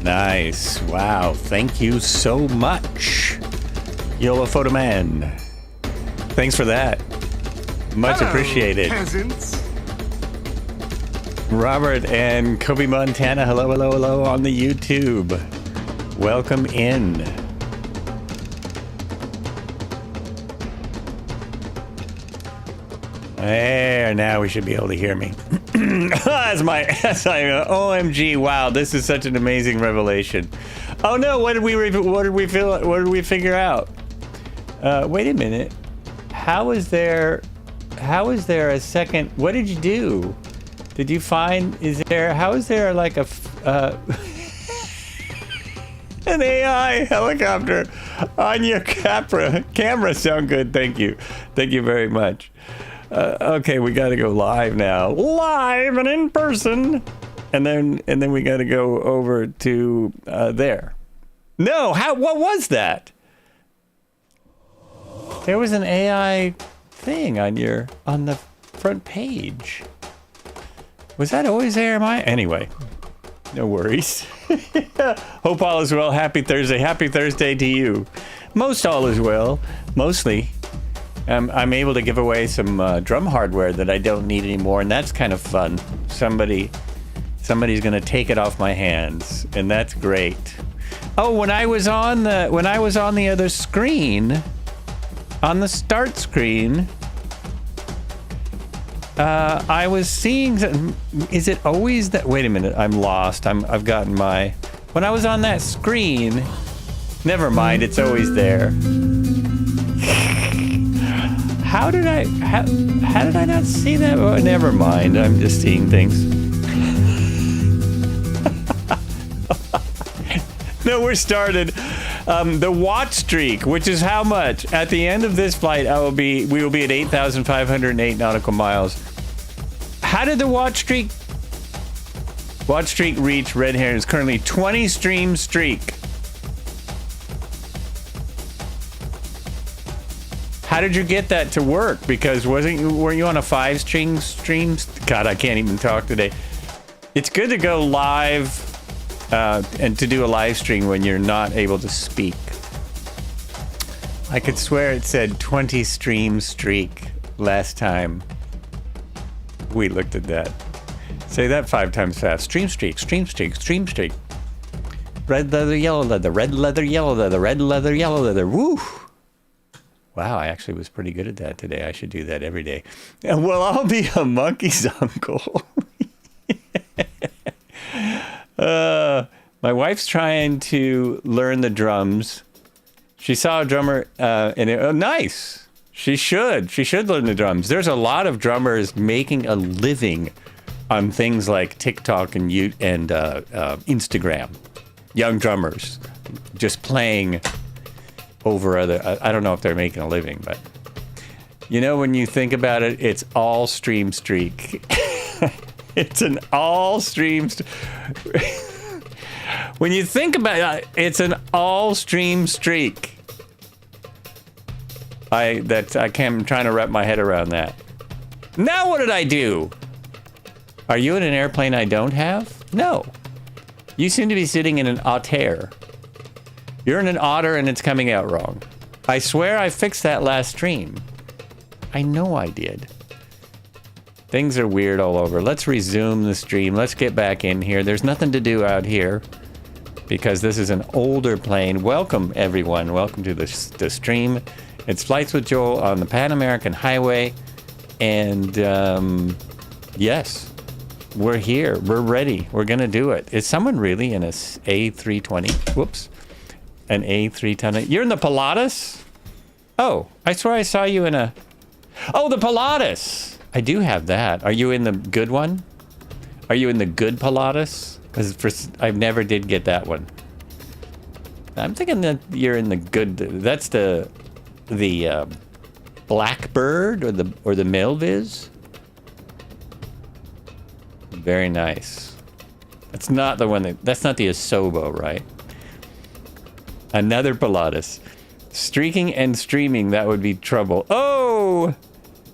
Nice. Wow. Thank you so much, YOLO Photo Man. Thanks for that. Much Hello, appreciated. Peasants. Robert and Kobe Montana, hello, hello, hello on the YouTube. Welcome in. There, now we should be able to hear me. OMG, wow, this is such an amazing revelation. Oh no, what did we figure out? Wait a minute. How is there a second? What did you do? Did you find, how is there like a, an AI helicopter on your camera? Sound good, thank you. Thank you very much. Okay, we gotta go live now. Live and in person. And then we gotta go over to, there. No, what was that? There was an AI thing on the front page. Was that always there? Anyway, no worries. Hope all is well. Happy Thursday. Happy Thursday to you. Most all is well. Mostly. I'm able to give away some drum hardware that I don't need anymore, and that's kind of fun. Somebody's gonna take it off my hands, and that's great. Oh, when I was on the other screen, on the start screen, I was seeing. Is it always that? Wait a minute, I'm lost. I've gotten my. When I was on that screen, never mind. It's always there. How did I not see that? Oh, never mind. I'm just seeing things. No, we're started. The watch streak, which is how much? At the end of this flight, we will be at 8,508 nautical miles. How did the watch streak reach red hair? Is currently 20 stream streak. How did you get that to work? Because weren't you on a 5-string stream? God, I can't even talk today. It's good to go live and to do a live stream when you're not able to speak. I could swear it said 20 stream streak last time we looked at that. Say that 5 times fast. Stream streak, stream streak, stream streak. Red leather, yellow leather, red leather, yellow leather, red leather, yellow leather. Woo! Wow, I actually was pretty good at that today. I should do that every day. And well, I'll be a monkey's uncle. My wife's trying to learn the drums. She saw a drummer, nice. She should learn the drums. There's a lot of drummers making a living on things like TikTok and Instagram. Young drummers just playing over other. I don't know if they're making a living, but you know, when you think about it, it's all stream streak. It's an all stream. When you think about it, it's an all stream streak. I'm trying to wrap my head around that. Now what did I do? Are you in an airplane I don't have? No. You seem to be sitting in an otter. You're in an otter and it's coming out wrong. I swear I fixed that last stream. I know I did. Things are weird all over. Let's resume the stream. Let's get back in here. There's nothing to do out here because this is an older plane. Welcome, everyone. Welcome to the stream. It's Flights with Joel on the Pan American Highway. And yes, we're here. We're ready. We're going to do it. Is someone really in a A320? Whoops. An A320. You're in the Pilatus? Oh, I swear I saw you in a... Oh, the Pilatus! I do have that. Are you in the good one? Are you in the good Pilatus? Because I never did get that one. I'm thinking that you're in the good... That's the Blackbird or the Melviz. Very nice. That's not the one that's not the Asobo, right? Another Pilatus. Streaking and streaming, that would be trouble. Oh!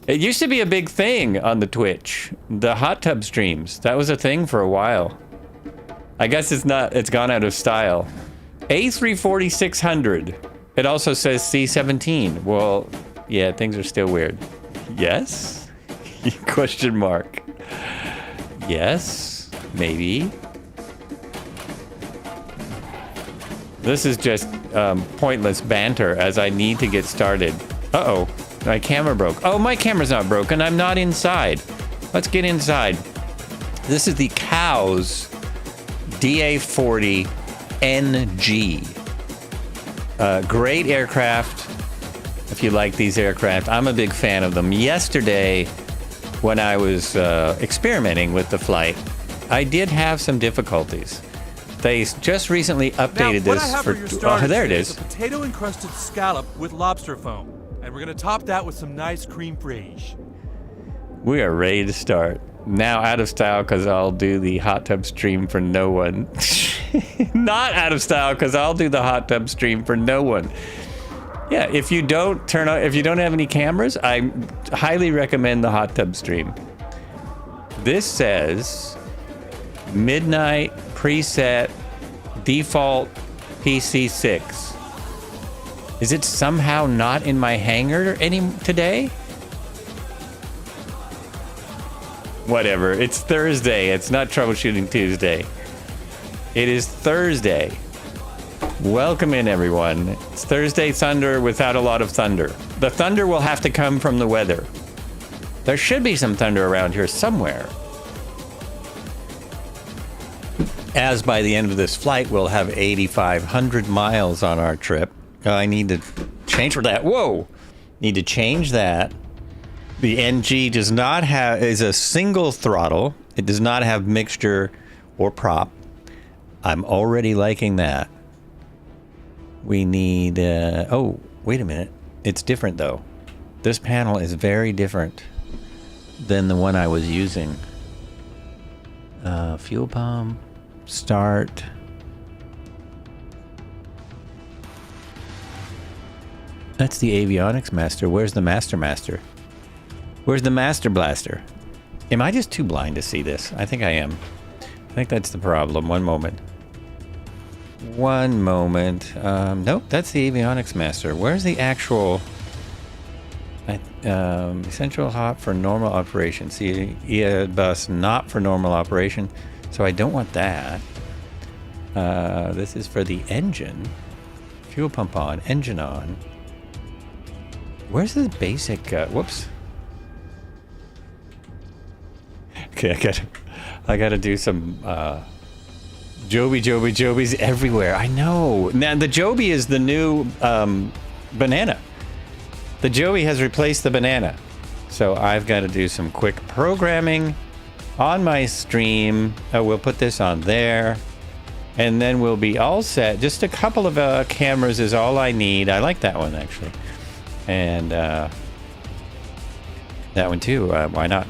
It used to be a big thing on the Twitch. The hot tub streams. That was a thing for a while. I guess it's gone out of style. A340-600. It also says C-17. Well, yeah, things are still weird. Yes? Question mark. Yes, maybe. This is just pointless banter as I need to get started. Uh-oh, my camera broke. Oh, my camera's not broken. I'm not inside. Let's get inside. This is the COWS DA40 NG. Great aircraft. If you like these aircraft, I'm a big fan of them. Yesterday, when I was experimenting with the flight, I did have some difficulties. They just recently updated this for there it is. A potato-encrusted scallop with lobster foam, and we're gonna top that with some nice cream fraiche. We are ready to start. Now out of style because I'll do the hot tub stream for no one. Not out of style because I'll do the hot tub stream for no one. Yeah, if you don't have any cameras, I highly recommend the hot tub stream. This says midnight preset default PC6. Is it somehow not in my hangar today? Whatever, it's Thursday. It's not Troubleshooting Tuesday. It is Thursday. Welcome in, everyone. It's Thursday Thunder without a lot of thunder. The thunder will have to come from the weather. There should be some thunder around here somewhere. As by the end of this flight, we'll have 8,500 miles on our trip. I need to change for that. Whoa! Need to change that. The NG is a single throttle. It does not have mixture or prop. I'm already liking that. We need, oh, wait a minute. It's different though. This panel is very different than the one I was using. Fuel pump, start. That's the avionics master. Where's the master? Where's the master blaster? Am I just too blind to see this? I think I am. I think that's the problem. One moment. Nope, that's the avionics master. Where's the actual essential hop for normal operation? See, bus not for normal operation. So I don't want that. This is for the engine. Fuel pump on, engine on. Where's the basic, whoops. Okay, I gotta do some Joby's everywhere. I know. Now the Joby is the new banana. The Joby has replaced the banana. So I've got to do some quick programming on my stream. Oh, we'll put this on there. And then we'll be all set. Just a couple of cameras is all I need. I like that one actually. And that one too. Why not?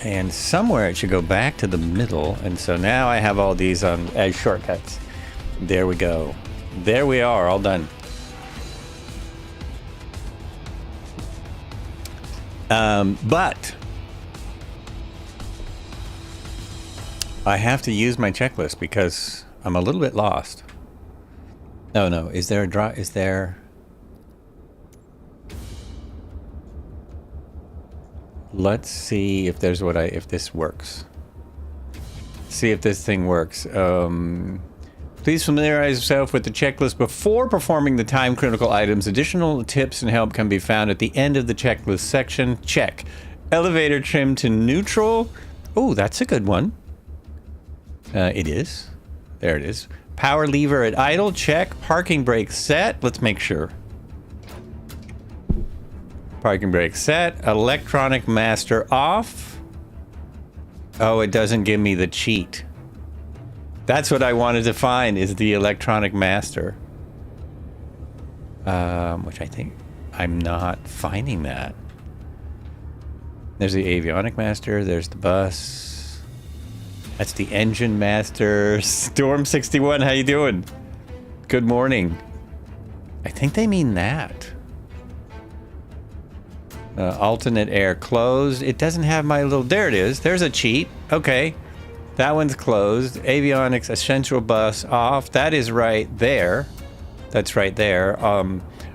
And somewhere it should go back to the middle. And so now I have all these on as shortcuts. There we go. There we are, all done. But I have to use my checklist because I'm a little bit lost. Oh no, is there a draw? Is there? Let's see if there's if this works. See if this thing works. Please familiarize yourself with the checklist before performing the time-critical items. Additional tips and help can be found at the end of the checklist section. Check. Elevator trim to neutral. Oh, that's a good one. It is. There it is. Power lever at idle. Check. Parking brake set. Let's make sure. Parking brake set. Electronic master off. Oh, it doesn't give me the cheat. That's what I wanted to find, is the electronic master. Which I think I'm not finding that. There's the avionic master. There's the bus. That's the engine master. Storm 61, how you doing? Good morning. I think they mean that. Alternate air closed. It doesn't have my little... There it is. There's a cheat. Okay. That one's closed. Avionics essential bus off. That is right there. That's right there.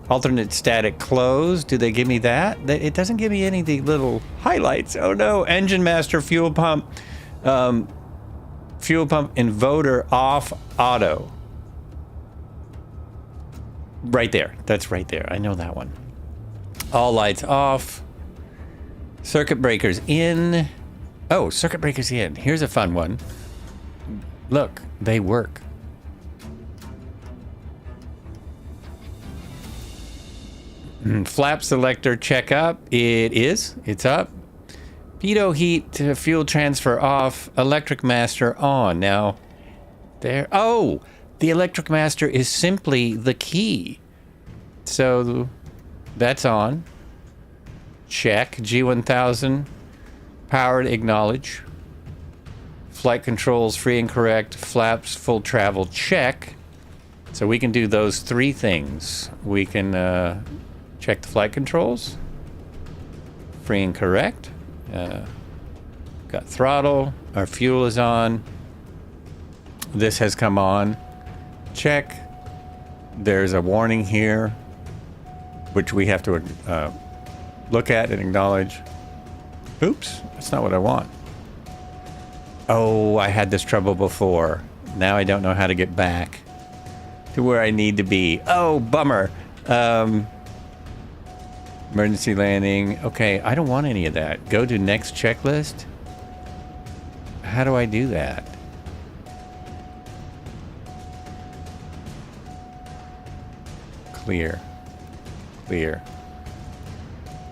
Alternate static closed. Do they give me that? It doesn't give me any of the little highlights. Oh no. Engine master fuel pump. Fuel pump inverter off auto. Right there. That's right there. I know that one. All lights off. Circuit breakers in. Oh, circuit breakers in. Here's a fun one. Look, they work. Flap selector check up. It is. It's up. Pitot heat to fuel transfer off. Electric master on. Now, there. Oh, the electric master is simply the key. So that's on. Check. G1000. Powered, acknowledge. Flight controls, free and correct. Flaps, full travel, check. So we can do those three things. We can check the flight controls. Free and correct. Got throttle. Our fuel is on. This has come on. Check. There's a warning here, which we have to look at and acknowledge. Oops, that's not what I want. Oh, I had this trouble before. Now I don't know how to get back to where I need to be. Oh, bummer. Emergency landing. Okay, I don't want any of that. Go to next checklist. How do I do that? Clear. Clear.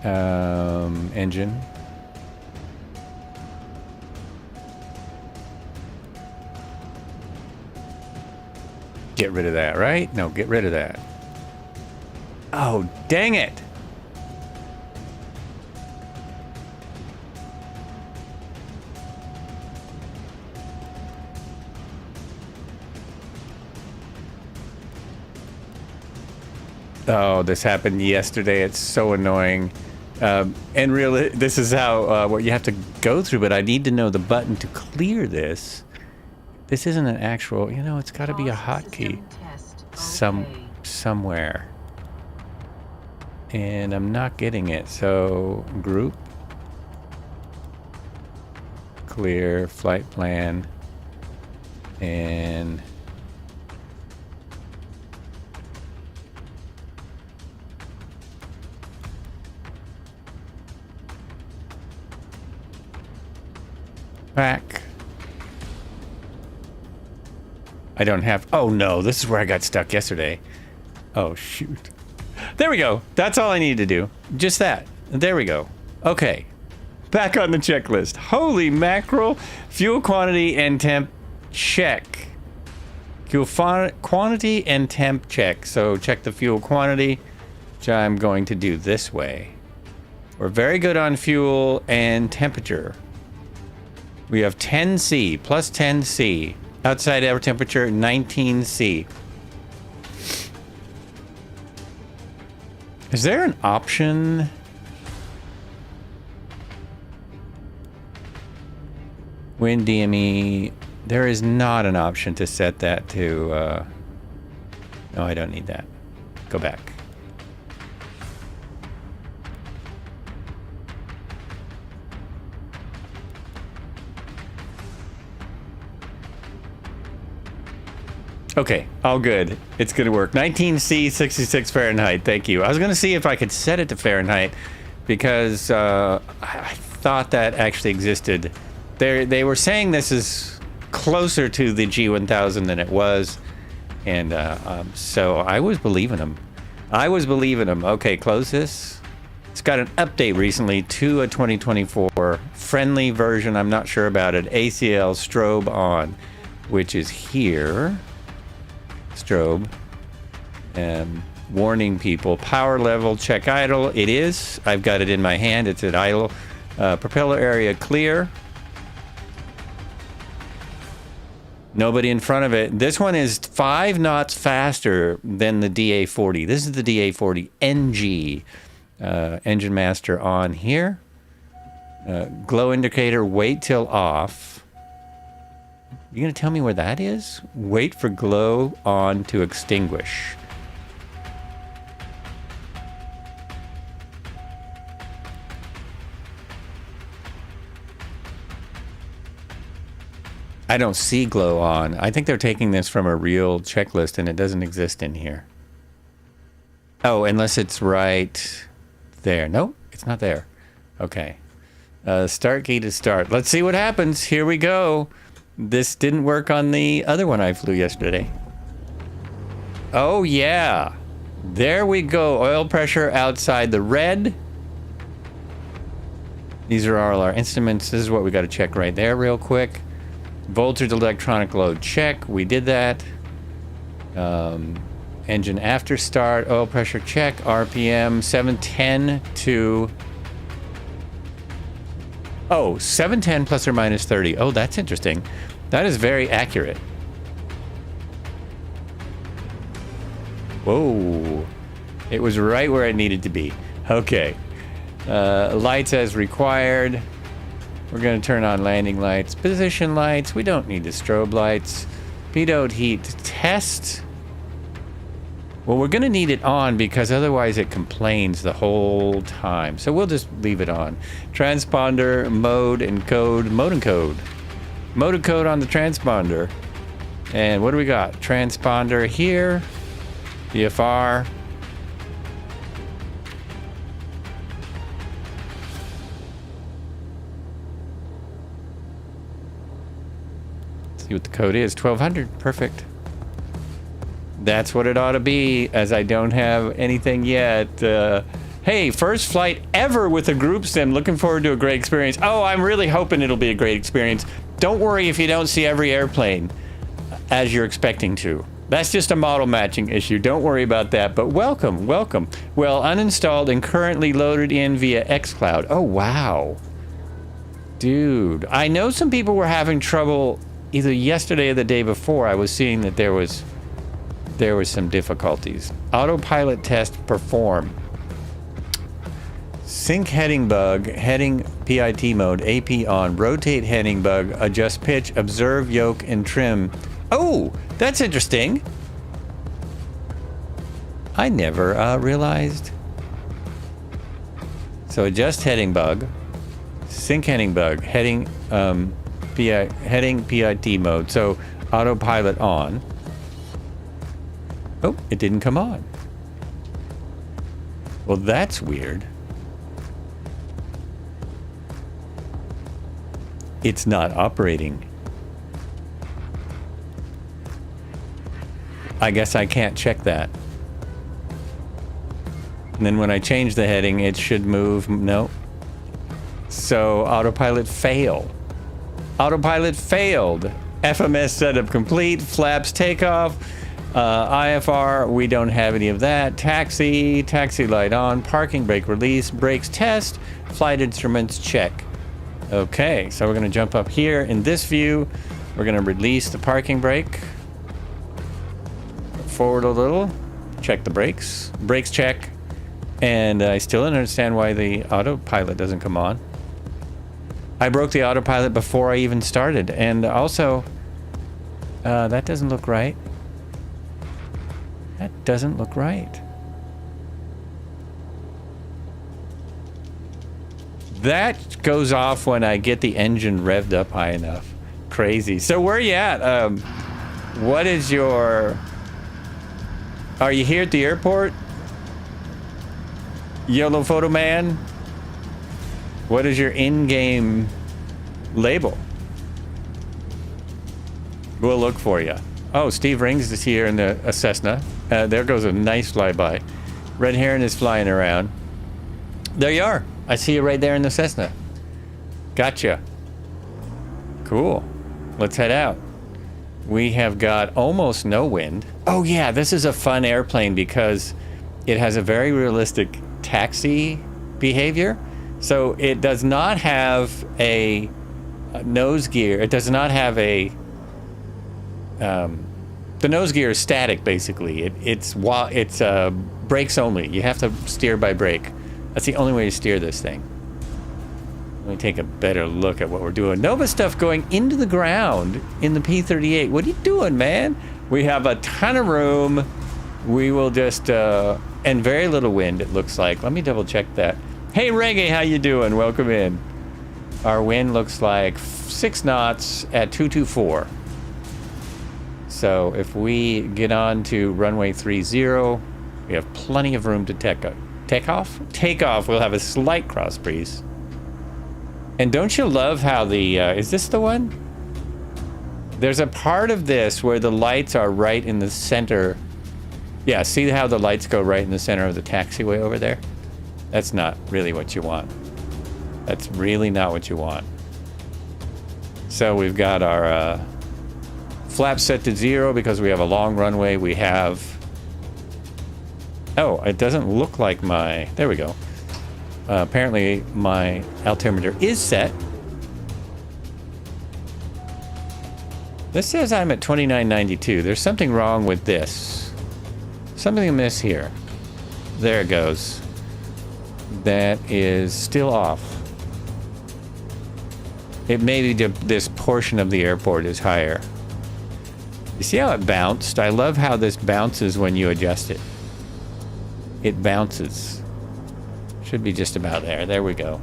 Engine. Get rid of that, right? No, get rid of that. Oh, dang it. Oh, this happened yesterday. It's so annoying. And really, this is how what you have to go through, but I need to know the button to clear this. This isn't an actual, you know, it's got to be a hotkey somewhere. And I'm not getting it. So, group. Clear, flight plan. And back. I don't have... Oh, no. This is where I got stuck yesterday. Oh, shoot. There we go. That's all I need to do. Just that. There we go. Okay. Back on the checklist. Holy mackerel. Fuel quantity and temp check. Fuel quantity and temp check. So check the fuel quantity, which I'm going to do this way. We're very good on fuel and temperature. We have 10C, plus 10C. Outside air temperature, 19C. Is there an option? Wind DME. There is not an option to set that to... No, I don't need that. Go back. Okay, all good. It's going to work. 19C, 66 Fahrenheit. Thank you. I was going to see if I could set it to Fahrenheit because I thought that actually existed. They were saying this is closer to the G1000 than it was, and so I was believing them. Okay, close this. It's got an update recently to a 2024 friendly version. I'm not sure about it. ACL strobe on, which is here. Strobe. Warning people. Power level, check idle. It is. I've got it in my hand. It's at idle. Propeller area clear. Nobody in front of it. This one is 5 knots faster than the DA40. This is the DA40 NG. Engine master on here. Glow indicator, wait till off. You gonna tell me where that is? Wait for glow on to extinguish. I don't see glow on. I think they're taking this from a real checklist and it doesn't exist in here. Oh, unless it's right there. Nope, it's not there. Okay. Start key to start. Let's see what happens. Here we go. This didn't work on the other one I flew yesterday. Oh, yeah. There we go. Oil pressure outside the red. These are all our instruments. This is what we got to check right there real quick. Voltage electronic load check. We did that. Engine after start. Oil pressure check. RPM 710 to... Oh, 710 plus or minus 30. Oh, that's interesting. That is very accurate. Whoa. It was right where it needed to be. Okay. Lights as required. We're going to turn on landing lights. Position lights. We don't need the strobe lights. Pitot heat test. Well, we're going to need it on because otherwise it complains the whole time. So we'll just leave it on. Transponder, mode, encode, mode encode. Mode encode on the transponder. And what do we got? Transponder here. VFR. Let's see what the code is. 1200. Perfect. That's what it ought to be, as I don't have anything yet. Hey, first flight ever with a group sim. Looking forward to a great experience. Oh, I'm really hoping it'll be a great experience. Don't worry if you don't see every airplane as you're expecting to. That's just a model matching issue. Don't worry about that. But welcome, welcome. Well, uninstalled and currently loaded in via xCloud. Oh, wow. Dude, I know some people were having trouble either yesterday or the day before. I was seeing that there was some difficulties. Autopilot test perform. Sync heading bug, heading PIT mode, AP on, rotate heading bug, adjust pitch, observe yoke and trim. Oh, that's interesting. I never realized. So adjust heading bug, sync heading bug, heading PIT mode. So autopilot on. Oh, it didn't come on. Well, that's weird. It's not operating. I guess I can't check that. And then when I change the heading, it should move. No. So autopilot fail. Autopilot failed. FMS setup complete. Flaps takeoff. IFR, we don't have any of that. Taxi light on. Parking brake release. Brakes test. Flight instruments check. Okay, so we're going to jump up here in this view. We're going to release the parking brake. Forward a little. Check the brakes. Brakes check. And I still don't understand why the autopilot doesn't come on. I broke the autopilot before I even started. And also, that doesn't look right. That doesn't look right. That goes off when I get the engine revved up high enough. Crazy. So where are you at? What is your... Are you here at the airport? Yellow Photo Man? What is your in-game label? We'll look for you. Oh, Steve Rings is here in a Cessna. There goes a nice flyby. Red Heron is flying around. There you are. I see you right there in the Cessna. Gotcha. Cool. Let's head out. We have got almost no wind. Oh yeah, this is a fun airplane because it has a very realistic taxi behavior. So it does not have a nose gear. It does not have a... the nose gear is static, basically. It's brakes only. You have to steer by brake. That's the only way to steer this thing. Let me take a better look at what we're doing. Nova stuff going into the ground in the P-38. What are you doing, man? We have a ton of room. We will just, and very little wind, it looks like. Let me double check that. Hey, Reggae, how you doing? Welcome in. Our wind looks like 6 knots at 224. So if we get on to runway 30, we have plenty of room to take off. We'll have a slight cross breeze. And don't you love how the, is this the one? There's a part of this where the lights are right in the center. Yeah, see how the lights go right in the center of the taxiway over there? That's not really what you want. That's really not what you want. So we've got our flaps set to 0 because we have a long runway. We have... Oh, it doesn't look like my... There we go. Apparently my altimeter is set. This says I'm at 2992. There's something wrong with this. Something amiss here. There it goes. That is still off. It may be this portion of the airport is higher. You see how it bounced? I love how this bounces when you adjust it. It bounces. Should be just about there. There we go.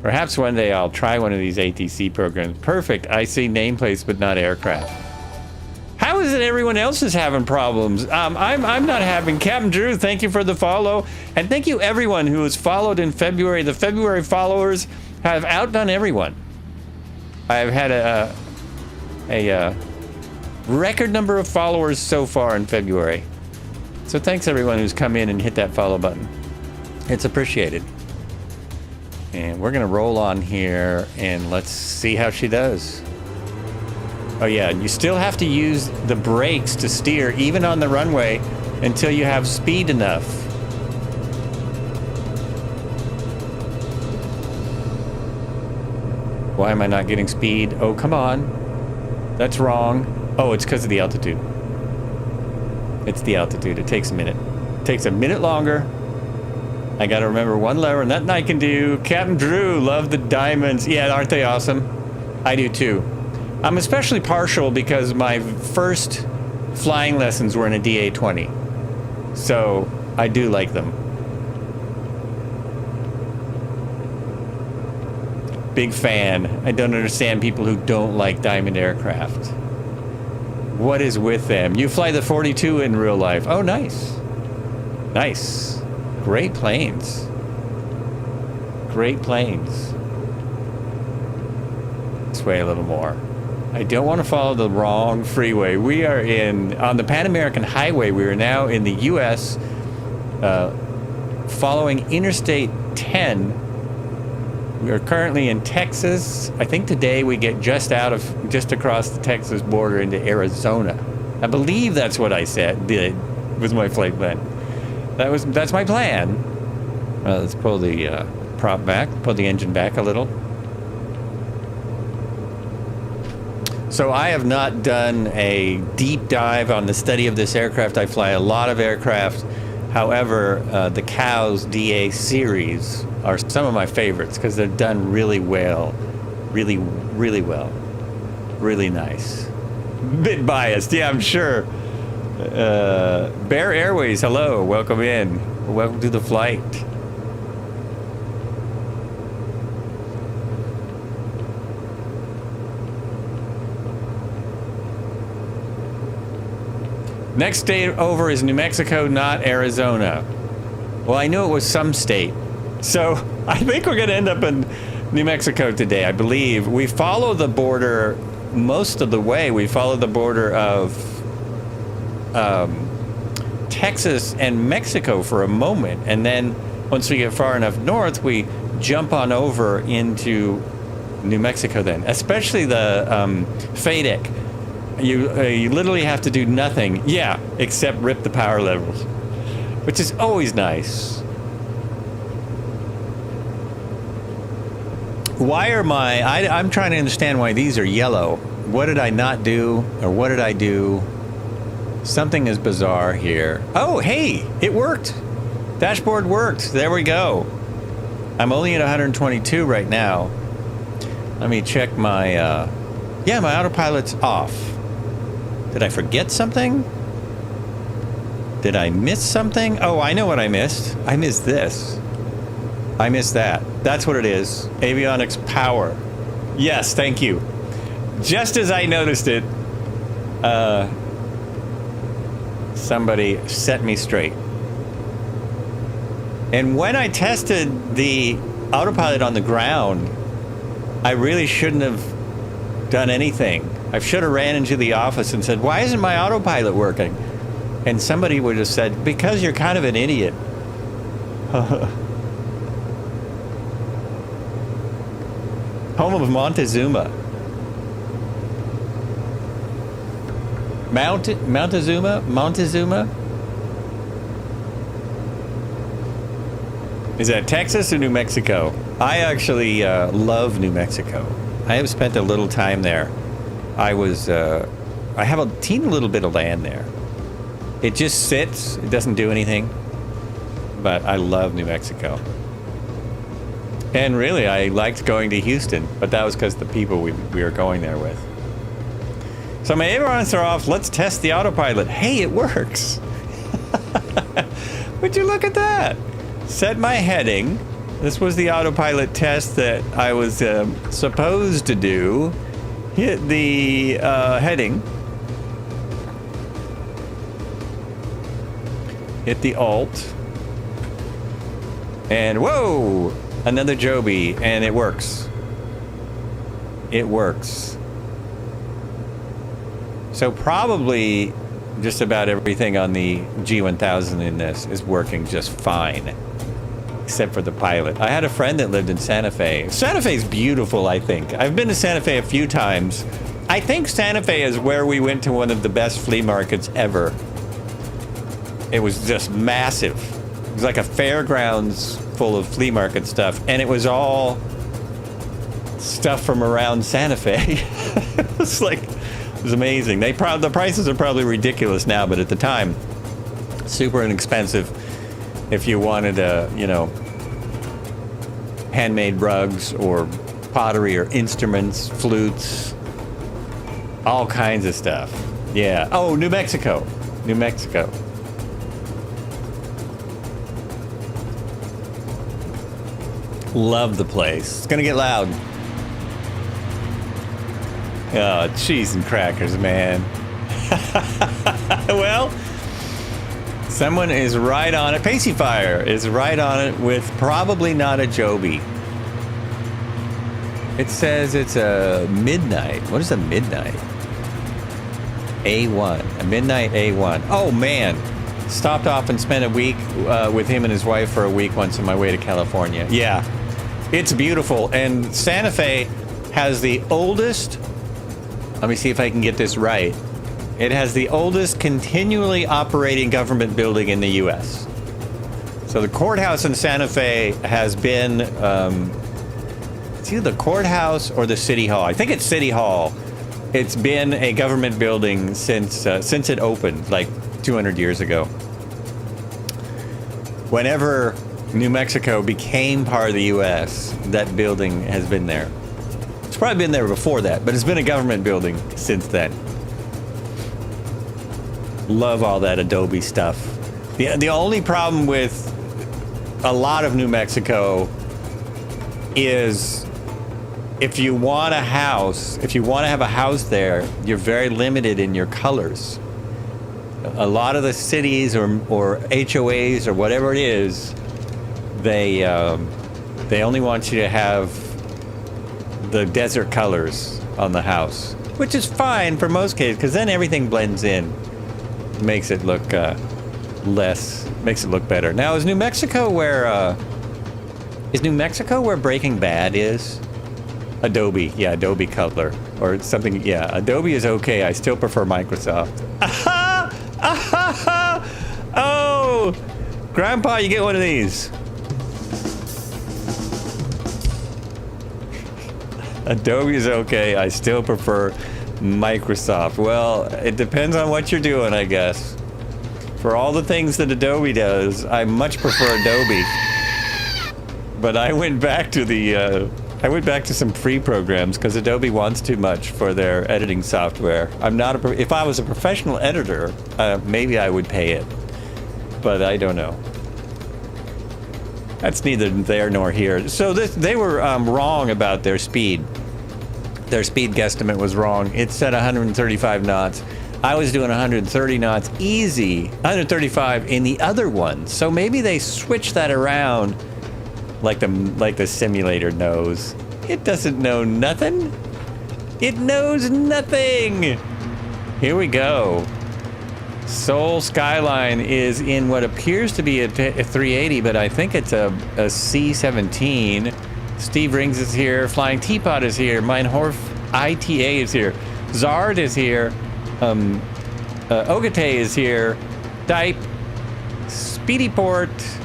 Perhaps one day I'll try one of these ATC programs. Perfect. I see nameplates but not aircraft. How is it everyone else is having problems? I'm not having. Captain Drew, thank you for the follow. And thank you everyone who has followed in February. The February followers have outdone everyone. I've had a record number of followers so far in February. So thanks everyone who's come in and hit that follow button. It's appreciated. And we're gonna roll on here and let's see how she does. Oh yeah, you still have to use the brakes to steer even on the runway until you have speed enough. Why am I not getting speed? Oh, come on. That's wrong. Oh, it's because of the altitude. It's the altitude. It takes a minute. It takes a minute longer. I gotta remember one lever, and nothing I can do. Captain Drew, love the diamonds. Yeah, aren't they awesome? I do too. I'm especially partial because my first flying lessons were in a DA40. So I do like them. Big fan. I don't understand people who don't like diamond aircraft. What is with them? You fly the 42 in real life. Oh, nice. Nice. Great planes. Great planes. This way a little more. I don't want to follow the wrong freeway. We are on the Pan American Highway. We are now in the U.S. Following Interstate 10. We are currently in Texas. I think today we get just across the Texas border into Arizona. I believe that's what I did with my flight plan. That's my plan. Let's pull the prop back, pull the engine back a little. So I have not done a deep dive on the study of this aircraft. I fly a lot of aircraft. However, the COWS DA series are some of my favorites because they're done really well. Really, really well. Really nice. Bit biased, yeah, I'm sure. Bear Airways, hello, welcome in. Welcome to the flight. Next state over is New Mexico, not Arizona. Well, I knew it was some state. So I think we're going to end up in New Mexico today, I believe. We follow the border most of the way. We follow the border of Texas and Mexico for a moment. And then once we get far enough north, we jump on over into New Mexico then. Especially the FADEC. You literally have to do nothing, yeah, except rip the power levels, which is always nice. Why are I'm trying to understand why these are yellow. What did I not do, or what did I do? Something is bizarre here. Oh, hey, it worked. Dashboard worked. There we go. I'm only at 122 right now. Let me check my, yeah, my autopilot's off. Did I forget something? Did I miss something? Oh, I know what I missed. I missed this. I missed that. That's what it is. Avionics power. Yes, thank you. Just as I noticed it, somebody set me straight. And when I tested the autopilot on the ground, I really shouldn't have done anything. I should have ran into the office and said, why isn't my autopilot working? And somebody would have said, because you're kind of an idiot. Home of Montezuma. Montezuma? Is that Texas or New Mexico? I actually love New Mexico. I have spent a little time there. I have a teeny little bit of land there. It just sits. It doesn't do anything. But I love New Mexico. And really, I liked going to Houston, but that was because the people we were going there with. So my ailerons are off. Let's test the autopilot. Hey, it works. Would you look at that? Set my heading. This was the autopilot test that I was supposed to do. Hit the heading. Hit the alt. And whoa! Another Joby, and it works. It works. So probably just about everything on the G1000 in this is working just fine. Except for the pilot. I had a friend that lived in Santa Fe. Santa Fe's beautiful, I think. I've been to Santa Fe a few times. I think Santa Fe is where we went to one of the best flea markets ever. It was just massive. It was like a fairgrounds full of flea market stuff, and it was all stuff from around Santa Fe. It was like, it was amazing. The prices are probably ridiculous now, but at the time, super inexpensive. If you wanted handmade rugs or pottery or instruments, flutes, all kinds of stuff. Yeah. Oh, New Mexico. New Mexico. Love the place. It's gonna get loud. Oh, cheese and crackers, man. Well, someone is right on it. Pacey Fire is right on it with probably not a Joby. It says it's a midnight. What is a midnight? A1. A midnight A1. Oh, man. Stopped off and spent a week with him and his wife for a week once on my way to California. Yeah. It's beautiful. And Santa Fe has the oldest... Let me see if I can get this right. It has the oldest continually operating government building in the U.S. So the courthouse in Santa Fe has been, it's either the courthouse or the city hall. I think it's City Hall. It's been a government building since it opened, like 200 years ago. Whenever New Mexico became part of the U.S., that building has been there. It's probably been there before that, but it's been a government building since then. Love all that Adobe stuff. The only problem with a lot of New Mexico is if you want a house, if you want to have a house there, you're very limited in your colors. A lot of the cities or HOAs or whatever it is, they only want you to have the desert colors on the house, which is fine for most cases because then everything blends in. Makes it look makes it look better. Now, is New Mexico where Breaking Bad is? Adobe, yeah, Adobe color or something. Yeah, Adobe is okay. I still prefer Microsoft. Oh, Grandpa, you get one of these. Adobe is okay. I still prefer Microsoft. Well, it depends on what you're doing, I guess. For all the things that Adobe does, I much prefer Adobe. But I went back to the some free programs because Adobe wants too much for their editing software. I'm not if I was a professional editor, maybe I would pay it, but I don't know. That's neither there nor here. So they were wrong about their speed. Their speed guesstimate was wrong. It said 135 knots. I was doing 130 knots easy, 135 in the other one. So maybe they switched that around like the simulator knows. It doesn't know nothing. It knows nothing. Here we go. Seoul Skyline is in what appears to be a 380, but I think it's a C-17. Steve Rings is here. Flying Teapot is here. Meinhorf ITA is here. Zard is here. Ogate is here. Dipe. Speedyport.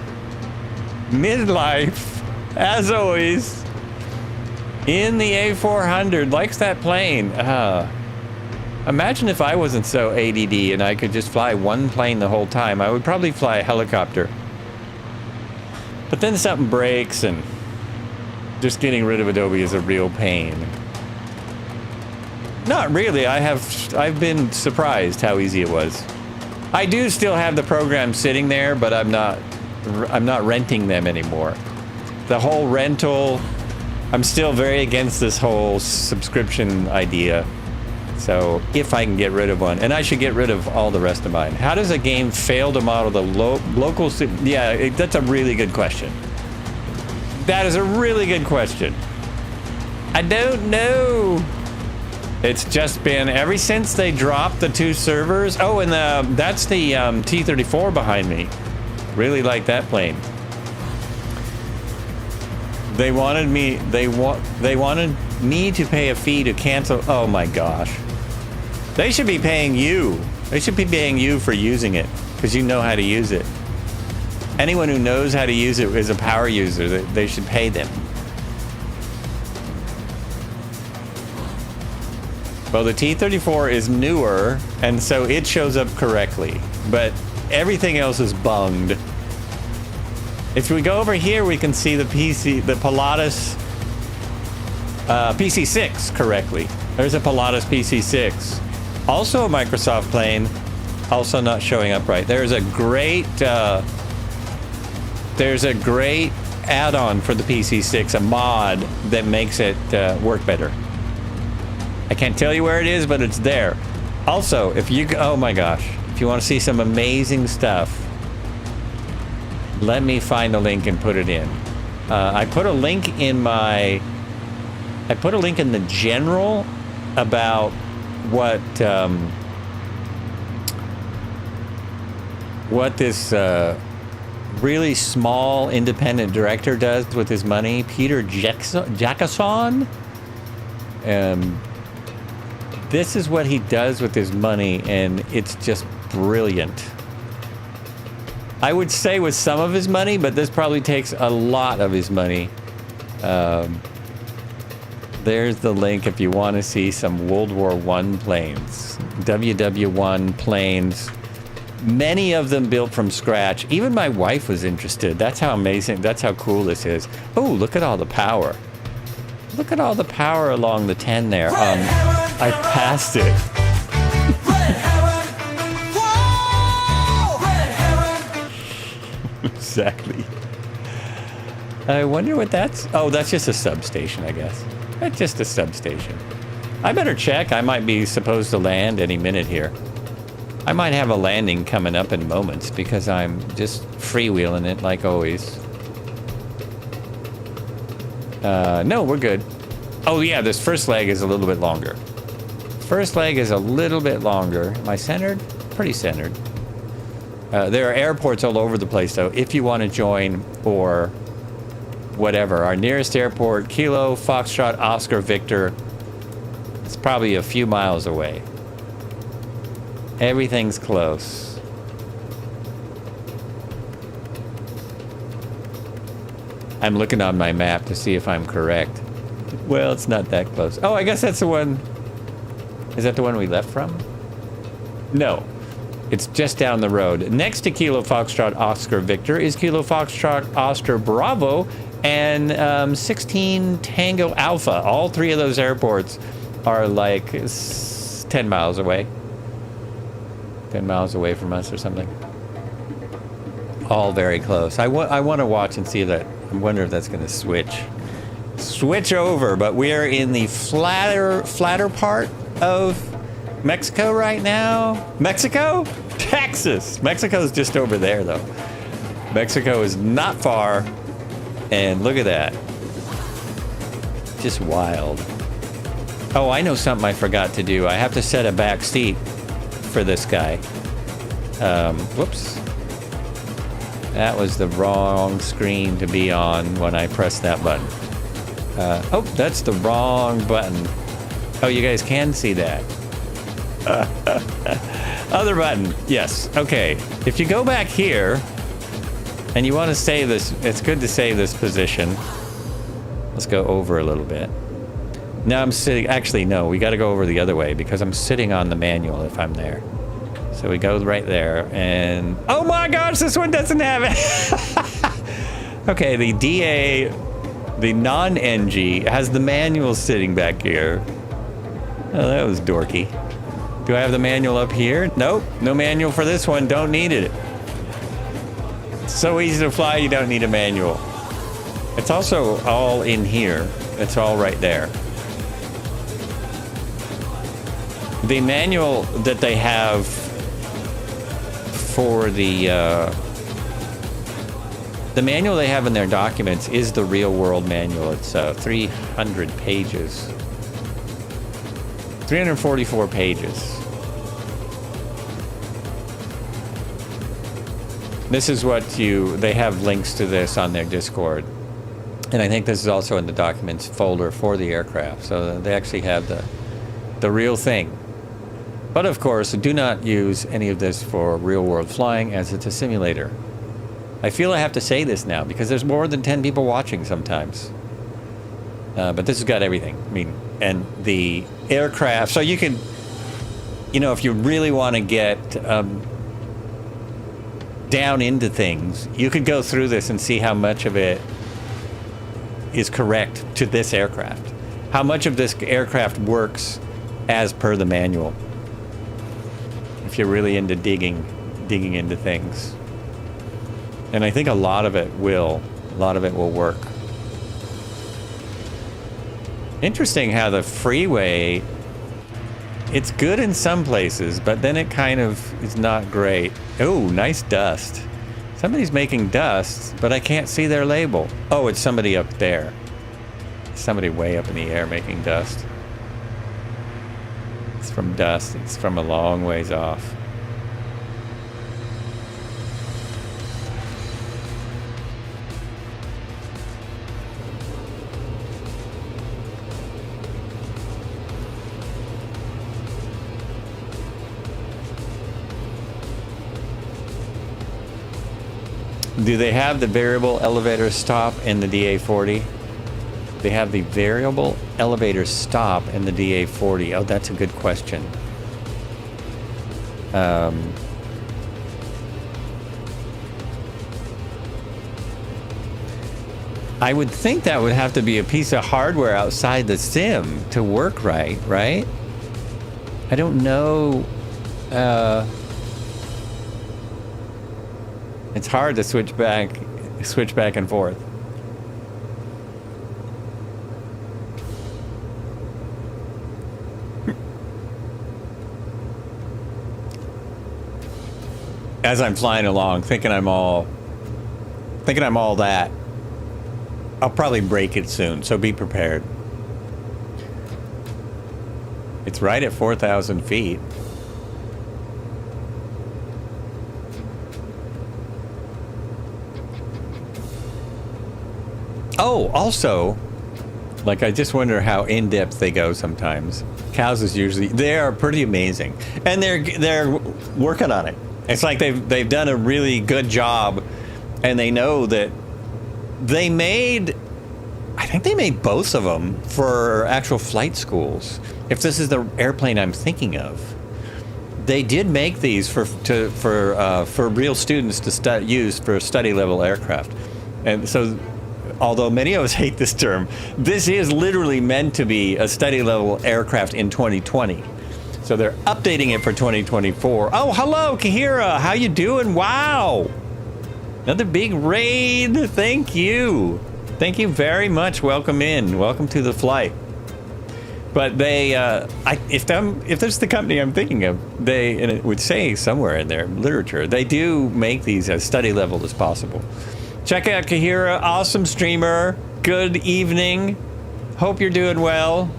Midlife. As always. In the A400. Likes that plane. Imagine if I wasn't so ADD and I could just fly one plane the whole time. I would probably fly a helicopter. But then something breaks and just getting rid of Adobe is a real pain. Not really. I've been surprised how easy it was. I do still have the program sitting there, but I'm not renting them anymore. The whole rental, I'm still very against this whole subscription idea. So if I can get rid of one, and I should get rid of all the rest of mine. How does a game fail to model the local? Yeah, that's a really good question. That is a really good question. I don't know. It's just been ever since they dropped the 2 servers. Oh, and that's the T-34 behind me. Really like that plane. They wanted me. They wanted me to pay a fee to cancel. Oh my gosh. They should be paying you. They should be paying you for using it because you know how to use it. Anyone who knows how to use it is a power user. They should pay them. Well, the T-34 is newer, and so it shows up correctly, but everything else is bunged. If we go over here, we can see the Pilatus PC-6 correctly. There's a Pilatus PC-6. Also a Microsoft plane, also not showing up right. There's a great add-on for the PC-6, a mod that makes it work better. I can't tell you where it is, but it's there. Also, if you oh my gosh, if you want to see some amazing stuff, let me find a link and put it in. I put a link in the general about what this really small independent director does with his money, Peter Jackason. This is what he does with his money, and it's just brilliant. I would say with some of his money, but this probably takes a lot of his money. There's the link if you want to see some World War I planes. WW1 planes. Many of them built from scratch. Even my wife was interested. That's how amazing, that's how cool this is. Oh, look at all the power. Look at all the power along the 10 there. I passed it. Exactly. I wonder what that's... Oh, that's just a substation, I guess. That's just a substation. I better check. I might be supposed to land any minute here. I might have a landing coming up in moments because I'm just freewheeling it like always. No, we're good. Oh yeah, this first leg is a little bit longer. First leg is a little bit longer. Am I centered? Pretty centered. There are airports all over the place, though, if you want to join or whatever. Our nearest airport, Kilo, Foxtrot, Oscar, Victor. It's probably a few miles away. Everything's close. I'm looking on my map to see if I'm correct. Well, it's not that close. Oh, I guess that's the one. Is that the one we left from? No. It's just down the road. Next to Kilo Foxtrot Oscar Victor is Kilo Foxtrot Oscar Bravo and 16 Tango Alpha. All three of those airports are like 10 miles away. 10 miles away from us or something. All very close. I want to watch and see that. I wonder if that's going to switch over. But we are in the flatter part of Mexico right now. Mexico? Texas. Mexico's just over there, though. Mexico is not far. And look at that. Just wild. Oh, I know something I forgot to do. I have to set a back seat for this guy. Whoops. That was the wrong screen to be on when I pressed that button. Oh, that's the wrong button. Oh, you guys can see that. Other button. Yes. Okay. If you go back here and you want to save this, it's good to save this position. Let's go over a little bit. Now I'm sitting, actually, no, we got to go over the other way because I'm sitting on the manual if I'm there. So we go right there and, oh my gosh, this one doesn't have it. Okay, the DA, the non-NG, has the manual sitting back here. Oh, that was dorky. Do I have the manual up here? Nope, no manual for this one, don't need it. It's so easy to fly, you don't need a manual. It's also all in here. It's all right there. The manual that they have for the manual they have in their documents is the real world manual. It's 300 pages. 344 pages. This is what they have links to this on their Discord. And I think this is also in the documents folder for the aircraft. So they actually have the real thing. But of course, do not use any of this for real-world flying, as it's a simulator. I feel I have to say this now, because there's more than 10 people watching sometimes. But this has got everything. I mean, and the aircraft... So you can... You know, if you really want to get down into things, you could go through this and see how much of it is correct to this aircraft. How much of this aircraft works as per the manual. If you're really into digging into things. And I think a lot of it will work. Interesting how the freeway, it's good in some places, but then it kind of is not great. Oh, nice dust. Somebody's making dust, but I can't see their label. Oh, it's somebody up there. Somebody way up in the air making dust. It's from dust. It's from a long ways off. Do they have the variable elevator stop in the DA40? They have the variable elevator stop in the DA40. Oh, that's a good question. I would think that would have to be a piece of hardware outside the sim to work right? I don't know. It's hard to switch back and forth. As I'm flying along, thinking I'm all that, I'll probably break it soon, so be prepared. It's right at 4,000 feet. Oh, also, like, I just wonder how in-depth they go sometimes. Cows is usually, they are pretty amazing. And they're working on it. It's like they've done a really good job, and they know that I think they made both of them for actual flight schools. If this is the airplane I'm thinking of, they did make these for real students to use for study level aircraft. And so although many of us hate this term, this is literally meant to be a study level aircraft in 2020. So they're updating it for 2024. Oh, hello, Kahira. How you doing? Wow. Another big raid. Thank you. Thank you very much. Welcome in. Welcome to the flight. But they, if that's the company I'm thinking of, and it would say somewhere in their literature, they do make these as study level as possible. Check out Kahira, awesome streamer. Good evening. Hope you're doing well.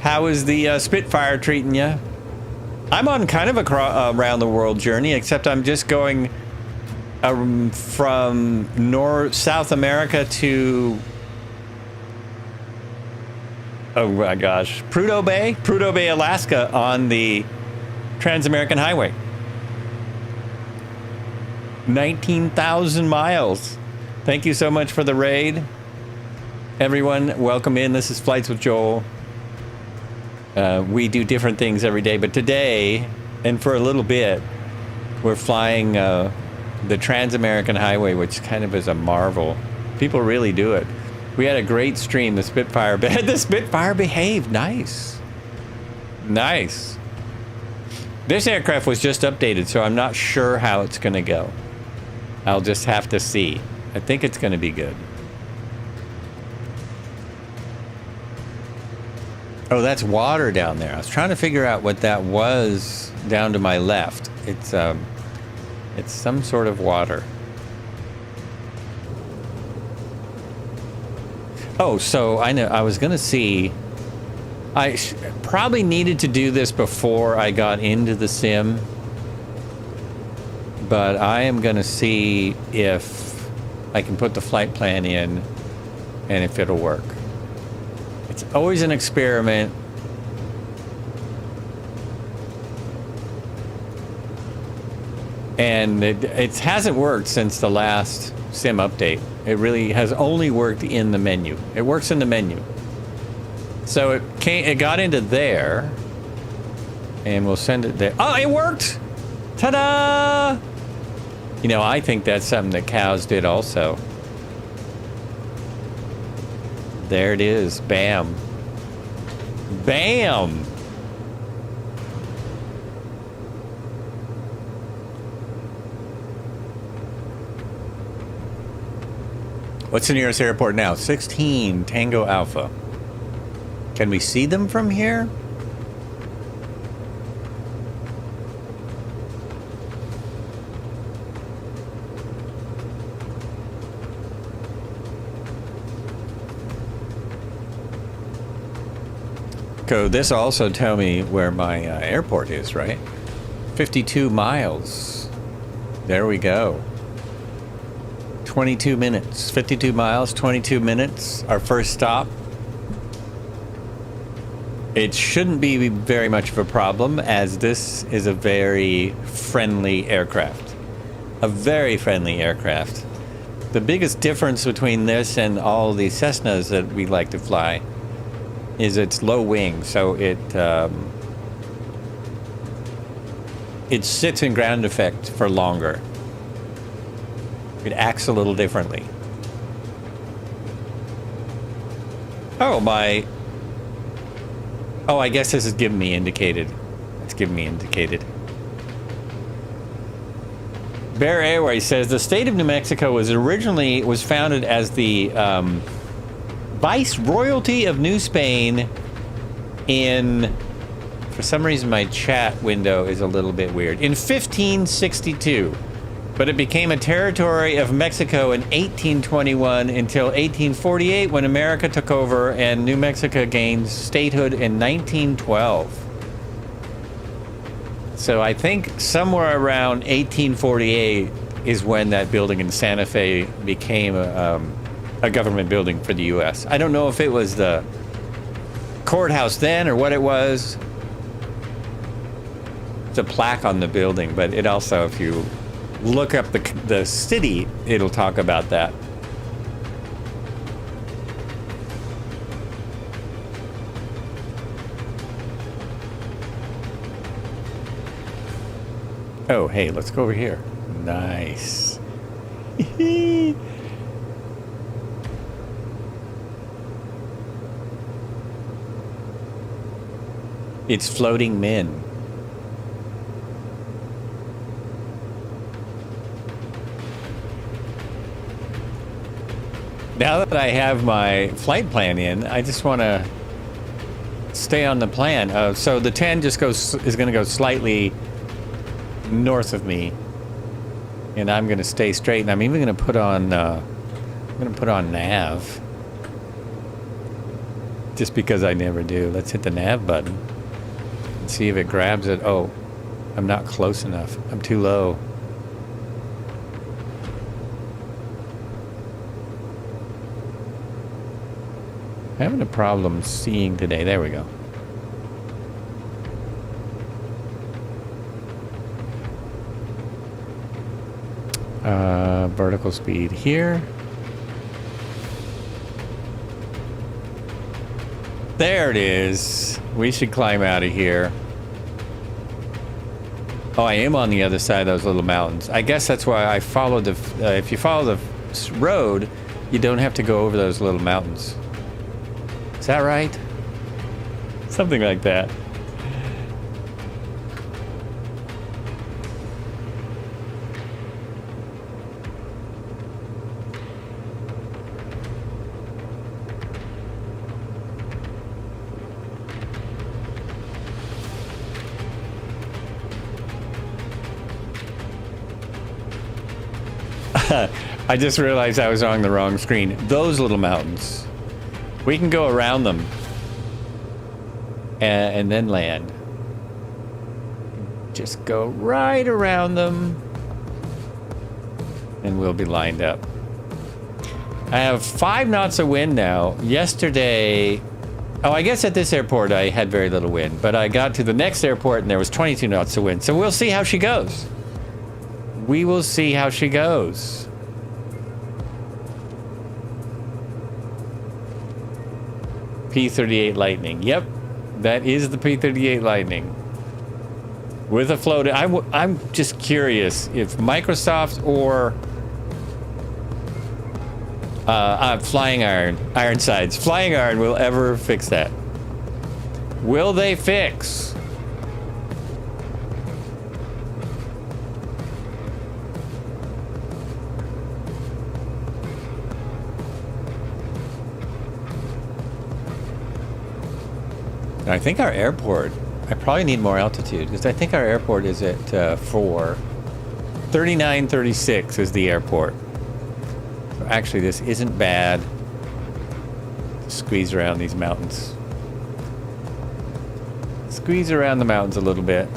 How is the Spitfire treating you? I'm on kind of a around the world journey, except I'm just going from South America to, oh my gosh, Prudhoe Bay, Alaska, on the Trans-American Highway. 19,000 miles. Thank you so much for the raid. Everyone, welcome in. This is Flights with Joel. We do different things every day, but today, and for a little bit, we're flying the Trans-American Highway, which kind of is a marvel. People really do it. We had a great stream. The Spitfire behaved. Nice. Nice. This aircraft was just updated, so I'm not sure how it's going to go. I'll just have to see. I think it's going to be good. Oh, that's water down there. I was trying to figure out what that was down to my left. It's some sort of water. Oh, so I know I was going to see. I probably needed to do this before I got into the sim, but I am going to see if I can put the flight plan in and if it'll work. It's always an experiment. And it hasn't worked since the last sim update. It really has only worked in the menu. It works in the menu. So it got into there, and we'll send it there. Oh, it worked! Ta-da! You know, I think that's something that cows did also. There it is. Bam. Bam! What's the nearest airport now? 16 Tango Alpha. Can we see them from here? This also tell me where my airport is, right? 52 miles. There we go. 22 minutes. 52 miles, 22 minutes. Our first stop. It shouldn't be very much of a problem, as this is a very friendly aircraft. A very friendly aircraft. The biggest difference between this and all the Cessnas that we like to fly is its low wing, so it sits in ground effect for longer. It acts a little differently. Oh, I guess this is giving me indicated. It's giving me indicated. Bear Airways says the state of New Mexico was founded as the Viceroyalty of New Spain in, for some reason my chat window is a little bit weird, in 1562. But it became a territory of Mexico in 1821 until 1848, when America took over and New Mexico gained statehood in 1912. So I think somewhere around 1848 is when that building in Santa Fe became a government building for the U.S. I don't know if it was the courthouse then or what it was. It's a plaque on the building, but it also, if you look up the city, it'll talk about that. Oh, hey, let's go over here. Nice. It's floating min. Now that I have my flight plan in, I just want to stay on the plan. So the 10 just is going to go slightly north of me, and I'm going to stay straight. And I'm even going to put on nav, just because I never do. Let's hit the nav button and see if it grabs it. Oh, I'm not close enough. I'm too low. I'm having a problem seeing today. There we go. Vertical speed here. There it is. We should climb out of here. Oh, I am on the other side of those little mountains. I guess that's why I followed the... if you follow the road, you don't have to go over those little mountains. Is that right? Something like that. I just realized I was on the wrong screen. Those little mountains. We can go around them and then land. Just go right around them and we'll be lined up. I have 5 knots of wind now. Yesterday, oh, I guess at this airport I had very little wind, but I got to the next airport and there was 22 knots of wind. So we'll see how she goes. We will see how she goes. P-38 Lightning. Yep, that is the P-38 Lightning. With a float. I'm just curious if Microsoft or Flying Ironsides, Flying Iron will ever fix that. Will they fix? I think our airport, I probably need more altitude because I think our airport is at 3936 is the airport. So actually this isn't bad. Squeeze around these mountains. Squeeze around the mountains a little bit.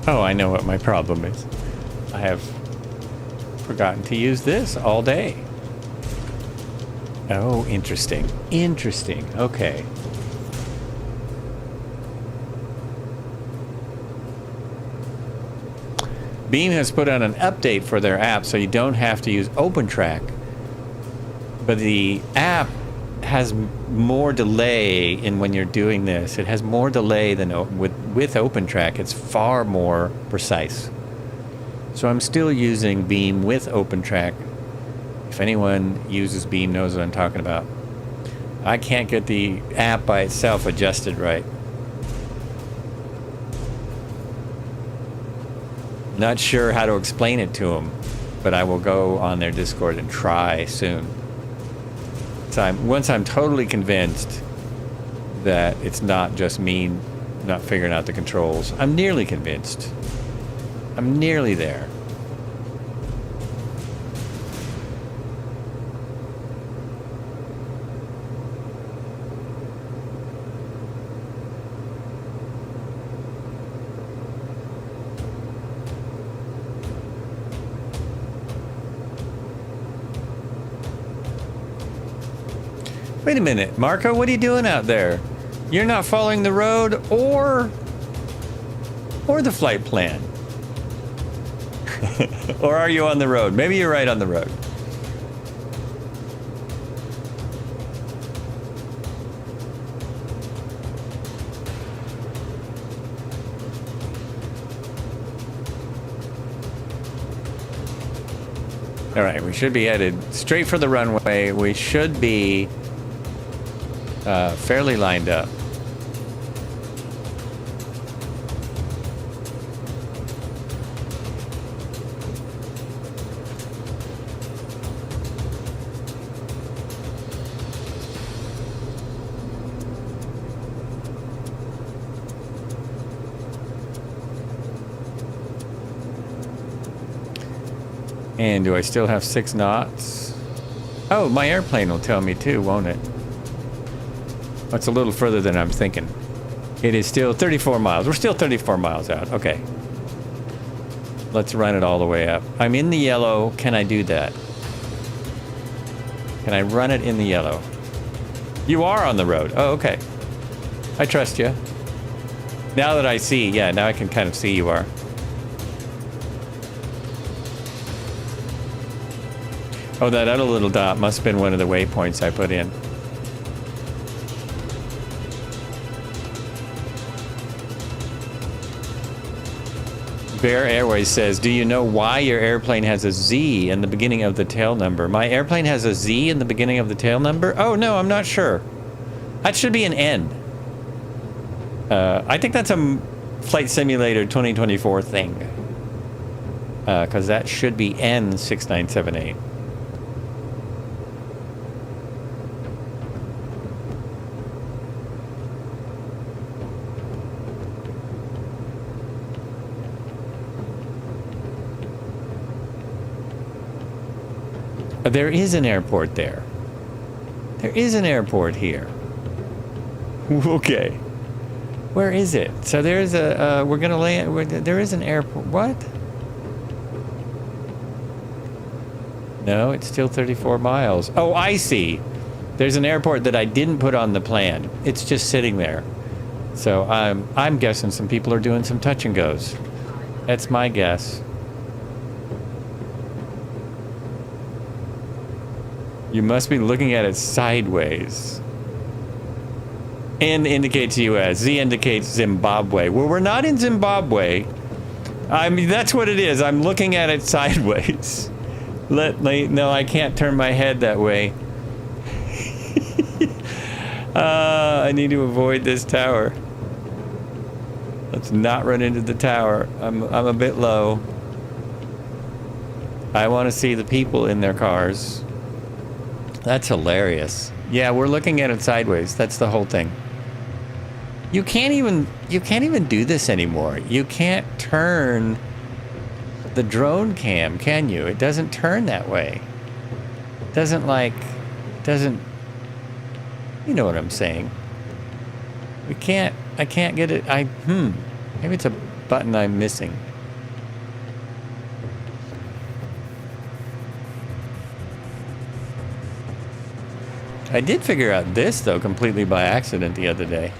Oh, I know what my problem is. I have forgotten to use this all day. Oh, interesting. Interesting. Okay. Beam has put out an update for their app so you don't have to use OpenTrack. But the app has more delay in when you're doing this. It has more delay than with OpenTrack. It's far more precise. So I'm still using Beam with OpenTrack. If anyone uses Beam knows what I'm talking about. I can't get the app by itself adjusted right. Not sure how to explain it to them, but I will go on their Discord and try soon. So once I'm totally convinced that it's not just me not figuring out the controls, I'm nearly convinced. I'm nearly there. Wait a minute, Marco, what are you doing out there? You're not following the road or the flight plan. Or are you on the road? Maybe you're right on the road. All right, we should be headed straight for the runway. We should be fairly lined up. And do I still have 6 knots? Oh, my airplane will tell me too, won't it? That's a little further than I'm thinking. It is still 34 miles. We're still 34 miles out. Okay. Let's run it all the way up. I'm in the yellow. Can I do that? Can I run it in the yellow? You are on the road. Oh, okay. I trust you. Now that I see, yeah, now I can kind of see you are. Oh, that other little dot must have been one of the waypoints I put in. Bear Airways says, do you know why your airplane has a Z in the beginning of the tail number? My airplane has a Z in the beginning of the tail number? Oh, no, I'm not sure. That should be an N. I think that's a Flight Simulator 2024 thing. Because that should be N6978. There is an airport there. There is an airport here. Okay. Where is it? So there's a, we're gonna land, there is an airport. What? No, it's still 34 miles. Oh, I see. There's an airport that I didn't put on the plan. It's just sitting there. So I'm guessing some people are doing some touch and goes. That's my guess. You must be looking at it sideways. N indicates US. Z indicates Zimbabwe. Well, we're not in Zimbabwe. I mean, that's what it is. I'm looking at it sideways. No, I can't turn my head that way. I need to avoid this tower. Let's not run into the tower. I'm a bit low. I want to see the people in their cars. That's hilarious. Yeah, we're looking at it sideways. That's the whole thing. You can't even do this anymore. You can't turn the drone cam, can you? It doesn't turn that way. It doesn't you know what I'm saying. I can't get it. Maybe it's a button I'm missing. I did figure out this, though, completely by accident the other day.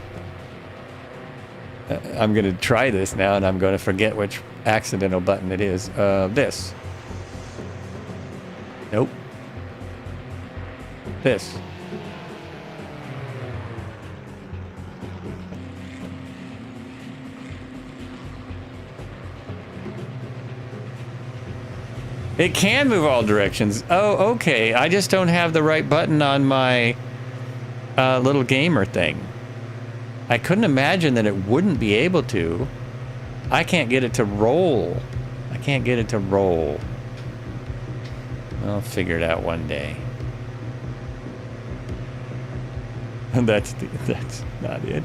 I'm going to try this now, and I'm going to forget which accidental button it is. This. Nope. This. It can move all directions. Oh, okay. I just don't have the right button on my little gamer thing. I couldn't imagine that it wouldn't be able to. I can't get it to roll I can't get it to roll. I'll figure it out one day. That's not it.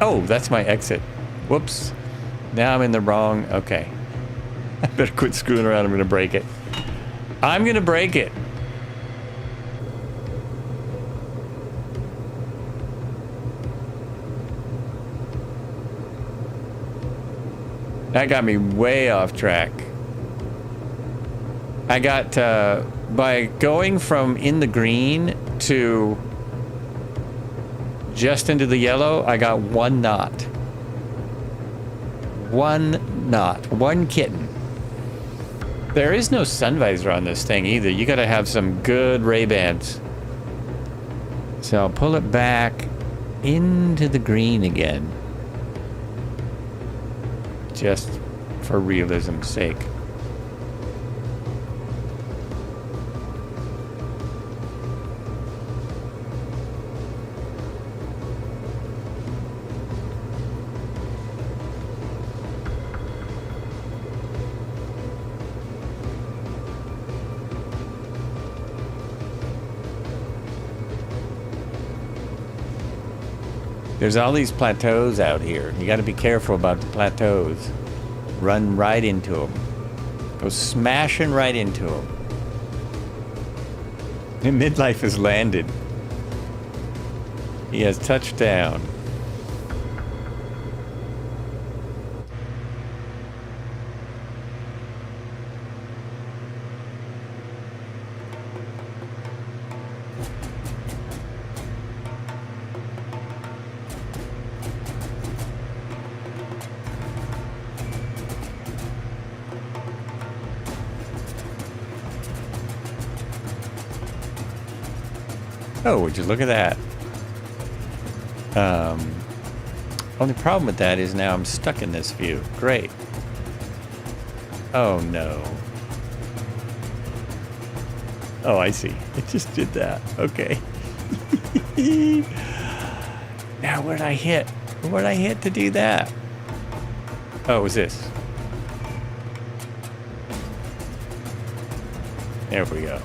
Oh, that's my exit. Whoops. Now I'm in the wrong. Okay. I better quit screwing around. I'm gonna break it. I'm gonna break it. That got me way off track. I got, by going from in the green to just into the yellow, I got 1 knot. 1 knot. 1 kitten. There is no sun visor on this thing either. You gotta have some good Ray-Bans. So I'll pull it back into the green again. Just for realism's sake. There's all these plateaus out here. You got to be careful about the plateaus. Run right into them. Go smashing right into them. And Midlife has landed. He has touched down. Oh, would you look at that? Only problem with that is now I'm stuck in this view. Great. Oh no. Oh, I see. It just did that. Okay. Now where'd I hit? Where'd I hit to do that? Oh, it was this. There we go.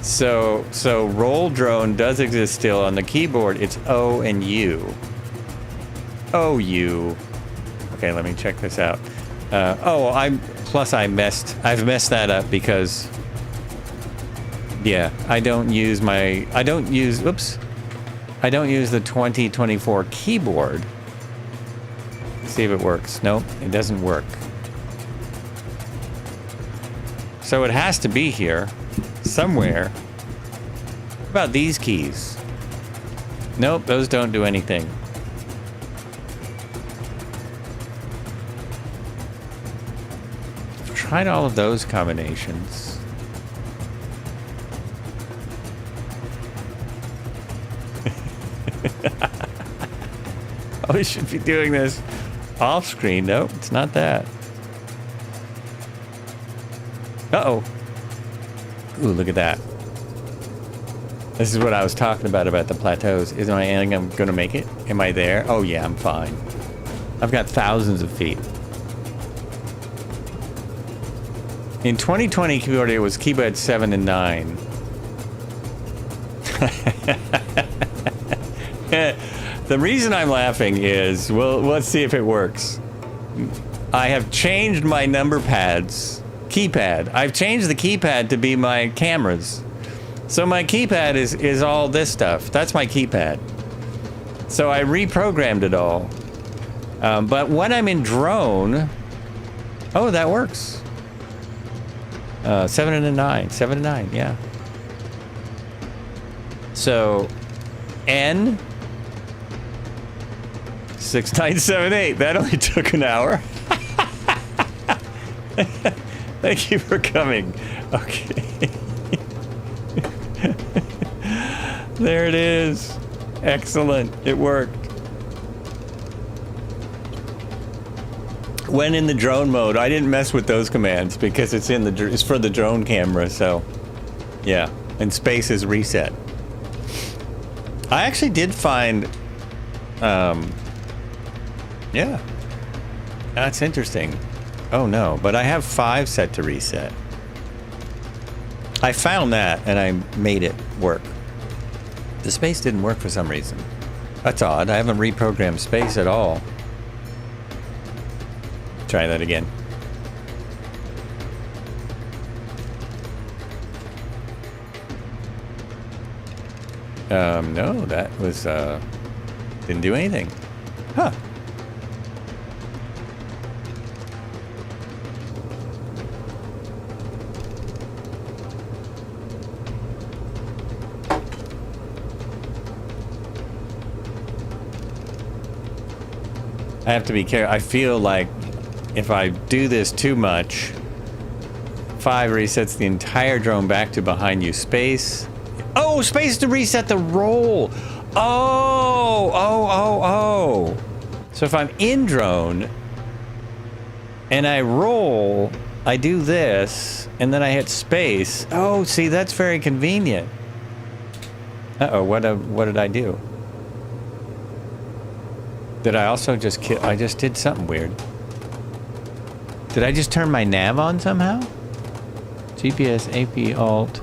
So roll drone does exist still on the keyboard. It's O and U. O U. Okay, let me check this out. I've messed that up because yeah, I don't use the 2024 keyboard. Let's see if it works. Nope, it doesn't work. So it has to be here somewhere. What about these keys? Nope, those don't do anything. I've tried all of those combinations. Oh, we should be doing this off screen. Nope, it's not that. Uh-oh. Ooh, look at that. This is what I was talking about the plateaus. Is I think I'm gonna make it? Am I there? Oh yeah, I'm fine. I've got thousands of feet. In 2020 keyboard, it was keyboard 7 and 9. The reason I'm laughing is, well, let's see if it works. I have changed my number pads. Keypad. I've changed the keypad to be my cameras. So my keypad is all this stuff. That's my keypad. So I reprogrammed it all. But when I'm in drone, oh, that works. 7 and a 9. 7 and 9, yeah. So N 6978. That only took an hour. Thank you for coming. Okay. There it is. Excellent. It worked. When in the drone mode, I didn't mess with those commands because it's for the drone camera, so yeah. And space is reset. I actually did find Yeah. That's interesting. Oh no, but I have 5 set to reset. I found that and I made it work. The space didn't work for some reason. That's odd. I haven't reprogrammed space at all. Try that again. No, that was, didn't do anything. Huh. I have to be careful. I feel like if I do this too much, 5 resets the entire drone back to behind you. Space. Oh, space to reset the roll. Oh. So if I'm in drone and I roll, I do this, and then I hit space. Oh, see, that's very convenient. Uh-oh, what did I do? Did I also just kill? I just did something weird. Did I just turn my nav on somehow? GPS, AP, Alt.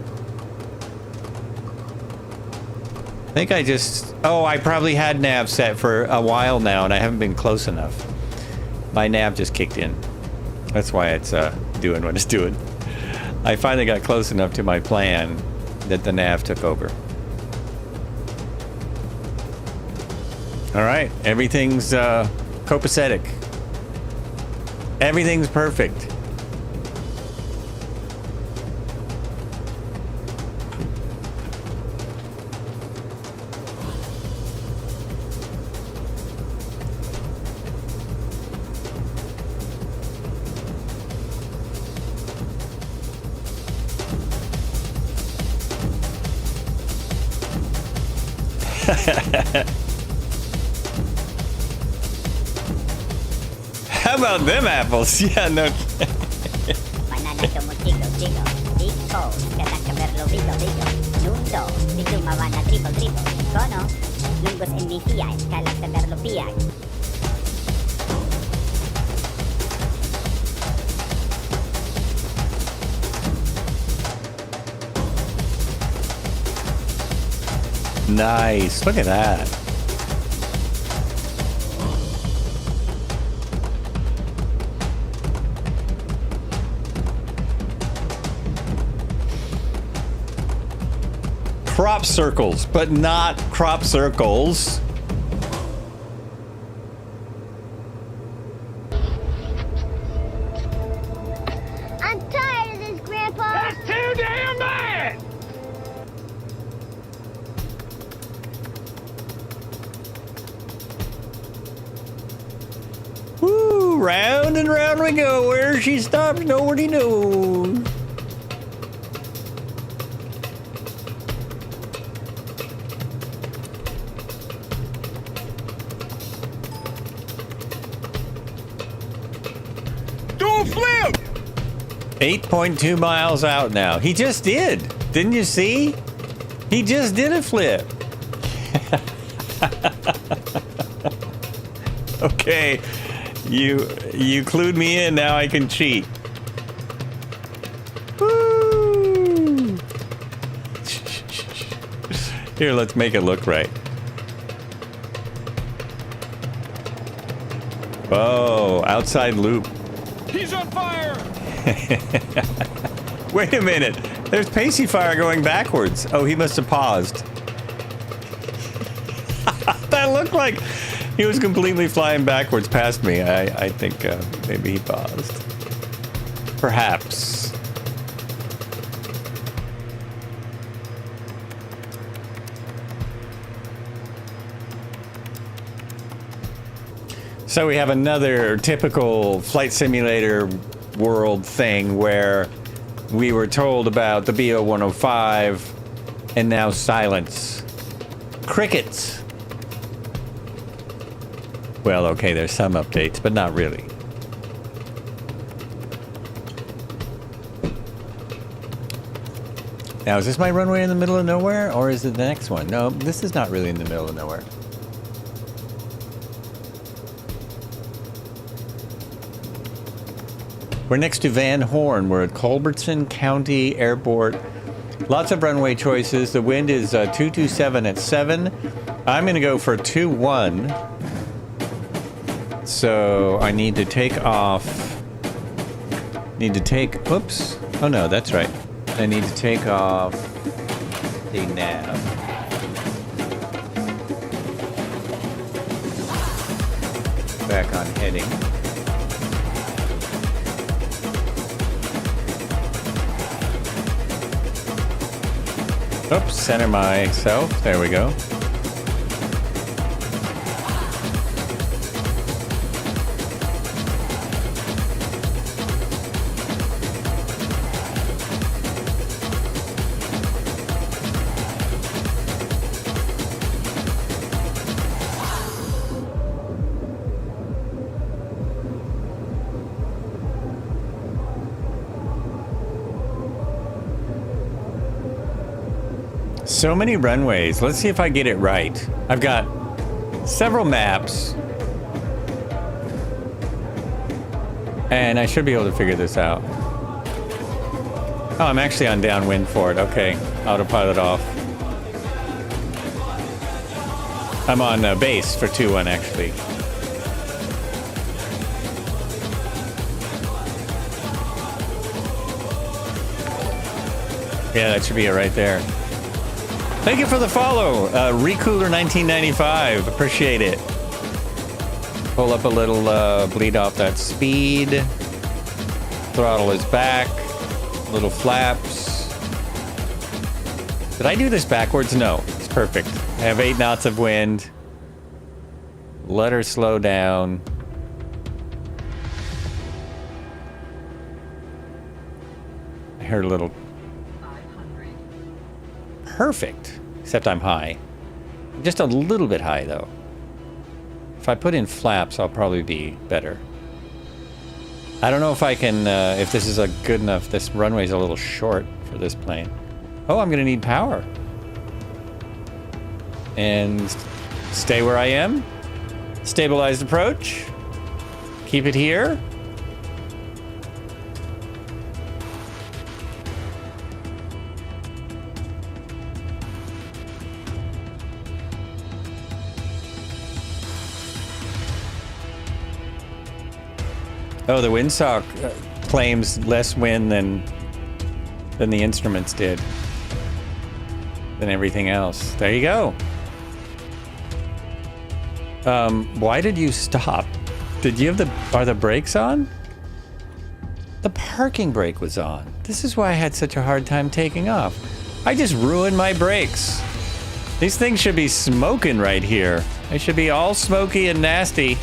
I think I just... Oh, I probably had nav set for a while now, and I haven't been close enough. My nav just kicked in. That's why it's doing what it's doing. I finally got close enough to my plan that the nav took over. All right, everything's copacetic. Everything's perfect. How about them apples? Yeah, no. Nice. Look at that. Crop circles, but not crop circles. I'm tired of this, Grandpa. That's too damn bad! Woo, round and round we go. Where she stops, nobody knows. Do flip! 8.2 miles out now. He just did. Didn't you see? He just did a flip. Okay. You clued me in. Now I can cheat. Woo! Here, let's make it look right. Oh, outside loop. He's on fire! Wait a minute. There's Pacey Fire going backwards. Oh, he must have paused. That looked like he was completely flying backwards past me. I think maybe he paused. Perhaps. So we have another typical flight simulator world thing where we were told about the BO-105 and now silence. Crickets. Well, okay, there's some updates, but not really. Now, is this my runway in the middle of nowhere, or is it the next one? No, this is not really in the middle of nowhere. We're next to Van Horn. We're at Culberson County Airport. Lots of runway choices. The wind is 227 at 7. I'm going to go for 21. So I need to take off. Oops. Oh no, that's right. I need to take off the nav. Back on heading. Oops, center myself. There we go. So many runways. Let's see if I get it right. I've got several maps. And I should be able to figure this out. Oh, I'm actually on downwind for it. Okay, autopilot off. I'm on base for 2-1 actually. Yeah, that should be it right there. Thank you for the follow, Recooler1995. Appreciate it. Pull up a little, bleed off that speed. Throttle is back. Little flaps. Did I do this backwards? No, it's perfect. I have 8 knots of wind. Let her slow down. I heard a little. Perfect, except I'm high. Just a little bit high though. If I put in flaps, I'll probably be better. I don't know if I can, if this is a good enough, this runway's a little short for this plane. Oh, I'm gonna need power. And stay where I am. Stabilized approach. Keep it here. Oh, the windsock claims less wind than the instruments did. Than everything else. There you go. Why did you stop? Did you have are the brakes on? The parking brake was on. This is why I had such a hard time taking off. I just ruined my brakes. These things should be smoking right here. They should be all smoky and nasty.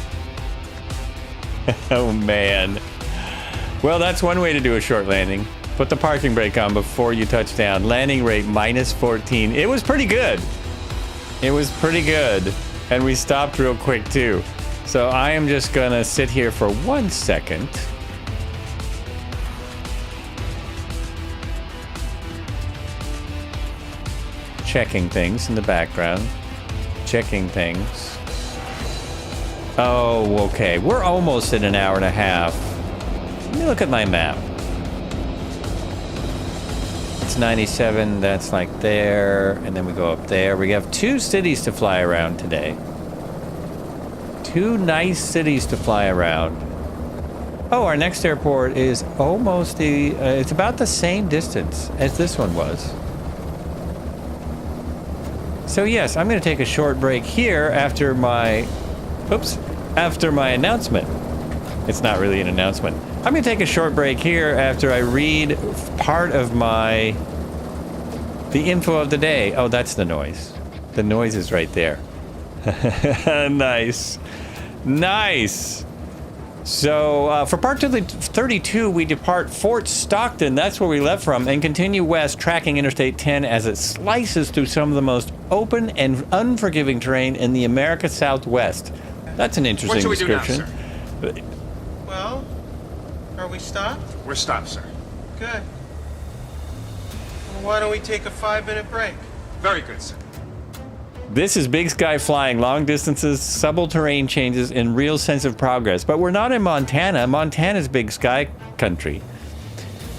Oh man. Well, that's one way to do a short landing. Put the parking brake on before you touch down. Landing rate -14. It was pretty good. It was pretty good. And we stopped real quick too. So I am just gonna sit here for 1 second. Checking things in the background. Checking things. Oh, okay. We're almost at an hour and a half. Let me look at my map. It's 97, that's like there, and then we go up there. We have 2 cities to fly around today. 2 nice cities to fly around. Oh, our next airport is almost it's about the same distance as this one was. So yes, I'm going to take a short break here after my announcement. It's not really an announcement. I'm going to take a short break here after I read part of the info of the day. Oh, that's the noise. The noise is right there. Nice. Nice. So for part 32, we depart Fort Stockton. That's where we left from, and continue west, tracking Interstate 10 as it slices through some of the most open and unforgiving terrain in the America Southwest. That's an interesting description. What should we do now, sir? Well, are we stopped? We're stopped, sir. Good. Well, why don't we take a 5-minute break? Very good, sir. This is big sky flying, long distances, subtle terrain changes, and real sense of progress. But we're not in Montana. Montana's big sky country.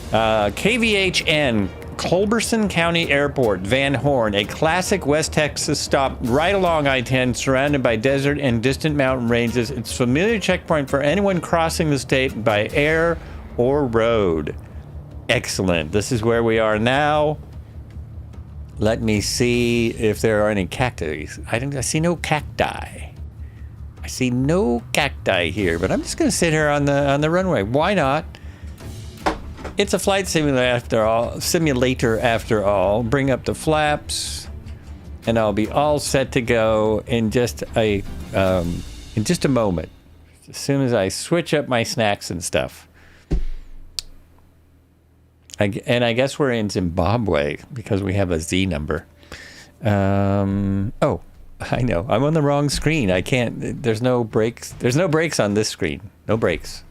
KVHN, Culberson County Airport, Van Horn, a classic West Texas stop right along I-10, surrounded by desert and distant mountain ranges. It's a familiar checkpoint for anyone crossing the state by air or road. Excellent. This is where we are now. Let me see if there are any cacti. I see no cacti. I see no cacti here, but I'm just going to sit here on the runway. Why not? It's a flight simulator after all. Bring up the flaps, and I'll be all set to go in just a moment. As soon as I switch up my snacks and stuff. And I guess we're in Zimbabwe because we have a Z number. Oh, I know. I'm on the wrong screen. I can't. There's no brakes. There's no brakes on this screen. No brakes.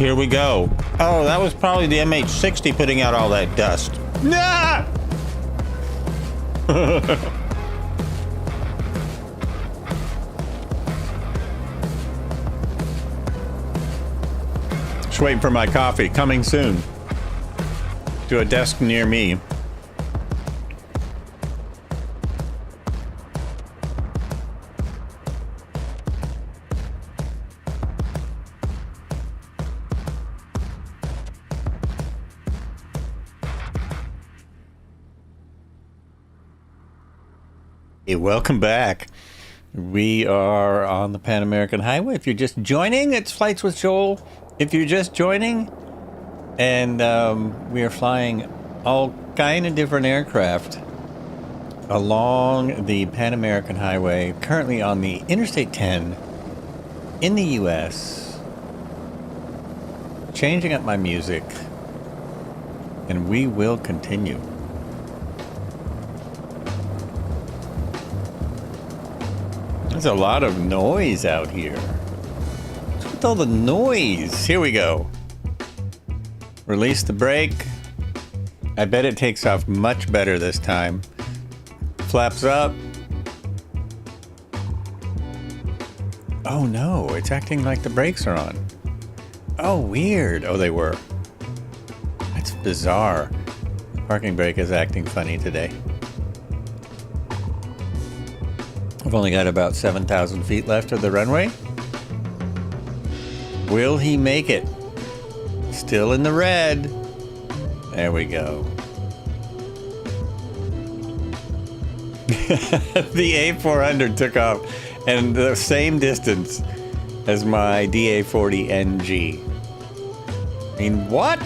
Here we go. Oh, that was probably the MH60 putting out all that dust. Nah! Just waiting for my coffee. Coming soon. To a desk near me. Hey, welcome back. We are on the Pan American Highway. If you're just joining, it's Flights with Joel. If you're just joining, and we are flying all kind of different aircraft along the Pan American Highway, currently on the Interstate 10 in the US, changing up my music, and we will continue. There's a lot of noise out here. What's with all the noise? Here we go. Release the brake. I bet it takes off much better this time. Flaps up. Oh no, it's acting like the brakes are on. Oh, weird. Oh, they were. That's bizarre. Parking brake is acting funny today. I've only got about 7,000 feet left of the runway. Will he make it? Still in the red. There we go. The A400 took off and the same distance as my DA40 NG. I mean, what?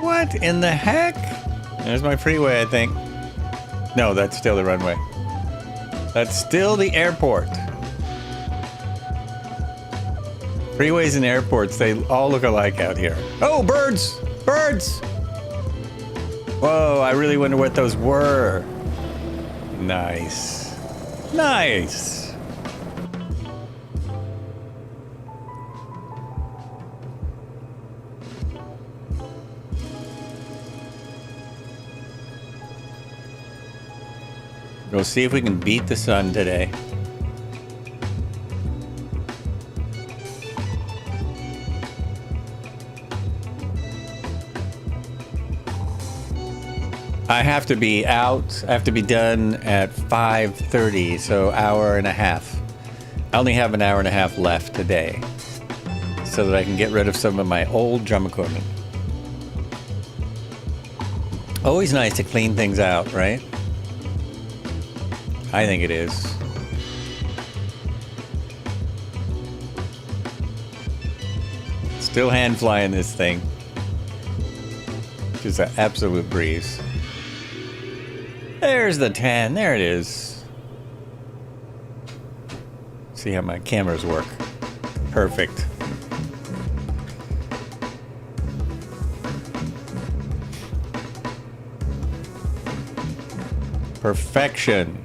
What in the heck? There's my freeway, I think. No, that's still the runway. That's still the airport. Freeways and airports, they all look alike out here. Oh, birds! Birds! Whoa, I really wonder what those were. Nice. Nice. We'll see if we can beat the sun today. I have to be out. I have to be done at 5:30, so hour and a half. I only have an hour and a half left today, so that I can get rid of some of my old drum equipment. Always nice to clean things out, right? I think it is. Still hand flying this thing. Just an absolute breeze. There's the 10. There it is. See how my cameras work. Perfect. Perfection.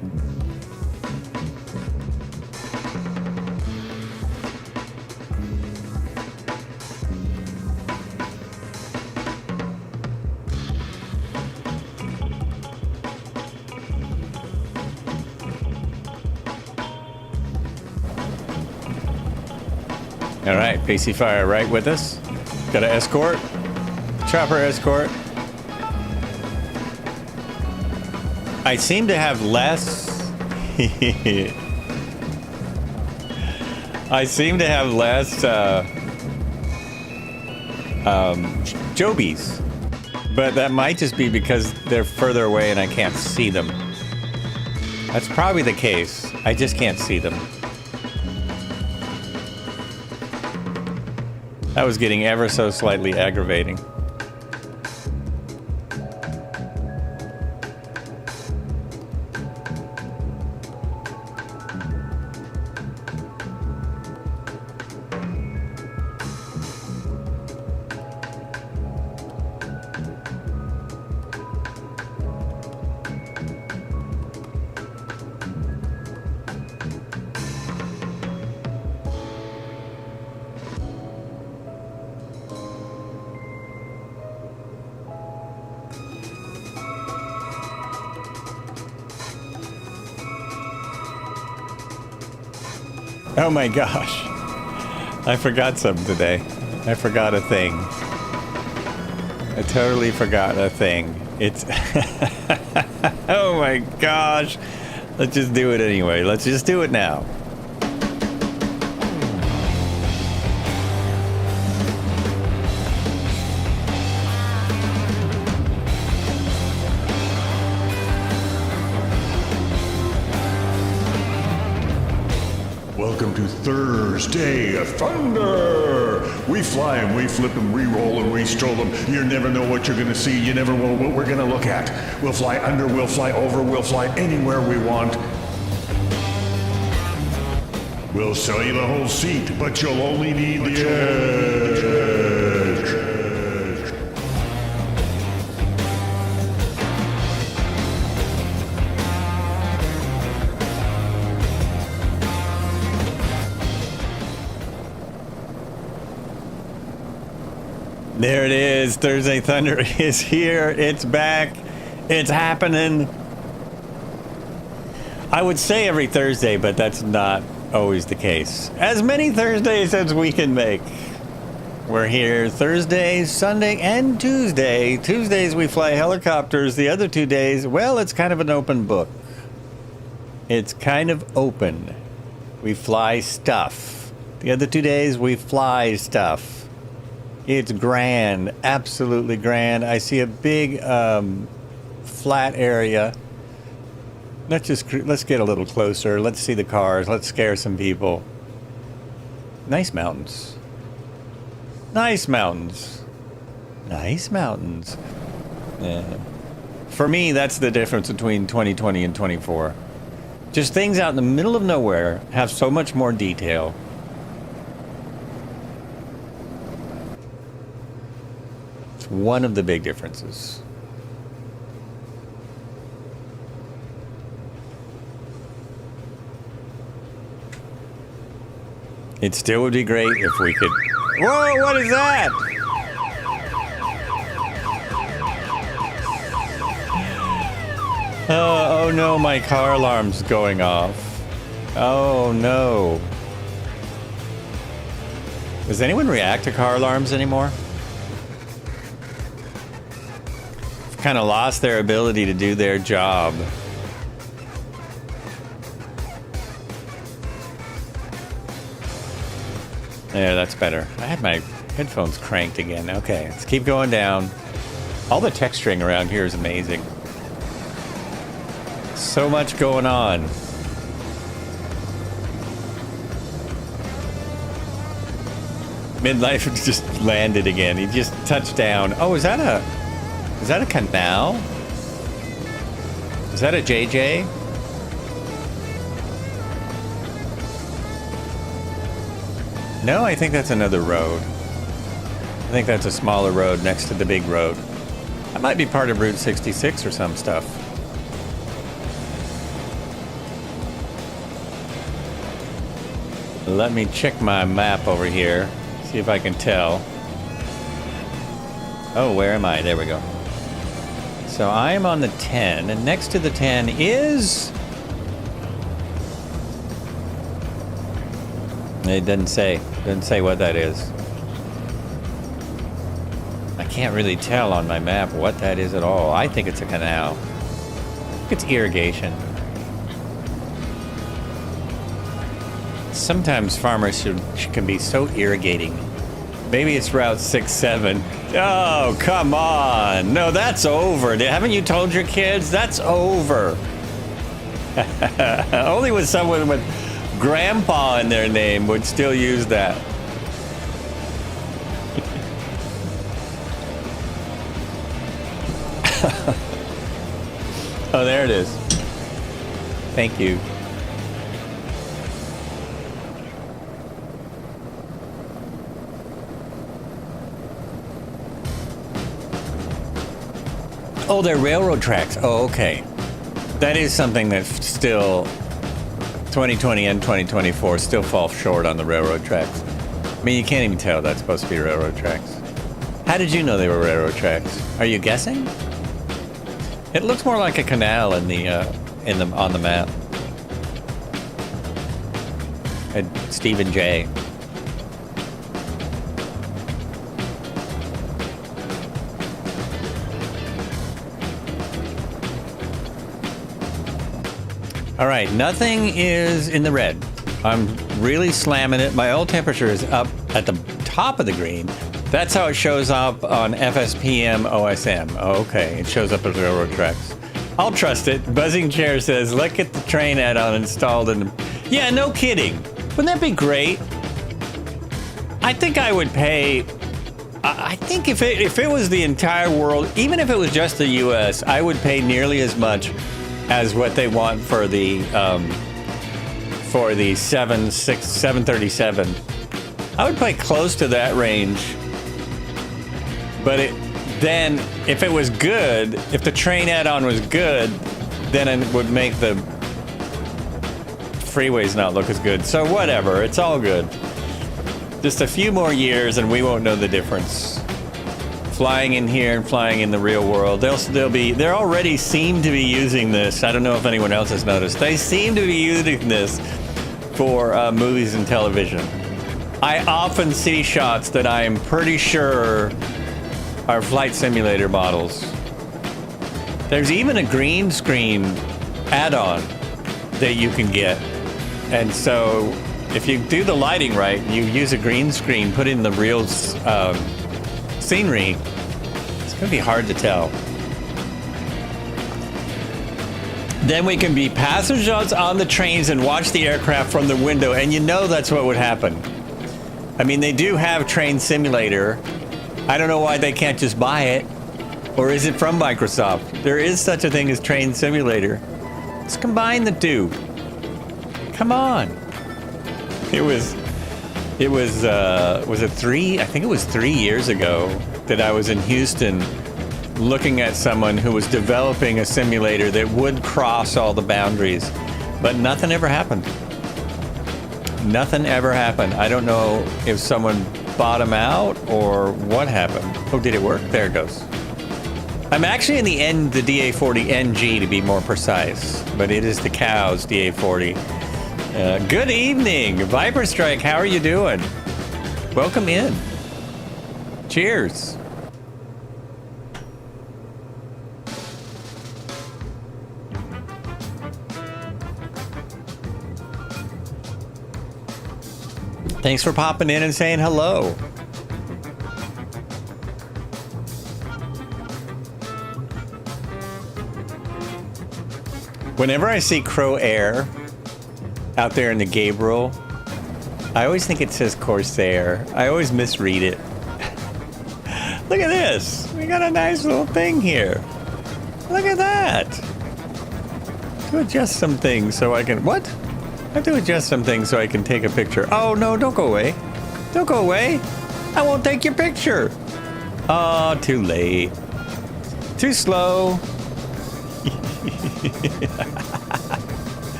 All right, Pacey Fire right with us. Got an escort. Chopper escort. I seem to have less. I seem to have less Jobies. But that might just be because they're further away and I can't see them. That's probably the case. I just can't see them. That was getting ever so slightly aggravating. Oh my gosh. I forgot something today. I forgot a thing. I totally forgot a thing. It's... Oh my gosh. Let's just do it anyway. Let's just do it now. Welcome to Thursday of Thunder. We fly and we flip and we roll and we stroll them. You never know what you're going to see. You never know what we're going to look at. We'll fly under, we'll fly over, we'll fly anywhere we want. We'll sell you the whole seat, but you'll only need the edge. There it is. Thursday Thunder is here. It's back. It's happening. I would say every Thursday, but that's not always the case. As many Thursdays as we can make. We're here Thursday, Sunday, and Tuesday. Tuesdays we fly helicopters. The other 2 days, well, it's kind of an open book. It's kind of open. We fly stuff. The other 2 days we fly stuff. It's grand, absolutely grand. I see a big flat area. Let's get a little closer. Let's see the cars. Let's scare some people. Nice mountains. Nice mountains. Nice mountains. Yeah. For me, that's the difference between 2020 and 24. Just things out in the middle of nowhere have so much more detail. One of the big differences. It still would be great if we could... Whoa, what is that? Oh no, my car alarm's going off. Oh no. Does anyone react to car alarms anymore? Kind of lost their ability to do their job. Yeah, that's better. I had my headphones cranked again. Okay, let's keep going down. All the texturing around here is amazing. So much going on. Midlife just landed again. He just touched down. Oh, is that a canal? Is that a JJ? No, I think that's another road. I think that's a smaller road next to the big road. That might be part of Route 66 or some stuff. Let me check my map over here. See if I can tell. Oh, where am I? There we go. So I am on the 10, and next to the 10 is... It doesn't say. Doesn't say what that is. I can't really tell on my map what that is at all. I think it's a canal. I think it's irrigation. Sometimes farmers can be so irrigating. Maybe it's Route 67. Oh, come on. No, that's over. Haven't you told your kids? That's over. Only with someone with grandpa in their name would still use that. Oh, there it is. Thank you. Oh, they're railroad tracks. Oh, okay. That is something that's still 2020 and 2024 still fall short on the railroad tracks. I mean, you can't even tell that's supposed to be railroad tracks. How did you know they were railroad tracks? Are you guessing? It looks more like a canal on the map. at Stephen J. All right, nothing is in the red. I'm really slamming it. My oil temperature is up at the top of the green. That's how it shows up on FSPM OSM. Okay, it shows up as railroad tracks. I'll trust it. Buzzing Chair says, let's get the train add-on installed in the... Yeah, no kidding. Wouldn't that be great? I think I would pay... I think if it was the entire world, even if it was just the US, I would pay nearly as much as what they want for the 737. I would pay close to that range. But then if it was good, if the train add-on was good, then it would make the freeways not look as good. So whatever, it's all good. Just a few more years and we won't know the difference. Flying in here and flying in the real world. They already seem to be using this. I don't know if anyone else has noticed. They seem to be using this for movies and television. I often see shots that I am pretty sure are flight simulator models. There's even a green screen add-on that you can get. And so if you do the lighting right, you use a green screen, put in the real scenery, it's gonna be hard to tell. Then we can be passengers on the trains and watch the aircraft from the window, and you know that's what would happen. I mean, they do have Train Simulator. I don't know why they can't just buy it. Or is it from Microsoft? There is such a thing as Train Simulator. Let's combine the two. Come on. Was it 3? I think it was 3 years ago that I was in Houston looking at someone who was developing a simulator that would cross all the boundaries, but nothing ever happened. Nothing ever happened. I don't know if someone bought them out or what happened. Oh, did it work? There it goes. I'm actually in the DA40 NG to be more precise, but it is the cow's DA40. Good evening, Viper Strike. How are you doing? Welcome in. Cheers. Thanks for popping in and saying hello. Whenever I see Crow Air out there in the Gabriel, I always think it says Corsair. I always misread it. Look at this. We got a nice little thing here. Look at that. To adjust some things so I can... What? I have to adjust some things so I can take a picture. Oh, no, don't go away. Don't go away. I won't take your picture. Oh, too late. Too slow.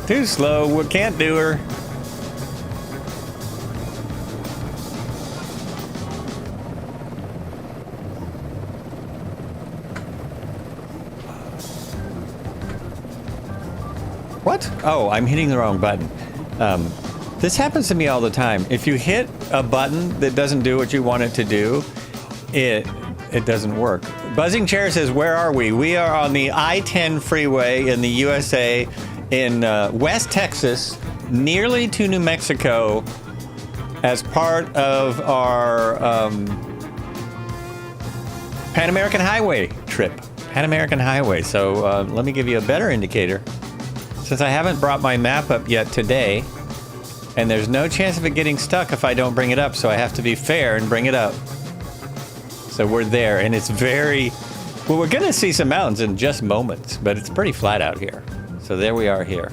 Too slow. We can't do her. What? Oh, I'm hitting the wrong button. This happens to me all the time. If you hit a button that doesn't do what you want it to do, it doesn't work. Buzzing Chair says, where are we? We are on the I-10 freeway in the USA in West Texas, nearly to New Mexico, as part of our Pan American Highway trip. Pan American Highway. So let me give you a better indicator. Since I haven't brought my map up yet today, and there's no chance of it getting stuck if I don't bring it up, so I have to be fair and bring it up. So we're there, and it's very... Well, we're going to see some mountains in just moments, but it's pretty flat out here. So there we are here.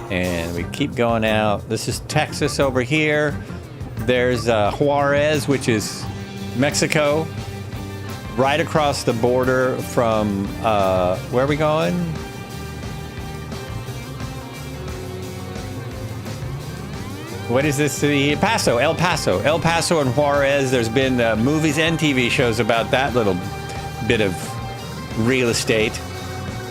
And we keep going out. This is Texas over here. There's Juárez, which is Mexico. Right across the border from... where are we going? What is this city? El Paso. El Paso and Juarez. There's been movies and TV shows about that little bit of real estate.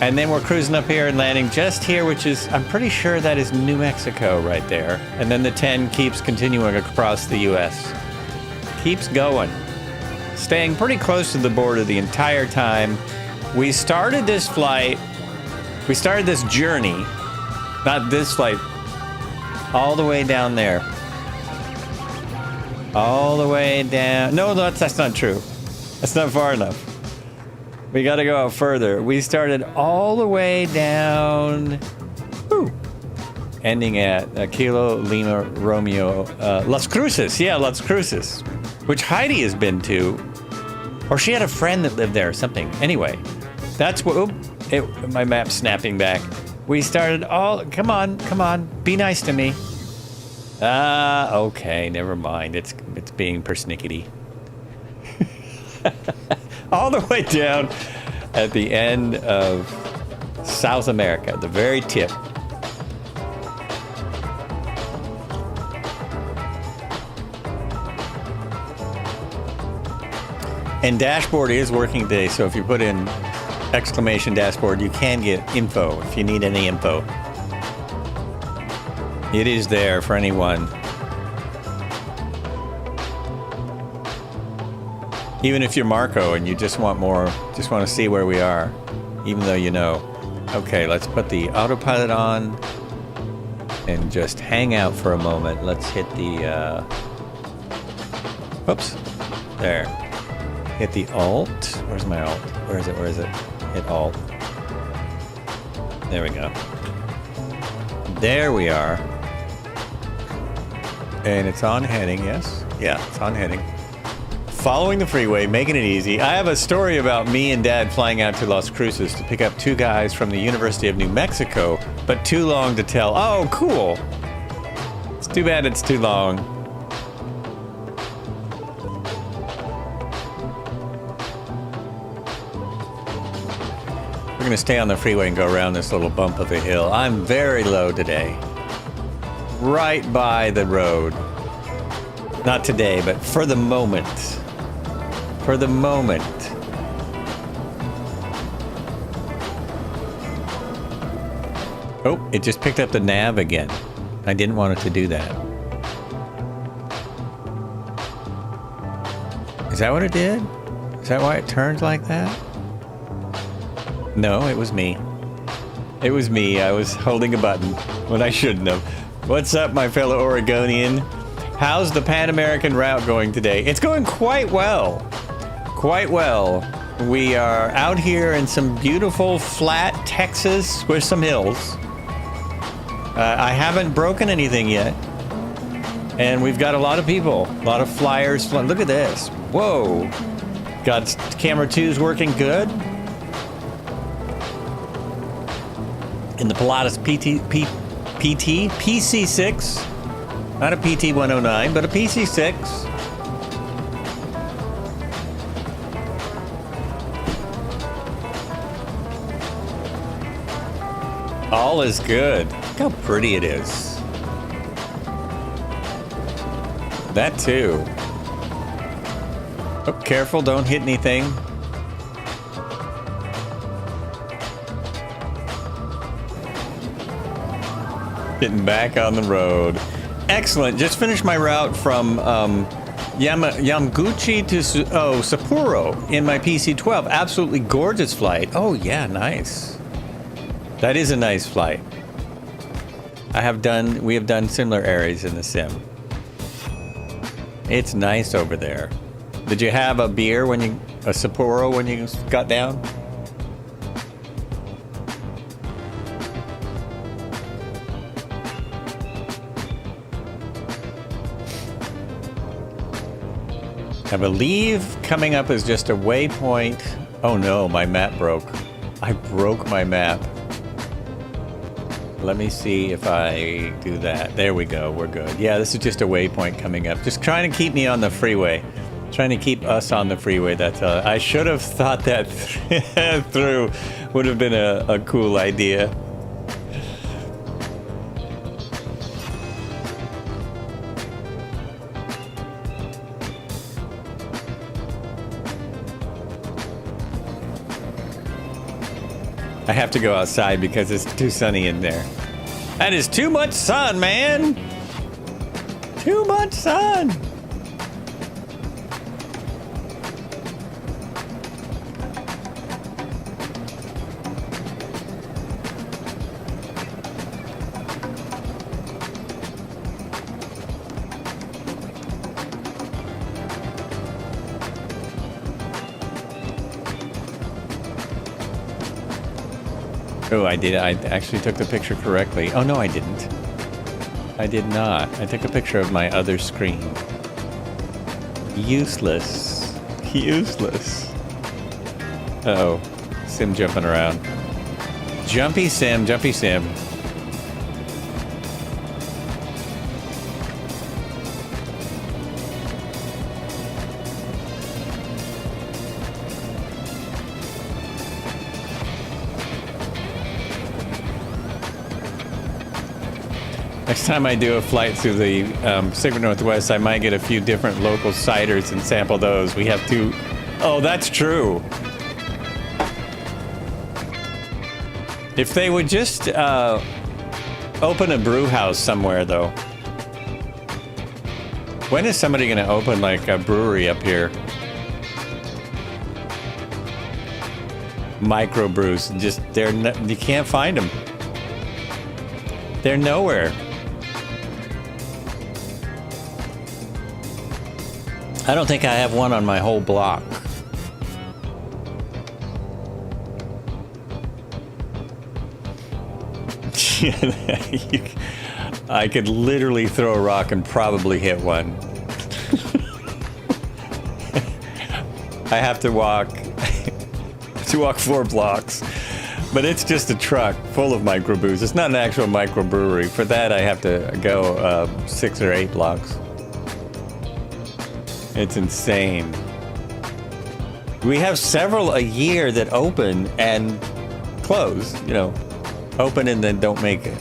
And then we're cruising up here and landing just here, which is, I'm pretty sure that is New Mexico right there. And then the 10 keeps continuing across the U.S. Keeps going. Staying pretty close to the border the entire time. We started this flight, we started this journey, not this flight, all the way down there. All the way down. No, that's not true. That's not far enough. We got to go out further. We started all the way down, ending at Kilo Lima Romeo, Las Cruces. Yeah, Las Cruces, which Heidi has been to, or she had a friend that lived there or something. Anyway, that's what. My map's snapping back. We started all. Come on, be nice to me. Okay, never mind. It's being persnickety. All the way down at the end of South America, the very tip. And dashboard is working today, so if you put in exclamation dashboard, you can get info if you need any info. It is there for anyone. Even if you're Marco and you just want more, just want to see where we are, even though you know. Okay, let's put the autopilot on and just hang out for a moment. Let's hit the, oops, there. Hit the Alt. Where's my Alt? Where is it? Hit Alt. There we go. There we are. And it's on heading, yes? Yeah, it's on heading. Following the freeway, making it easy. I have a story about me and Dad flying out to Las Cruces to pick up 2 guys from the University of New Mexico, but too long to tell. Oh, cool. It's too bad it's too long. We're going to stay on the freeway and go around this little bump of a hill. I'm very low today. Right by the road. Not today, but for the moment. For the moment. Oh, it just picked up the nav again. I didn't want it to do that. Is that what it did? Is that why it turned like that? No, it was me. It was me. I was holding a button when I shouldn't have. What's up, my fellow Oregonian? How's the Pan American route going today? It's going quite well. Quite well. We are out here in some beautiful flat Texas with some hills. I haven't broken anything yet. And we've got a lot of people, a lot of flyers. Look at this. Whoa. Got camera 2's working good. In the Pilatus PC6. Not a PT-109, but a PC6. All is good. Look how pretty it is. That too. Oh, careful, don't hit anything. Getting back on the road. Excellent. Just finished my route from Yamaguchi to Sapporo in my PC-12. Absolutely gorgeous flight. Oh yeah, nice. That is a nice flight. We have done similar areas in the sim. It's nice over there. Did you have a beer a Sapporo when you got down? I believe coming up is just a waypoint. Oh no, my map broke. I broke my map. Let me see if I do that. There we go, we're good. Yeah, this is just a waypoint coming up. Just trying to keep me on the freeway. Trying to keep us on the freeway, that's all. I should have thought that through. Would have been a cool idea. I have to go outside because it's too sunny in there. That is too much sun, man. Too much sun. Oh, I did. I actually took the picture correctly. Oh, no, I didn't. I did not. I took a picture of my other screen. Useless. Useless. Uh-oh. Sim jumping around. Jumpy sim, jumpy sim. Next time I do a flight through the Pacific Northwest, I might get a few different local ciders and sample those. We have to... Oh, that's true. If they would just open a brew house somewhere, though. When is somebody going to open, like, a brewery up here? Microbrews. Just, you can't find them. They're nowhere. I don't think I have one on my whole block. I could literally throw a rock and probably hit one. I have to walk 4 blocks. But it's just a truck full of microbrews. It's not an actual microbrewery. For that, I have to go 6 or 8 blocks. It's insane. We have several a year that open and close, you know, open and then don't make it.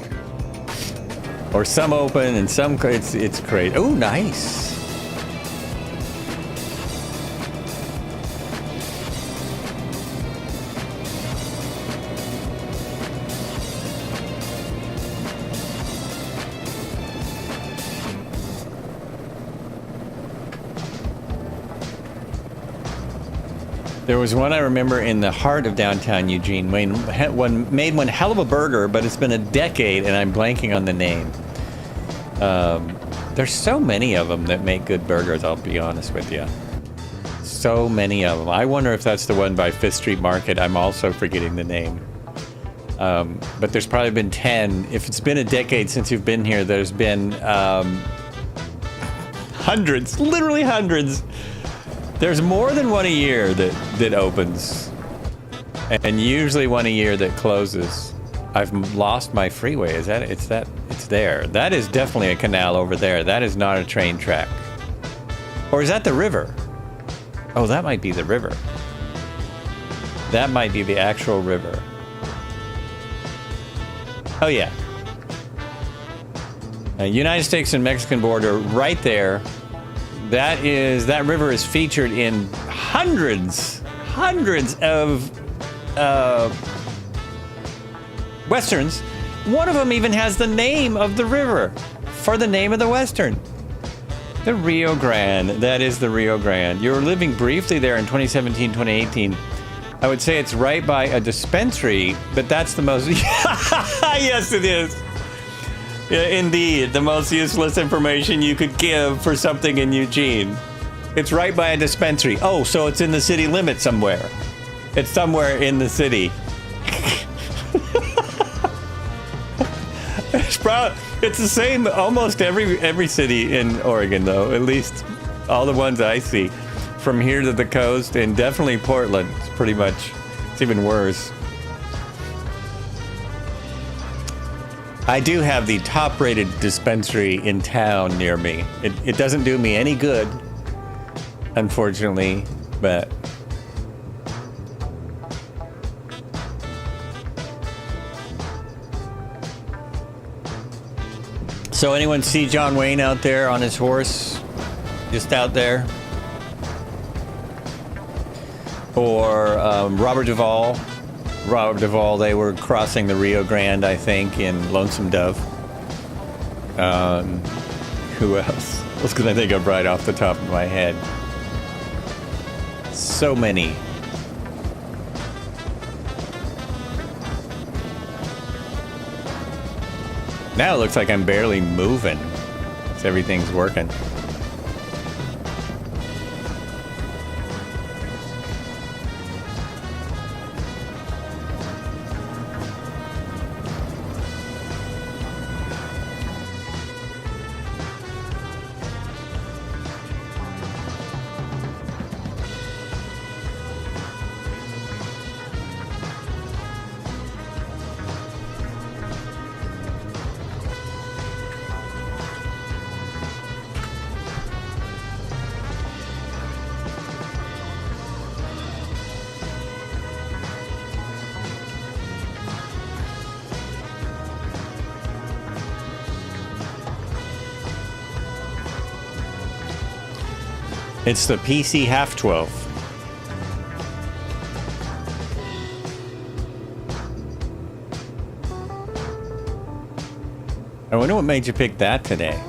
Or some open and some, it's great. Oh, nice. There was one I remember in the heart of downtown Eugene. Made one hell of a burger, but it's been a decade and I'm blanking on the name. There's so many of them that make good burgers, I'll be honest with you. So many of them. I wonder if that's the one by Fifth Street Market. I'm also forgetting the name. But there's probably been 10. If it's been a decade since you've been here, there's been hundreds, literally hundreds. There's more than one a year that opens, and usually one a year that closes. I've lost my freeway. Is that it's there? That is definitely a canal over there. That is not a train track. Or is that the river? Oh, that might be the river. That might be the actual river. Oh yeah. United States and Mexican border right there. That river is featured in hundreds of westerns. One of them even has the name of the river for the name of the western. The Rio Grande. That is the Rio Grande. You were living briefly there in 2017, 2018. I would say it's right by a dispensary, but that's the most... Yes, it is. Yeah, indeed, the most useless information you could give for something in Eugene. It's right by a dispensary. Oh, so it's in the city limits somewhere. It's somewhere in the city. It's the same almost every city in Oregon, though. At least all the ones I see. From here to the coast, and definitely Portland. It's pretty much, it's even worse. I do have the top-rated dispensary in town near me. It doesn't do me any good, unfortunately, but... So anyone see John Wayne out there on his horse? Just out there? Or Robert Duvall Robert Duvall, they were crossing the Rio Grande, I think, in Lonesome Dove. Who else? What's gonna think of right off the top of my head? So many. Now it looks like I'm barely moving. So everything's working. It's the PC half 12. I wonder what made you pick that today.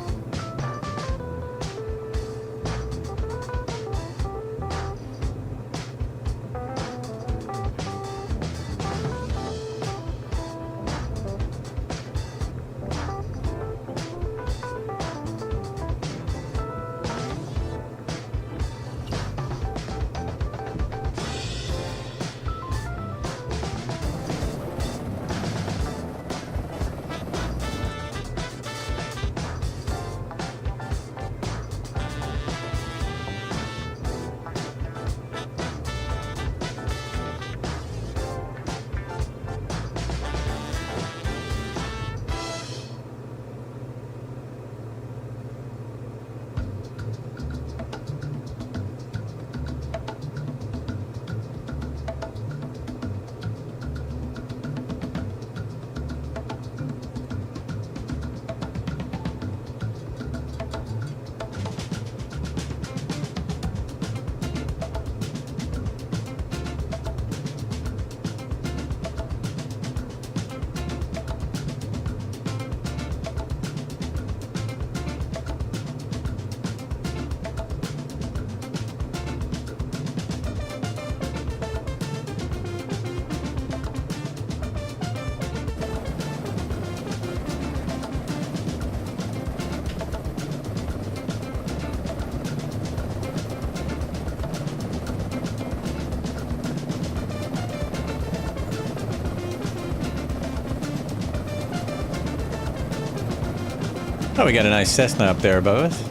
Oh, we got a nice Cessna up there above us.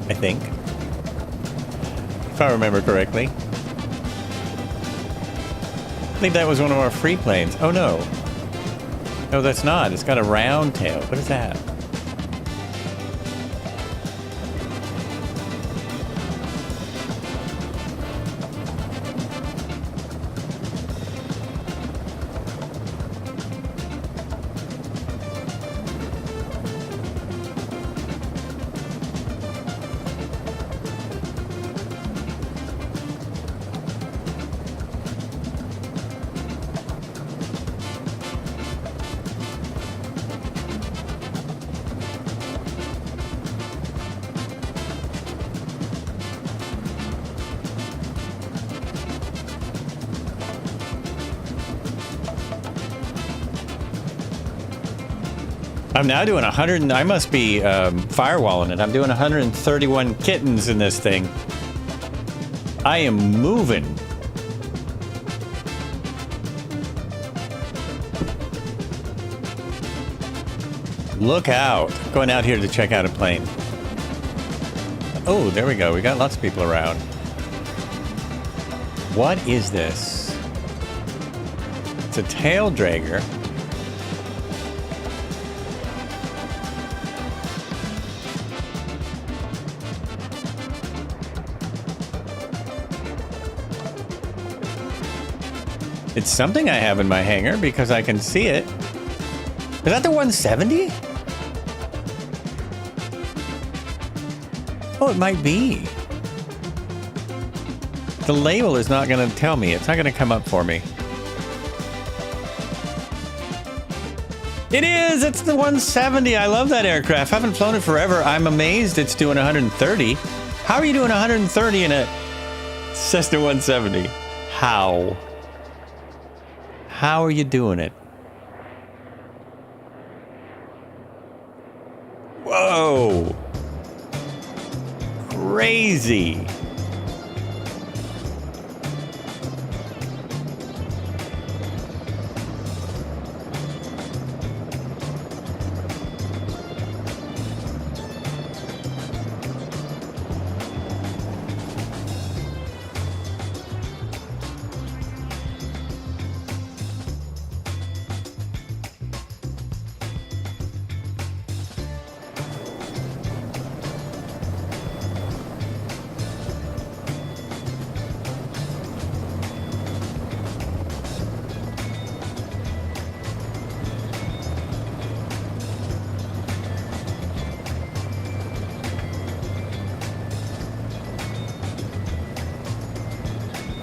I think. If I remember correctly. I think that was one of our free planes. Oh no. No, that's not. It's got a round tail. What is that? I'm now doing 100, I must be firewalling it. I'm doing 131 kittens in this thing. I am moving. Look out. Going out here to check out a plane. Oh, there we go. We got lots of people around. What is this? It's a tail dragger. It's something I have in my hangar because I can see it. Is that the 170? Oh, it might be. The label is not going to tell me. It's not going to come up for me. It is! It's the 170. I love that aircraft. I haven't flown it forever. I'm amazed it's doing 130. How are you doing 130 in a Cessna 170? How? How are you doing it? Whoa! Crazy!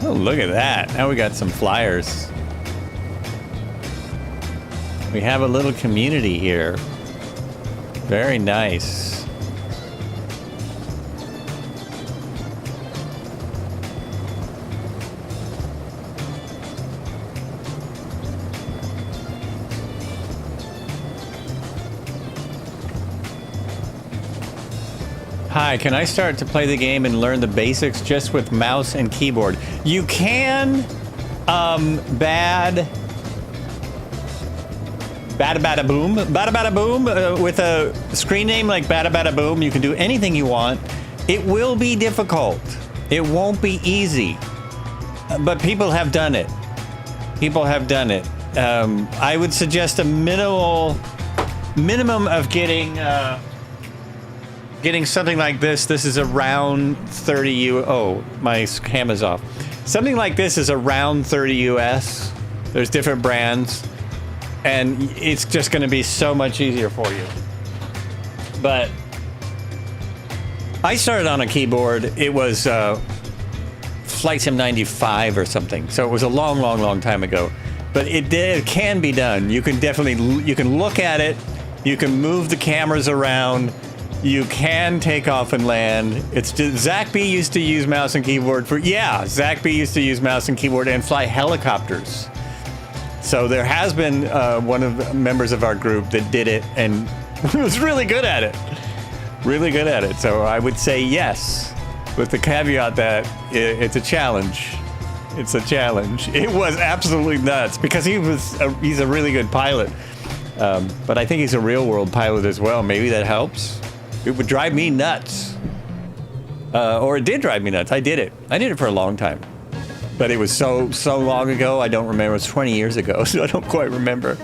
Oh, look at that. Now we got some flyers. We have a little community here. Very nice. Hi, can I start to play the game and learn the basics just with mouse and keyboard? You can, Bada Bada Boom, with a screen name like Bada Bada Boom, you can do anything you want. It will be difficult. It won't be easy. But people have done it. People have done it. I would suggest a minimum of getting something like this. This is around 30 U. Oh, my cam is off. Something like this is around 30 US. There's different brands, and it's just going to be so much easier for you. But I started on a keyboard. It was Flight Sim 95 or something. So it was a long time ago. But it can be done. You can definitely look at it. You can move the cameras around. You can take off and land. It's just, Zach B used to use mouse and keyboard Zach B used to use mouse and keyboard and fly helicopters. So there has been one of the members of our group that did it and was really good at it. Really good at it. So I would say yes, with the caveat that it's a challenge. It's a challenge. It was absolutely nuts because he's a really good pilot. But I think he's a real world pilot as well. Maybe that helps. It would drive me nuts. Or it did drive me nuts. I did it for a long time. But it was so long ago, I don't remember. It was 20 years ago, so I don't quite remember.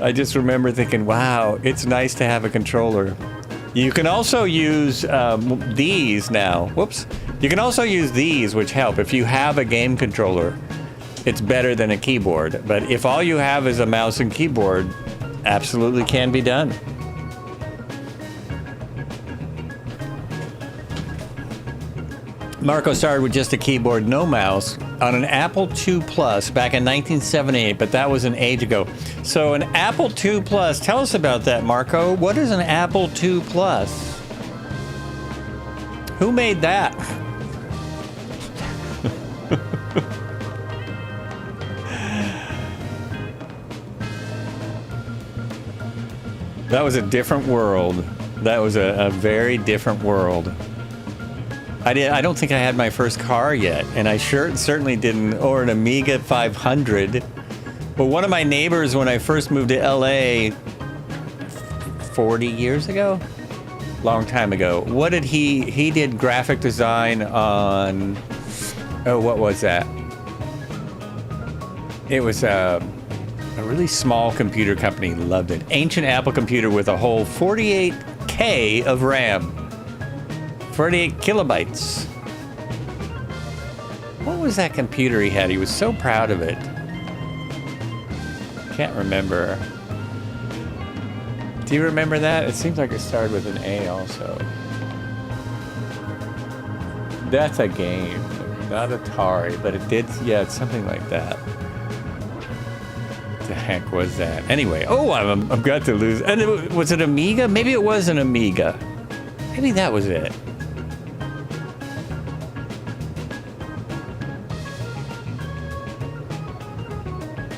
I just remember thinking, wow, it's nice to have a controller. You can also use these now. Whoops. You can also use these, which help. If you have a game controller, it's better than a keyboard. But if all you have is a mouse and keyboard, absolutely can be done. Marco started with just a keyboard, no mouse, on an Apple II Plus back in 1978, but that was an age ago. So an Apple II Plus, tell us about that, Marco. What is an Apple II Plus? Who made that? That was a different world. That was a very different world. I don't think I had my first car yet, and I certainly didn't, or an Amiga 500. But one of my neighbors, when I first moved to LA 40 years ago, long time ago, what did he did graphic design on, what was that? It was a really small computer company, loved it. Ancient Apple computer with a whole 48K of RAM. 48 kilobytes. What was that computer he had? He was so proud of it. Can't remember. Do you remember that? It seems like it started with an A also. That's a game. Not Atari, but it did. Yeah, it's something like that. The heck was that? Anyway, oh, I've got to lose. And was it Amiga? Maybe it was an Amiga. Maybe that was it.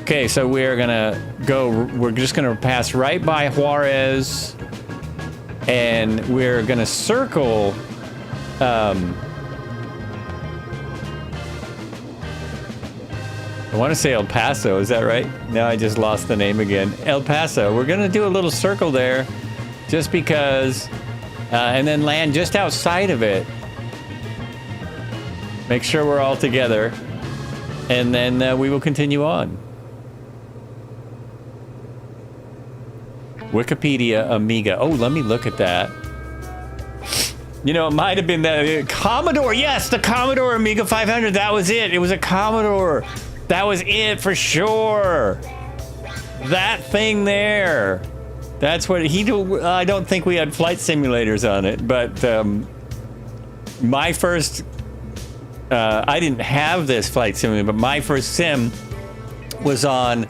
Okay, so we're gonna go. We're just gonna pass right by Juárez, and we're gonna circle. I want to say El Paso, is that right? No, I just lost the name again. El Paso. We're going to do a little circle there just because, and then land just outside of it. Make sure we're all together, and then we will continue on. Wikipedia Amiga. Oh, let me look at that. You know, it might have been the Commodore. Yes, the Commodore Amiga 500. That was it. It was a Commodore. That was it for sure. That thing there. That's what he do. I don't think we had flight simulators on it, but my first, I didn't have this flight simulator, but my first sim was on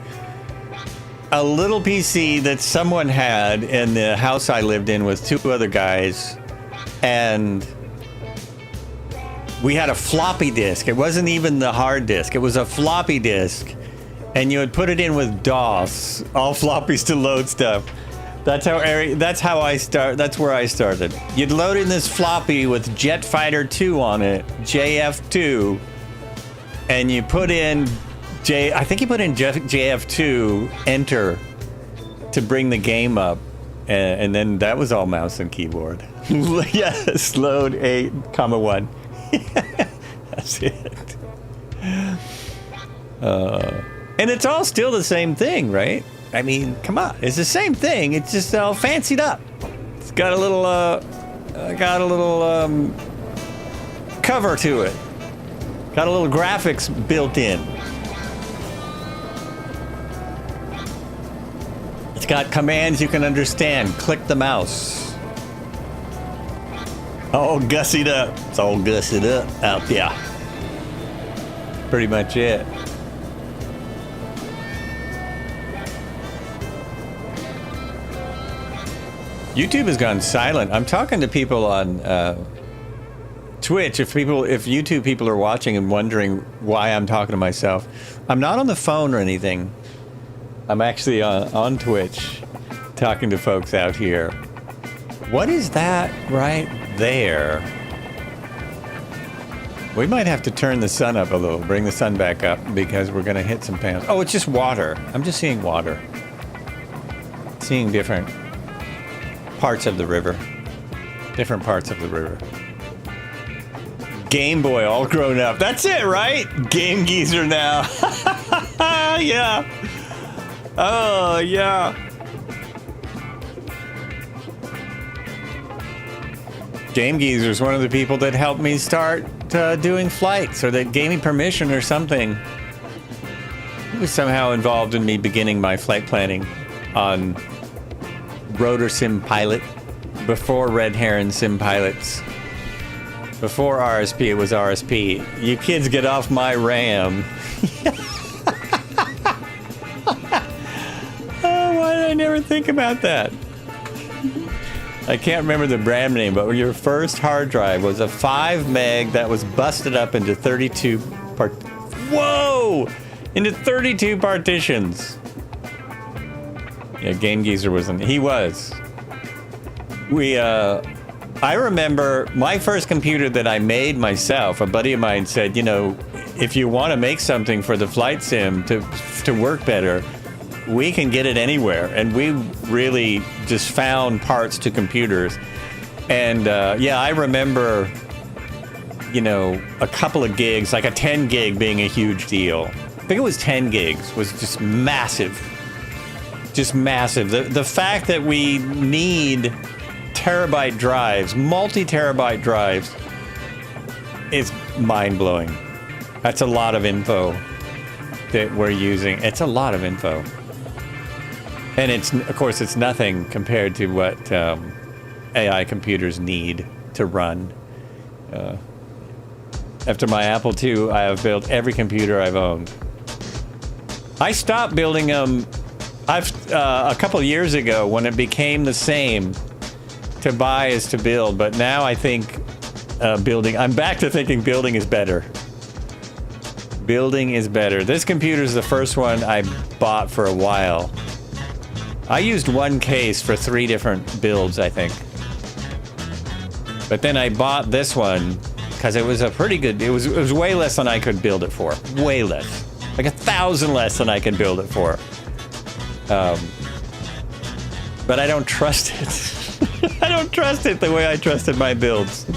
a little PC that someone had in the house I lived in with two other guys, and we had a floppy disk. It wasn't even the hard disk. It was a floppy disk, and you would put it in with DOS, all floppies to load stuff. That's how I start. That's where I started. You'd load in this floppy with Jet Fighter 2 on it, JF2, and you put in I think you put in JF2 enter to bring the game up, and then that was all mouse and keyboard. Yes, load 8,1. That's it. And it's all still the same thing, right? I mean, come on, it's the same thing. It's just all fancied up. It's got a little, cover to it. Got a little graphics built in. It's got commands you can understand. Click the mouse. All gussied up. It's all gussied up out there. Pretty much it. YouTube has gone silent. I'm talking to people on Twitch. If YouTube people are watching and wondering why I'm talking to myself, I'm not on the phone or anything. I'm actually on Twitch talking to folks out here. What is that right there? We might have to turn the sun up a little, bring the sun back up, because we're going to hit some panels. Oh, it's just water. I'm just seeing water. Seeing different parts of the river. Different parts of the river. Game Boy all grown up. That's it, right? Game Geezer now. Yeah. Oh, yeah. Game Geezer is one of the people that helped me start doing flights, or that gave me permission or something. He was somehow involved in me beginning my flight planning on Rotor Sim Pilot, before Red Heron Sim Pilots. Before RSP, it was RSP. You kids get off my RAM. Oh, why did I never think about that? I can't remember the brand name, but your first hard drive was a 5 meg that was busted up into 32 Whoa! Into 32 partitions. Yeah, Game Geezer wasn't. He was. I remember my first computer that I made myself, a buddy of mine said, you know, if you want to make something for the flight sim to work better, we can get it anywhere. And we really just found parts to computers. And yeah, I remember, you know, a couple of gigs, like a 10 gig being a huge deal. I think it was 10 gigs was just massive. Just massive. The fact that we need terabyte drives, multi-terabyte drives, is mind-blowing. That's a lot of info that we're using. It's a lot of info. And it's, of course, it's nothing compared to what AI computers need to run. After my Apple II, I have built every computer I've owned. I stopped building them a couple of years ago when it became the same to buy as to build, but now I think I'm back to thinking building is better. Building is better. This computer is the first one I bought for a while. I used one case for 3 different builds, I think. But then I bought this one because it was a pretty good, it was way less than I could build it for. Way less. Like 1,000 less than I can build it for. But I don't trust it. I don't trust it the way I trusted my builds.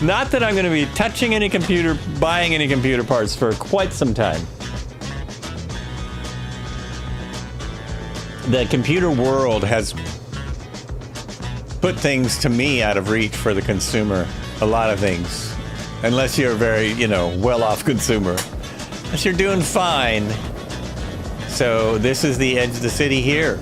Not that I'm going to be touching any computer, buying any computer parts for quite some time. The computer world has put things to me out of reach for the consumer. A lot of things. Unless you're a very, well-off consumer. Unless you're doing fine. So this is the edge of the city here.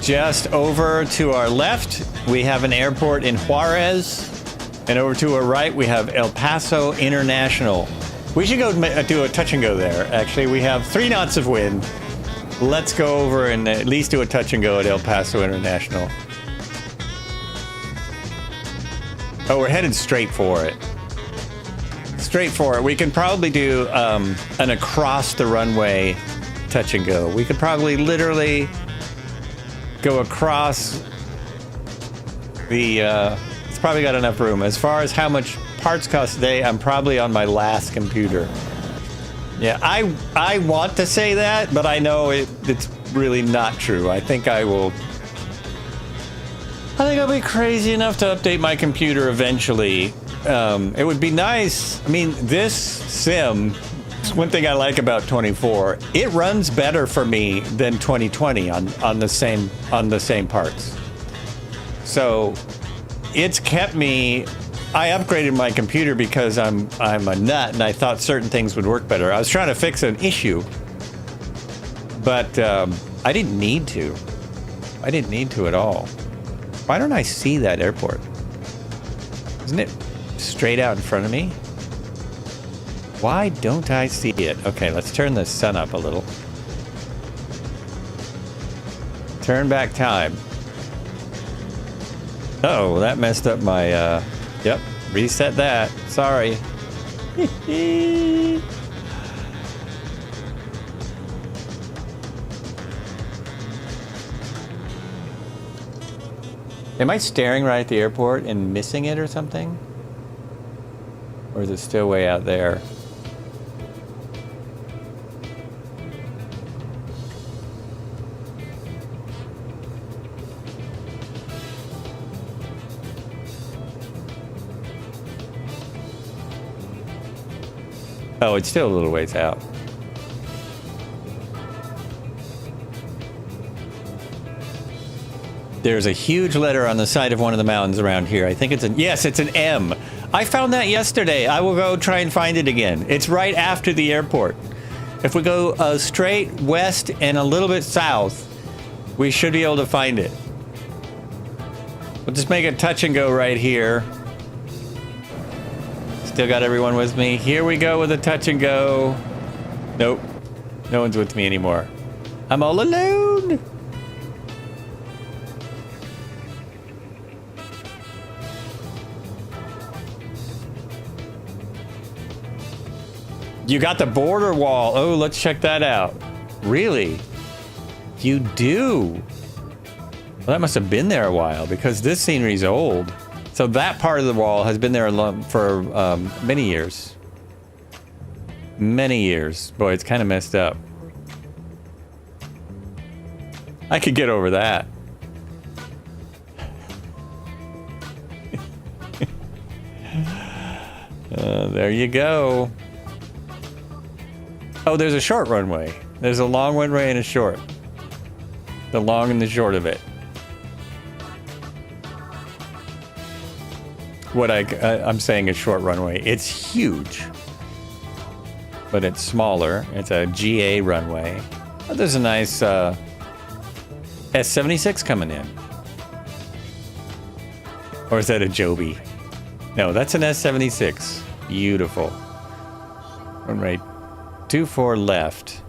Just over to our left, we have an airport in Juarez. And over to our right, we have El Paso International. We should go do a touch and go there. Actually, we have 3 knots of wind. Let's go over and at least do a touch and go at El Paso International. Oh, we're headed straight for it. Straight for it. We can probably do an across the runway touch and go. We could probably literally go across the... it's probably got enough room. As far as how much parts cost today, I'm probably on my last computer. Yeah, I want to say that, but I know it's really not true. I think I'll be crazy enough to update my computer eventually. It would be nice. I mean, this sim, one thing I like about 24, it runs better for me than 2020 on the same parts. So it's kept me. I upgraded my computer because I'm a nut and I thought certain things would work better. I was trying to fix an issue, but I didn't need to. I didn't need to at all. Why don't I see that airport? Isn't it straight out in front of me? Why don't I see it? Okay, let's turn the sun up a little. Turn back time. Uh-oh, that messed up my, yep, reset that. Sorry. Am I staring right at the airport and missing it or something? Or is it still way out there? Oh, it's still a little ways out. There's a huge letter on the side of one of the mountains around here. I think it's it's an M. I found that yesterday. I will go try and find it again. It's right after the airport. If we go straight west and a little bit south, we should be able to find it. We'll just make a touch and go right here. Still got everyone with me. Here we go with a touch and go. Nope. No one's with me anymore. I'm all alone. You got the border wall. Oh, let's check that out. Really? You do? Well, that must have been there a while because this scenery's old. So that part of the wall has been there for many years. Many years. Boy, it's kind of messed up. I could get over that. There you go. Oh, there's a short runway. There's a long runway and a short. The long and the short of it. What I'm saying is short runway. It's huge, but it's smaller. It's a GA runway. Oh, there's a nice S76 coming in. Or is that a Joby? No, that's an S76. Beautiful. One right. 2-4 left.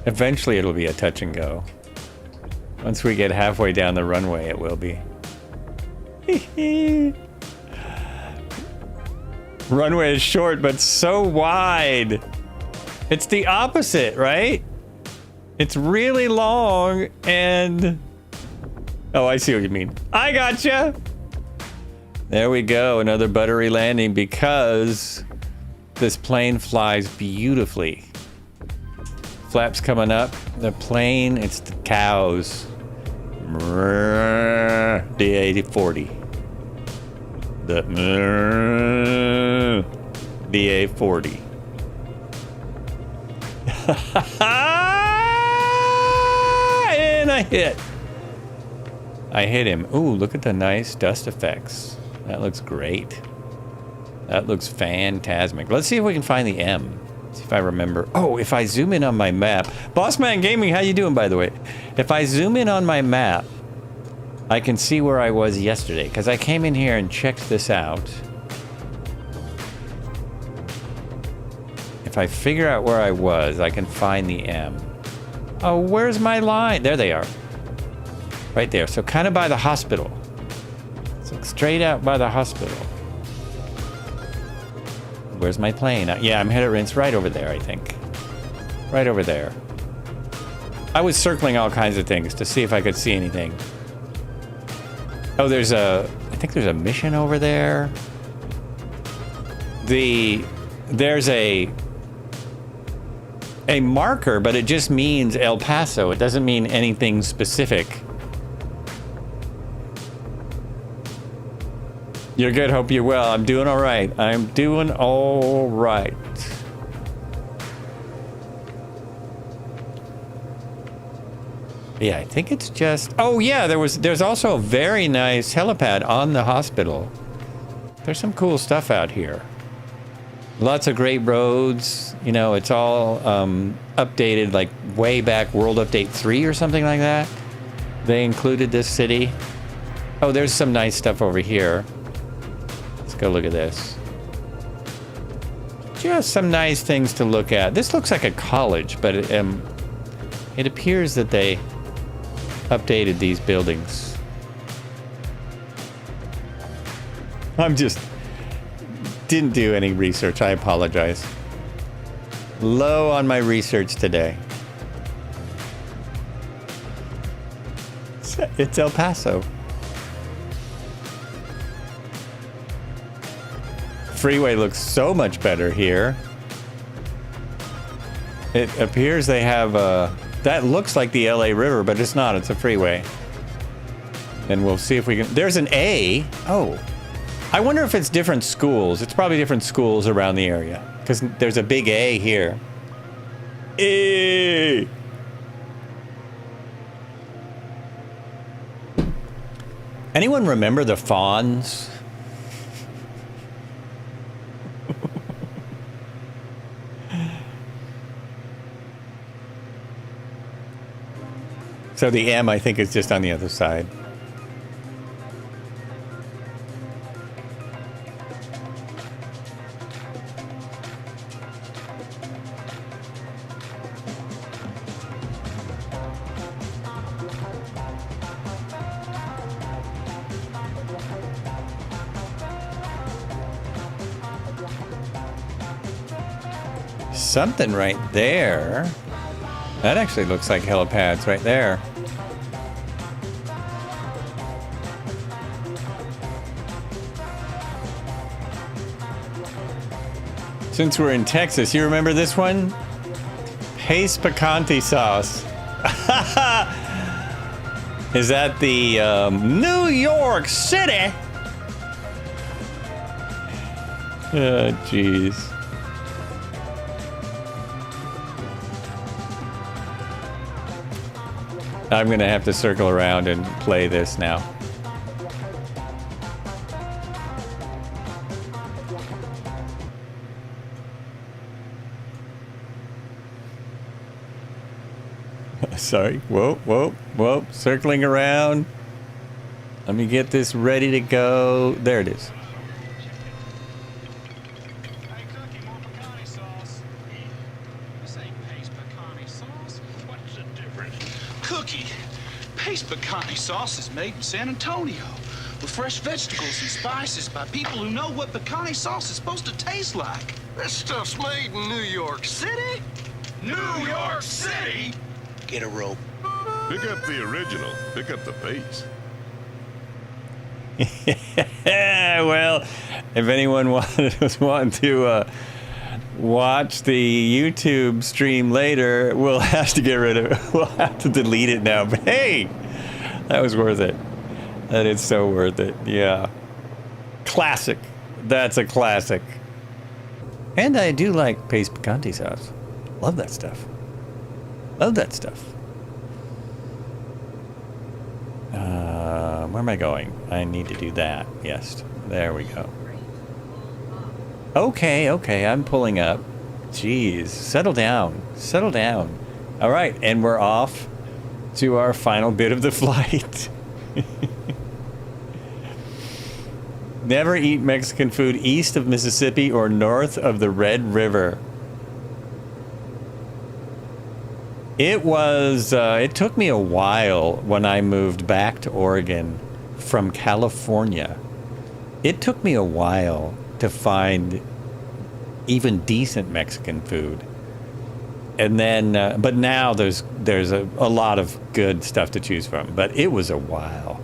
Eventually it'll be a touch and go. Once we get halfway down the runway, it will be. Runway is short, but so wide. It's the opposite, right? It's really long and... Oh, I see what you mean. I gotcha! There we go, another buttery landing because this plane flies beautifully. Flaps coming up. The plane, it's the cows. DA40. The DA40. And I hit. I hit him. Ooh, look at the nice dust effects. That looks great. That looks phantasmic. Let's see if we can find the M. See if I remember. Oh, if I zoom in on my map. Bossman Gaming, how you doing, by the way? If I zoom in on my map, I can see where I was yesterday, because I came in here and checked this out. If I figure out where I was, I can find the M. Oh, where's my line? There they are. Right there. So kind of by the hospital. So straight out by the hospital. Where's my plane? Yeah, I'm headed. It's right over there, I think. Right over there. I was circling all kinds of things to see if I could see anything. Oh, I think there's a mission over there. There's a marker, but it just means El Paso. It doesn't mean anything specific. You're good, hope you're well. I'm doing all right. I'm doing all right. Yeah, I think it's just... Oh, yeah, there's also a very nice helipad on the hospital. There's some cool stuff out here. Lots of great roads. You know, it's all updated like way back World Update 3 or something like that. They included this city. Oh, there's some nice stuff over here. Let's go look at this. Just some nice things to look at. This looks like a college, but it appears that they updated these buildings. Didn't do any research. I apologize. Low on my research today. It's El Paso. Freeway looks so much better here. It appears they have that looks like the LA River, but it's not. It's a freeway. And we'll see if we can... There's an A. Oh. I wonder if it's different schools. It's probably different schools around the area. Because there's a big A here. A. Anyone remember the Fawns? So the M, I think, is just on the other side. Something right there. That actually looks like helipads right there. Since we're in Texas, you remember this one? Pace picante sauce. Is that the New York City? Oh, jeez. I'm gonna have to circle around and play this now. Sorry. Whoa, whoa, whoa. Circling around. Let me get this ready to go. There it is. Hey, Cookie, more pecani sauce. This ain't paste pecani sauce. What's the difference? Cookie, paste pecani sauce is made in San Antonio with fresh vegetables and spices by people who know what pecani sauce is supposed to taste like. This stuff's made in New York City. New York City? Get a rope. Pick up the original. Pick up the pace. Well, if anyone was wanting to watch the YouTube stream later, we'll have to get rid of it. We'll have to delete it now. But hey, that was worth it. That is so worth it. Yeah. Classic. That's a classic. And I do like paste picante sauce. Love that stuff. Love that stuff. Where am I going? I need to do that. Yes. There we go. Okay, okay. I'm pulling up. Jeez. Settle down. Settle down. All right. And we're off to our final bit of the flight. Never eat Mexican food east of Mississippi or north of the Red River. It took me a while when I moved back to Oregon from California. It took me a while to find even decent Mexican food. And then, but now there's a lot of good stuff to choose from. But it was a while.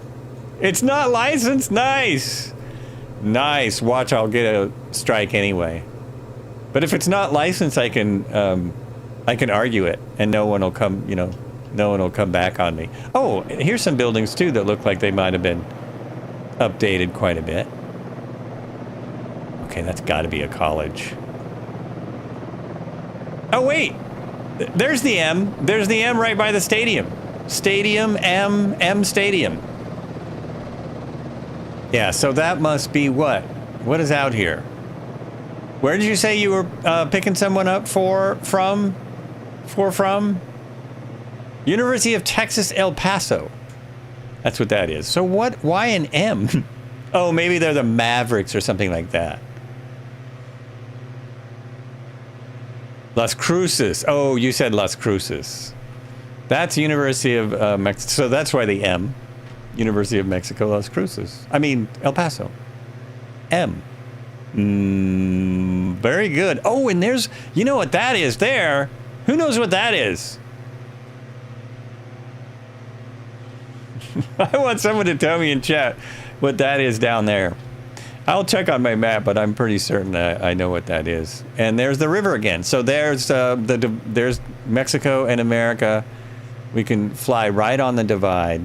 It's not licensed. Nice. Nice. Watch, I'll get a strike anyway. But if it's not licensed, I can argue it, and no one will come. No one will come back on me. Oh, here's some buildings too that look like they might have been updated quite a bit. Okay, that's got to be a college. Oh wait, there's the M. There's the M right by the stadium. Stadium M Stadium. Yeah, so that must be what? What is out here? Where did you say you were picking someone up from? University of Texas, El Paso. That's what that is. So what? Why an M? Oh, maybe they're the Mavericks or something like that. Las Cruces. Oh, you said Las Cruces. That's University of Mexico. So that's why the M. University of Mexico, Las Cruces. I mean, El Paso. M. Very good. Oh, and there's, you know what that is there? Who knows what that is? I want someone to tell me in chat what that is down there. I'll check on my map, but I'm pretty certain I know what that is. And there's the river again. So there's there's Mexico and America. We can fly right on the divide.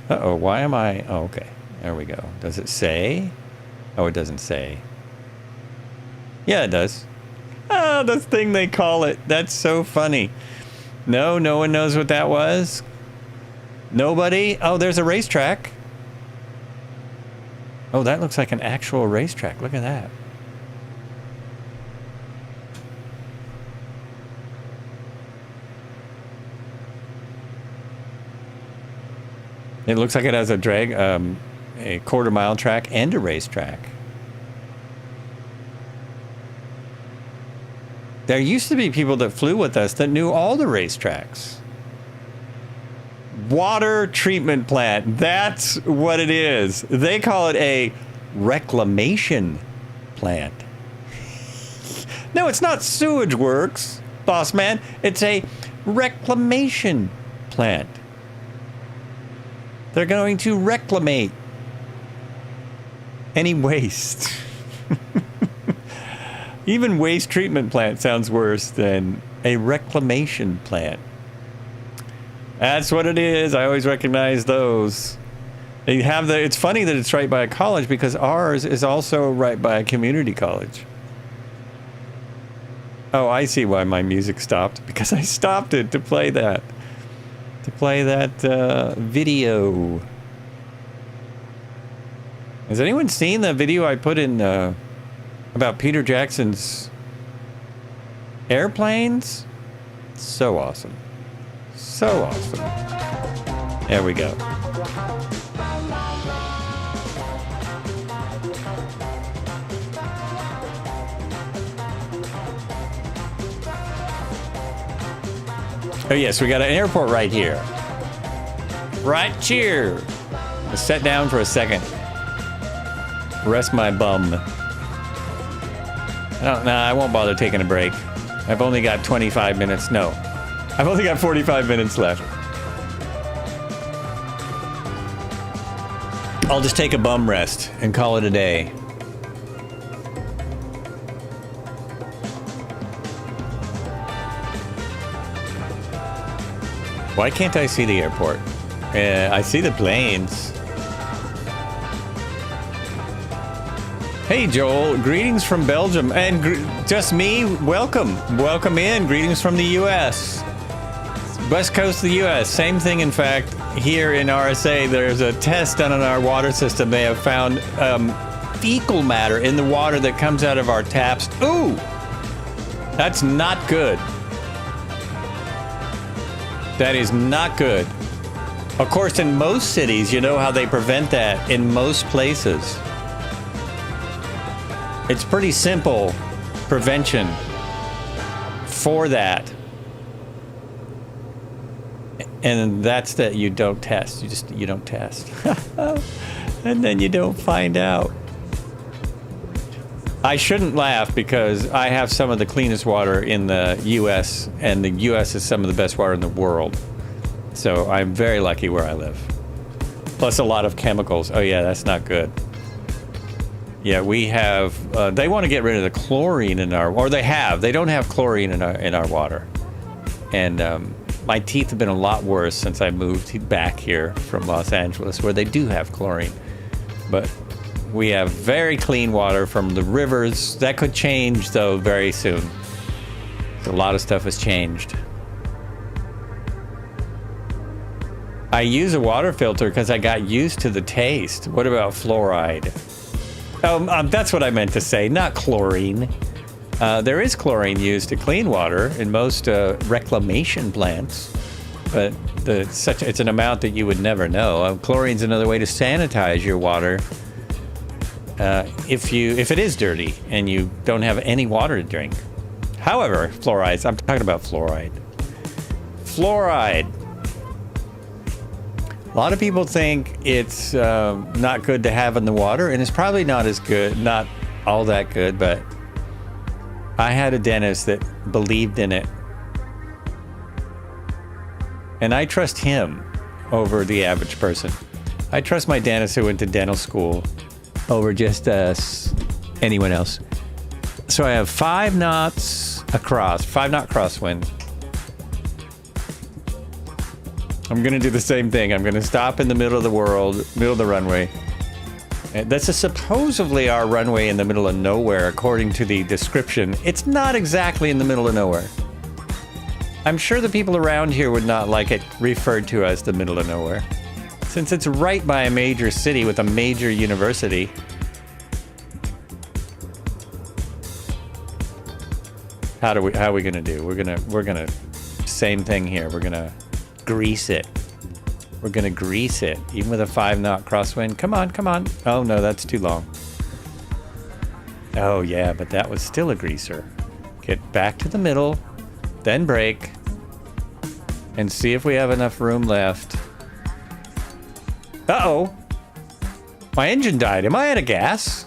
Uh-oh, why am I... Oh, okay. There we go. Does it say? Oh, it doesn't say. Yeah, it does. Oh, the thing they call it. That's so funny. No one knows what that was. Nobody? Oh, there's a racetrack. Oh, that looks like an actual racetrack. Look at that. It looks like it has a quarter-mile track and a racetrack. There used to be people that flew with us that knew all the racetracks. Water treatment plant. That's what it is. They call it a reclamation plant. No, it's not sewage works, boss man. It's a reclamation plant. They're going to reclamate any waste. Even waste treatment plant sounds worse than a reclamation plant. That's what it is. I always recognize those. They have it's funny that it's right by a college because ours is also right by a community college. Oh, I see why my music stopped. Because I stopped it to play that. Video. Has anyone seen the video I put in about Peter Jackson's Airplanes? So awesome. So awesome. There we go. Oh yes, we got an airport right here. Right here. Let's sit down for a second. Rest my bum. I won't bother taking a break. I've only got 25 minutes. No. I've only got 45 minutes left. I'll just take a bum rest and call it a day. Why can't I see the airport? I see the planes. Hey Joel, greetings from Belgium. And just me, welcome. Welcome in. Greetings from the US. West coast of the US. Same thing, in fact, here in RSA. There's a test done on our water system. They have found fecal matter in the water that comes out of our taps. Ooh! That's not good. That is not good. Of course, in most cities, you know how they prevent that in most places. It's pretty simple prevention for that. And that's that you don't test. You don't test. And then you don't find out. I shouldn't laugh because I have some of the cleanest water in the US, and the US is some of the best water in the world. So I'm very lucky where I live. Plus a lot of chemicals. Oh yeah, that's not good. Yeah, we have, they want to get rid of the chlorine in our, or they don't have chlorine in our water. And my teeth have been a lot worse since I moved back here from Los Angeles, where they do have chlorine. But we have very clean water from the rivers. That could change, though, very soon. A lot of stuff has changed. I use a water filter because I got used to the taste. What about fluoride? That's what I meant to say, not chlorine. There is chlorine used to clean water in most reclamation plants, but it's an amount that you would never know. Chlorine's another way to sanitize your water. If it is dirty and you don't have any water to drink. However, fluorides, I'm talking about fluoride. Fluoride. A lot of people think it's not good to have in the water, and it's probably not as good, not all that good, but I had a dentist that believed in it. And I trust him over the average person. I trust my dentist who went to dental school over just anyone else. So I have 5 knots across, 5 knot crosswind. I'm gonna do the same thing. I'm gonna stop in the middle of the middle of the runway. And this is supposedly our runway in the middle of nowhere, according to the description. It's not exactly in the middle of nowhere. I'm sure the people around here would not like it referred to as the middle of nowhere, since it's right by a major city with a major university. How are we gonna do? We're gonna same thing here. We're gonna grease it. We're gonna grease it, even with a 5 knot crosswind. Come on, come on. Oh no, that's too long. Oh yeah, but that was still a greaser. Get back to the middle, then brake, and see if we have enough room left. Uh-oh. My engine died. Am I out of gas?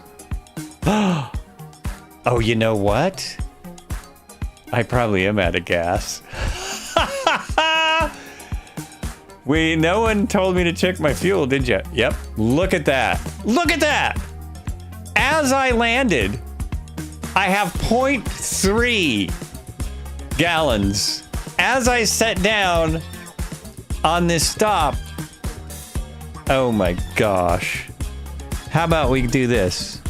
Oh, you know what? I probably am out of gas. No one told me to check my fuel, did you? Yep. Look at that. Look at that! As I landed, I have 0.3 gallons. As I sat down on this stop, oh my gosh. How about we do this?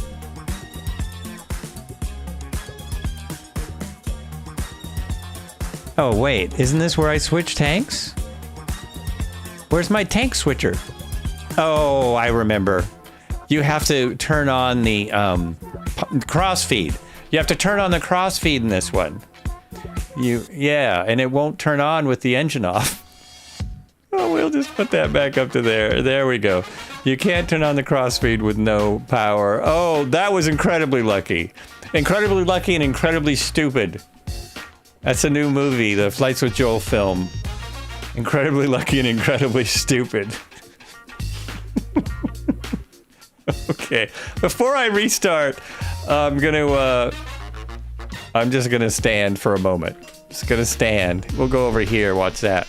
Oh wait, isn't this where I switch tanks? Where's my tank switcher? Oh, I remember. You have to turn on the crossfeed. You have to turn on the crossfeed in this one. Yeah, and it won't turn on with the engine off. Oh, we'll just put that back up to there. There we go. You can't turn on the crossfeed with no power. Oh, that was incredibly lucky. Incredibly lucky and incredibly stupid. That's a new movie, the Flights with Joel film. Incredibly lucky and incredibly stupid. Okay, before I restart, I'm just gonna stand for a moment. Just gonna stand. We'll go over here. Watch that.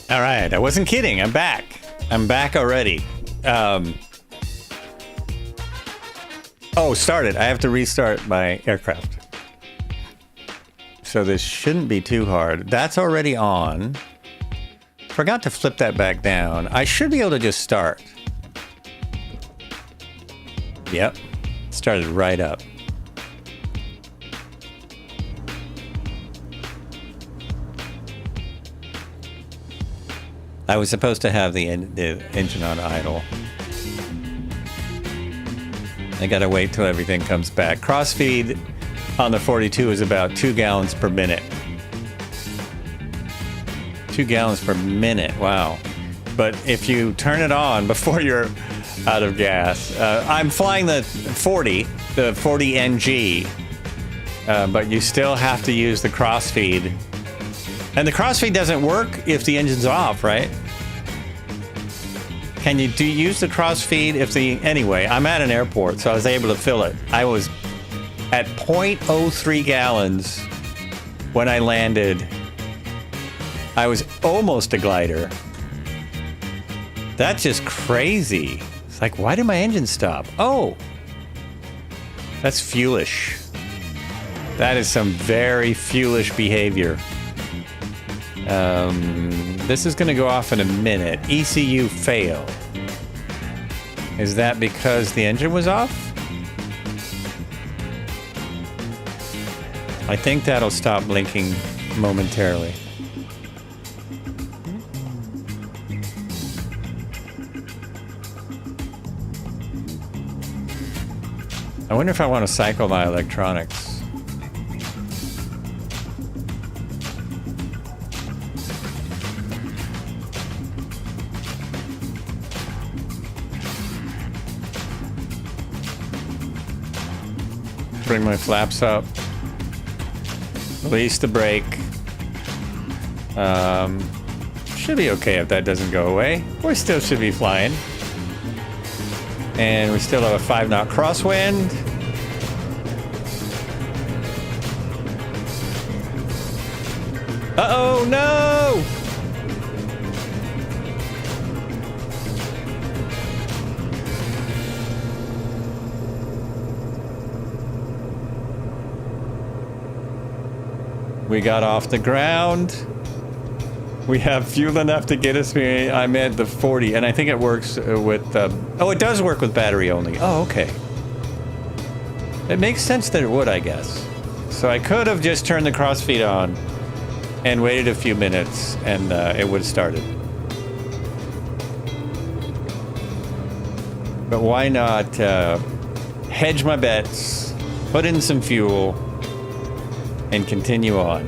All right, I wasn't kidding. I'm back. I'm back already. Oh, started. I have to restart my aircraft. So this shouldn't be too hard. That's already on. Forgot to flip that back down. I should be able to just start. Yep. Started right up. I was supposed to have the engine on idle. I gotta wait till everything comes back. Crossfeed on the 42 is about 2 gallons per minute. 2 gallons per minute, wow. But if you turn it on before you're out of gas, I'm flying the 40 NG, but you still have to use the crossfeed. And the crossfeed doesn't work if the engine's off, right? Do you use the crossfeed if anyway, I'm at an airport, so I was able to fill it. I was at 0.03 gallons when I landed. I was almost a glider. That's just crazy. It's like, why did my engine stop? Oh, that's fuelish. That is some very fuelish behavior. This is going to go off in a minute. ECU fail. Is that because the engine was off? I think that'll stop blinking momentarily. I wonder if I want to cycle my electronics. Bring my flaps up. Release the brake. Should be okay if that doesn't go away. We still should be flying. And we still have a 5-knot crosswind. Uh-oh, no! We got off the ground. We have fuel enough to get us here. I'm at the 40, and I think it works with... oh, it does work with battery only. Oh, okay. It makes sense that it would, I guess. So I could have just turned the crossfeed on and waited a few minutes, and it would have started. But why not hedge my bets, put in some fuel, and continue on.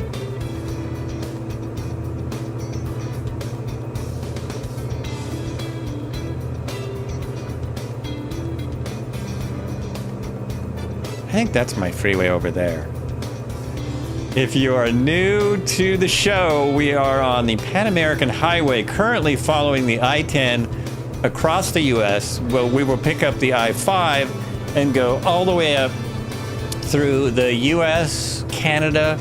I think that's my freeway over there. If you are new to the show, we are on the Pan American Highway, currently following the I-10 across the U.S. Well, we will pick up the I-5 and go all the way up through the U.S., Canada,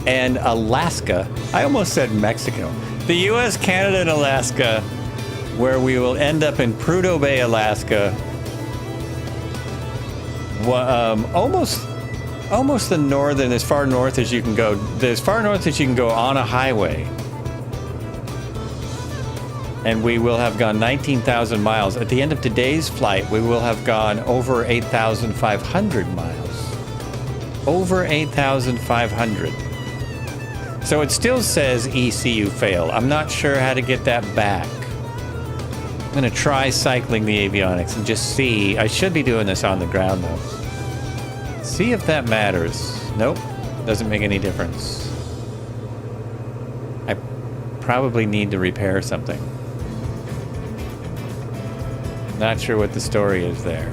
and Alaska. I almost said Mexico. The U.S., Canada, and Alaska, where we will end up in Prudhoe Bay, Alaska. Almost the northern, as far north as you can go. As far north as you can go on a highway. And we will have gone 19,000 miles. At the end of today's flight, we will have gone over 8,500 miles. Over 8,500. So it still says ECU fail. I'm not sure how to get that back. I'm going to try cycling the avionics and just see. I should be doing this on the ground, though. See if that matters. Nope. Doesn't make any difference. I probably need to repair something. Not sure what the story is there.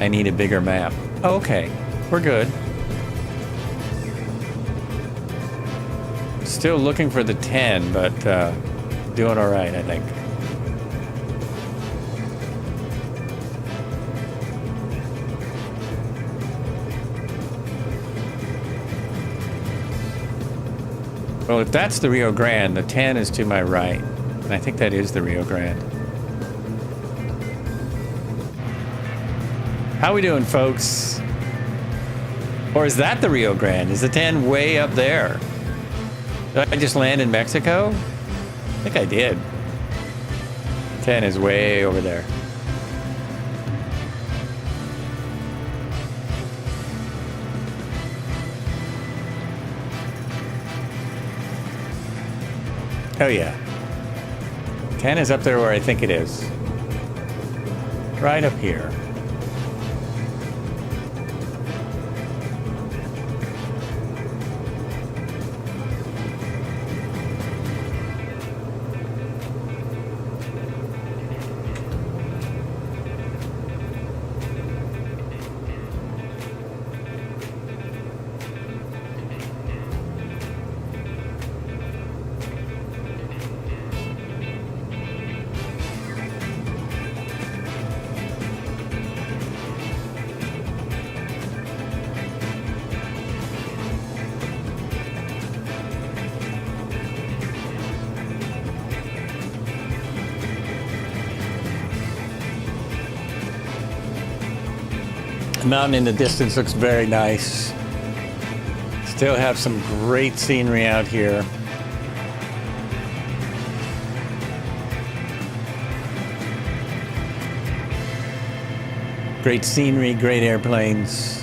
I need a bigger map. Oh, okay, we're good. Still looking for the 10, but doing all right, I think. Well, if that's the Rio Grande, the 10 is to my right. And I think that is the Rio Grande. How we doing, folks? Or is that the Rio Grande? Is the 10 way up there? Did I just land in Mexico? I think I did. 10 is way over there. Oh yeah. 10 is up there where I think it is. Right up here. The mountain in the distance looks very nice. Still have some great scenery out here. Great scenery, great airplanes.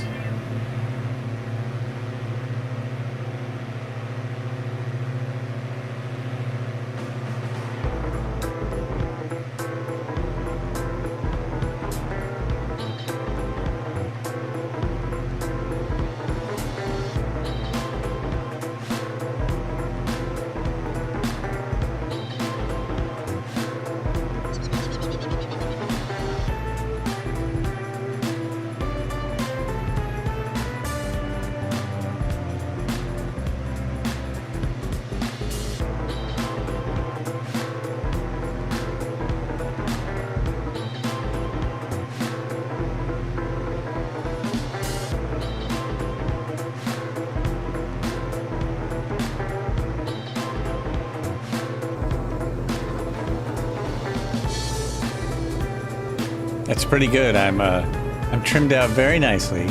That's pretty good. I'm trimmed out very nicely.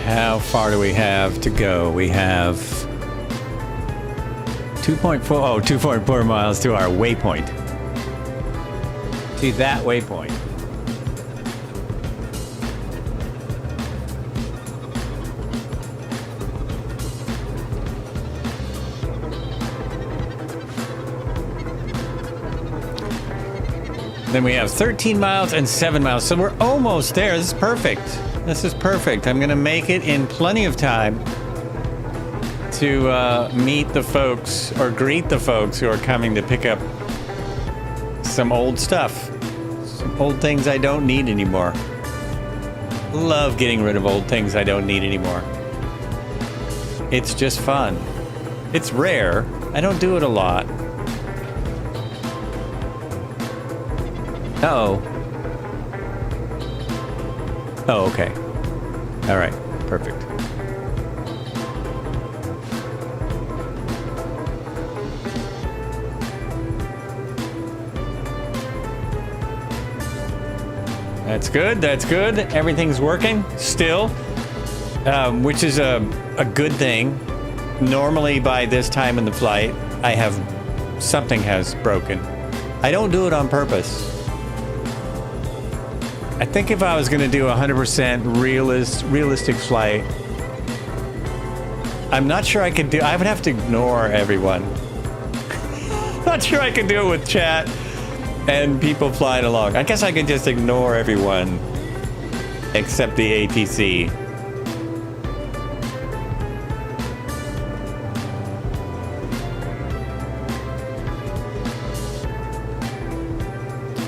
How far do we have to go? We have 2.4 miles to our waypoint. To that waypoint. Then we have 13 miles and 7 miles. So we're almost there. This is perfect. This is perfect. I'm going to make it in plenty of time to meet the folks or greet the folks who are coming to pick up some old stuff. Some old things I don't need anymore. Love getting rid of old things I don't need anymore. It's just fun. It's rare. I don't do it a lot. Uh-oh. Oh, okay. All right. Perfect. That's good. That's good. Everything's working still, which is a good thing. Normally by this time in the flight, something has broken. I don't do it on purpose. I think if I was going to do a 100% realistic flight, I'm not sure I could do. I would have to ignore everyone. Not sure I could do it with chat and people flying along. I guess I could just ignore everyone except the ATC.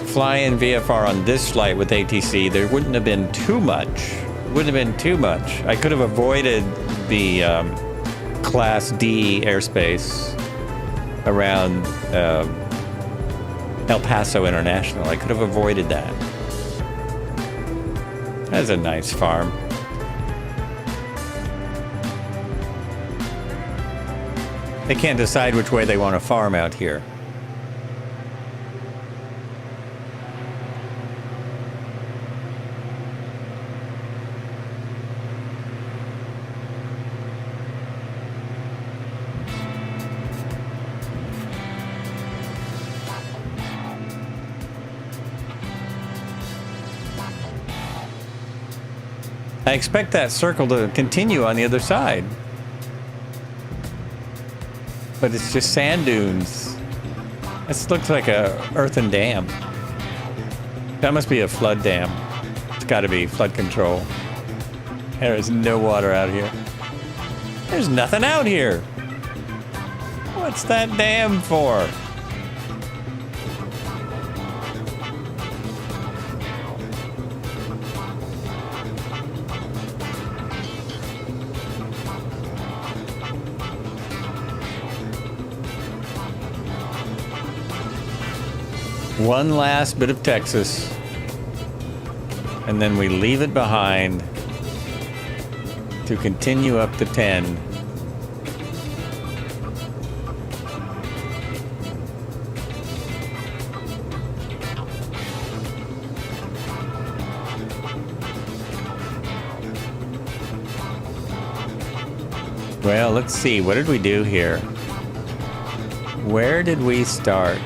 Flying VFR on this flight with ATC, there wouldn't have been too much. I could have avoided the Class D airspace around El Paso International. I could have avoided that. That's a nice farm. They can't decide which way they want to farm out here. I expect that circle to continue on the other side. But it's just sand dunes. This looks like a earthen dam. That must be a flood dam. It's got to be flood control. There is no water out here. There's nothing out here. What's that dam for? One last bit of Texas, and then we leave it behind to continue up the 10. Well, let's see. What did we do here? Where did we start?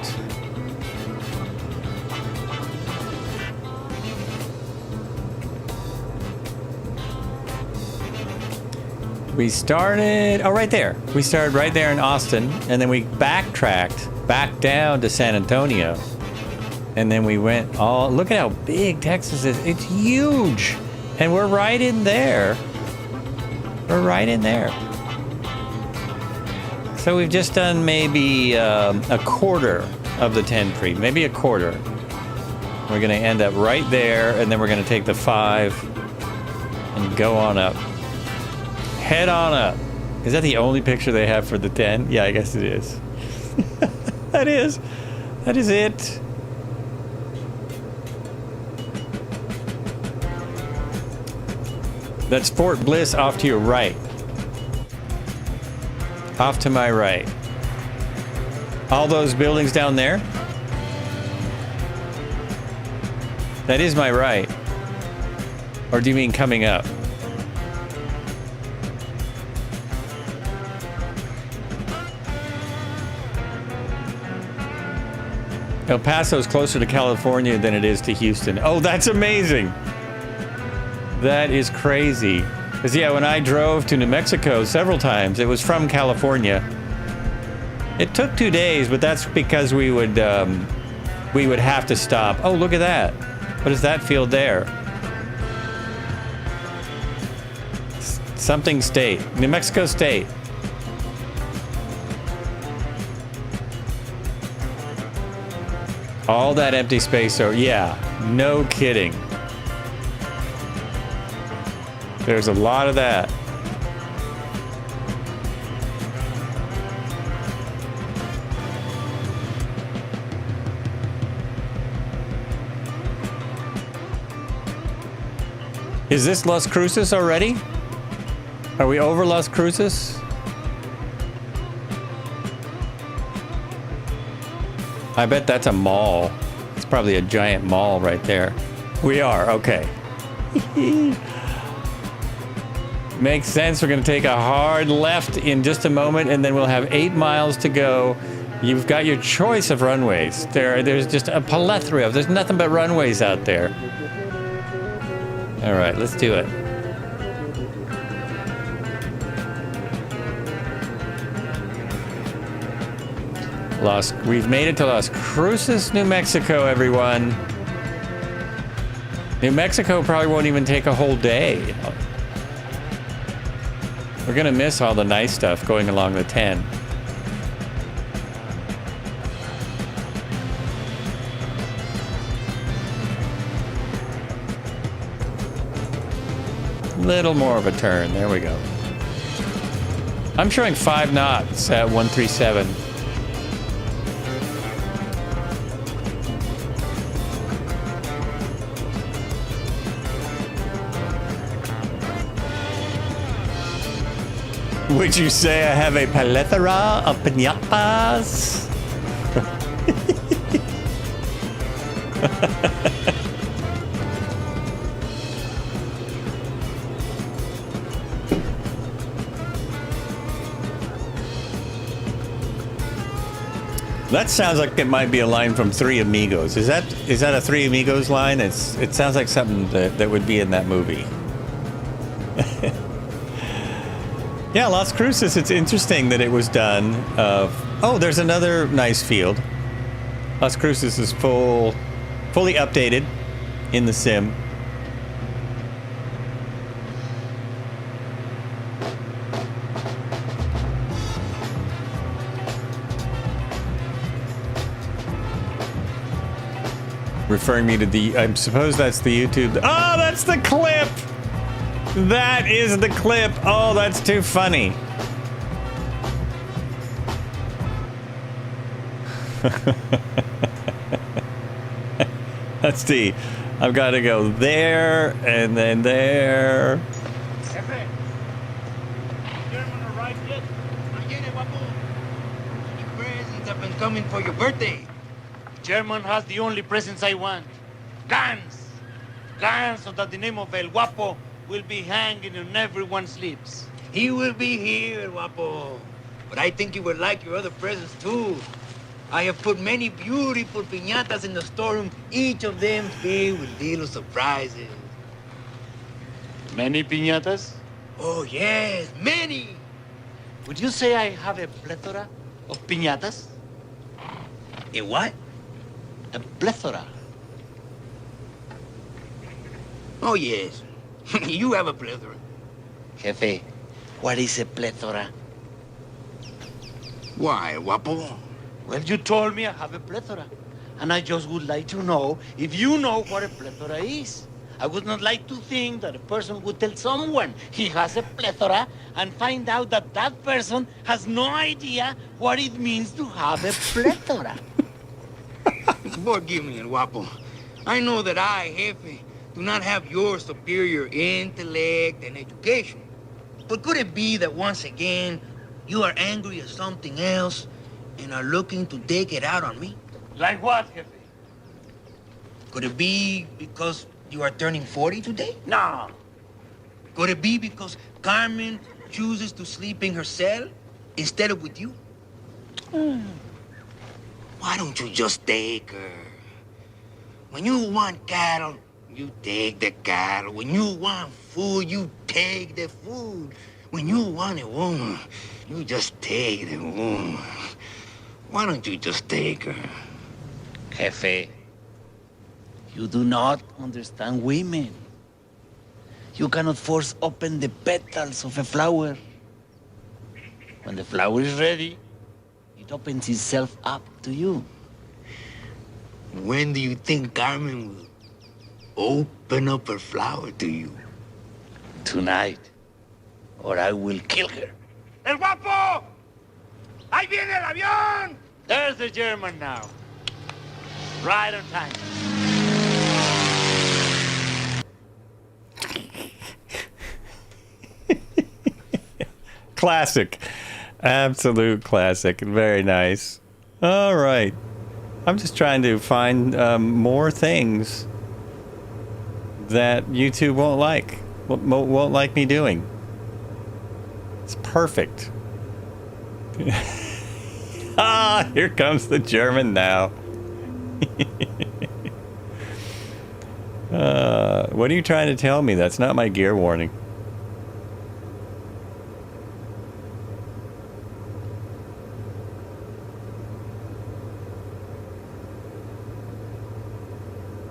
We started, oh, right there. We started right there in Austin, and then we backtracked back down to San Antonio. And then we went look at how big Texas is. It's huge. And we're right in there. We're right in there. So we've just done maybe a quarter of the 10 pre, maybe a quarter. We're gonna end up right there, and then we're gonna take the 5 and go on up. Head on up. Is that the only picture they have for the 10? Yeah, I guess it is. That is it. That's Fort Bliss off to your right. Off to my right. All those buildings down there? That is my right. Or do you mean coming up? El Paso is closer to California than it is to Houston. Oh, that's amazing. That is crazy. Because, yeah, when I drove to New Mexico several times, it was from California. It took 2 days, but that's because we would have to stop. Oh, look at that. What is that field there? Something state. New Mexico State. All that empty space, so yeah, no kidding. There's a lot of that. Is this Las Cruces already? Are we over Las Cruces? I bet that's a mall. It's probably a giant mall right there. We are, okay. Makes sense. We're going to take a hard left in just a moment, and then we'll have 8 miles to go. You've got your choice of runways. There's just a plethora of, there's nothing but runways out there. All right, let's do it. We've made it to Las Cruces, New Mexico, everyone. New Mexico probably won't even take a whole day. We're gonna miss all the nice stuff going along the 10. Little more of a turn, there we go. I'm showing 5 knots at 137. Would you say I have a plethora of piñatas? That sounds like it might be a line from Three Amigos. Is that a Three Amigos line? It sounds like something that would be in that movie. Yeah, Las Cruces, it's interesting that it was done oh, there's another nice field. Las Cruces is fully updated in the sim. Referring me to I suppose that's the YouTube. Oh, that's the clip! That is the clip. Oh, that's too funny. Let's see. I've got to go there and then there. Jefe, German arrived yet? Not yet, Wapo. The presents have been coming for your birthday. German has the only presents I want. Guns! Guns so that the name of El Guapo will be hanging on everyone's lips. He will be here, Guapo. But I think you will like your other presents, too. I have put many beautiful piñatas in the storeroom, each of them filled with little surprises. Many piñatas? Oh, yes, many. Would you say I have a plethora of piñatas? A what? A plethora. Oh, yes. You have a plethora. Jefe, what is a plethora? Why, Guapo? Well, you told me I have a plethora. And I just would like to know if you know what a plethora is. I would not like to think that a person would tell someone he has a plethora and find out that that person has no idea what it means to have a plethora. Forgive me, Guapo. I know that I, Jefe, do not have your superior intellect and education. But could it be that once again, you are angry at something else and are looking to take it out on me? Like what, Jefe? Could it be because you are turning 40 today? No. Could it be because Carmen chooses to sleep in her cell instead of with you? Why don't you just take her? When you want cattle, you take the cattle. When you want food, you take the food. When you want a woman, you just take the woman. Why don't you just take her? Jefe, you do not understand women. You cannot force open the petals of a flower. When the flower is ready, it opens itself up to you. When do you think Carmen will open up her flower to you? Tonight, or I will kill her. ¡El guapo! ¡Ahí viene el avión! There's the German now. Right on time. Classic. Absolute classic. Very nice. All right. I'm just trying to find more things that YouTube won't like me doing. It's perfect. Ah, here comes the German now. What are you trying to tell me? That's not my gear warning.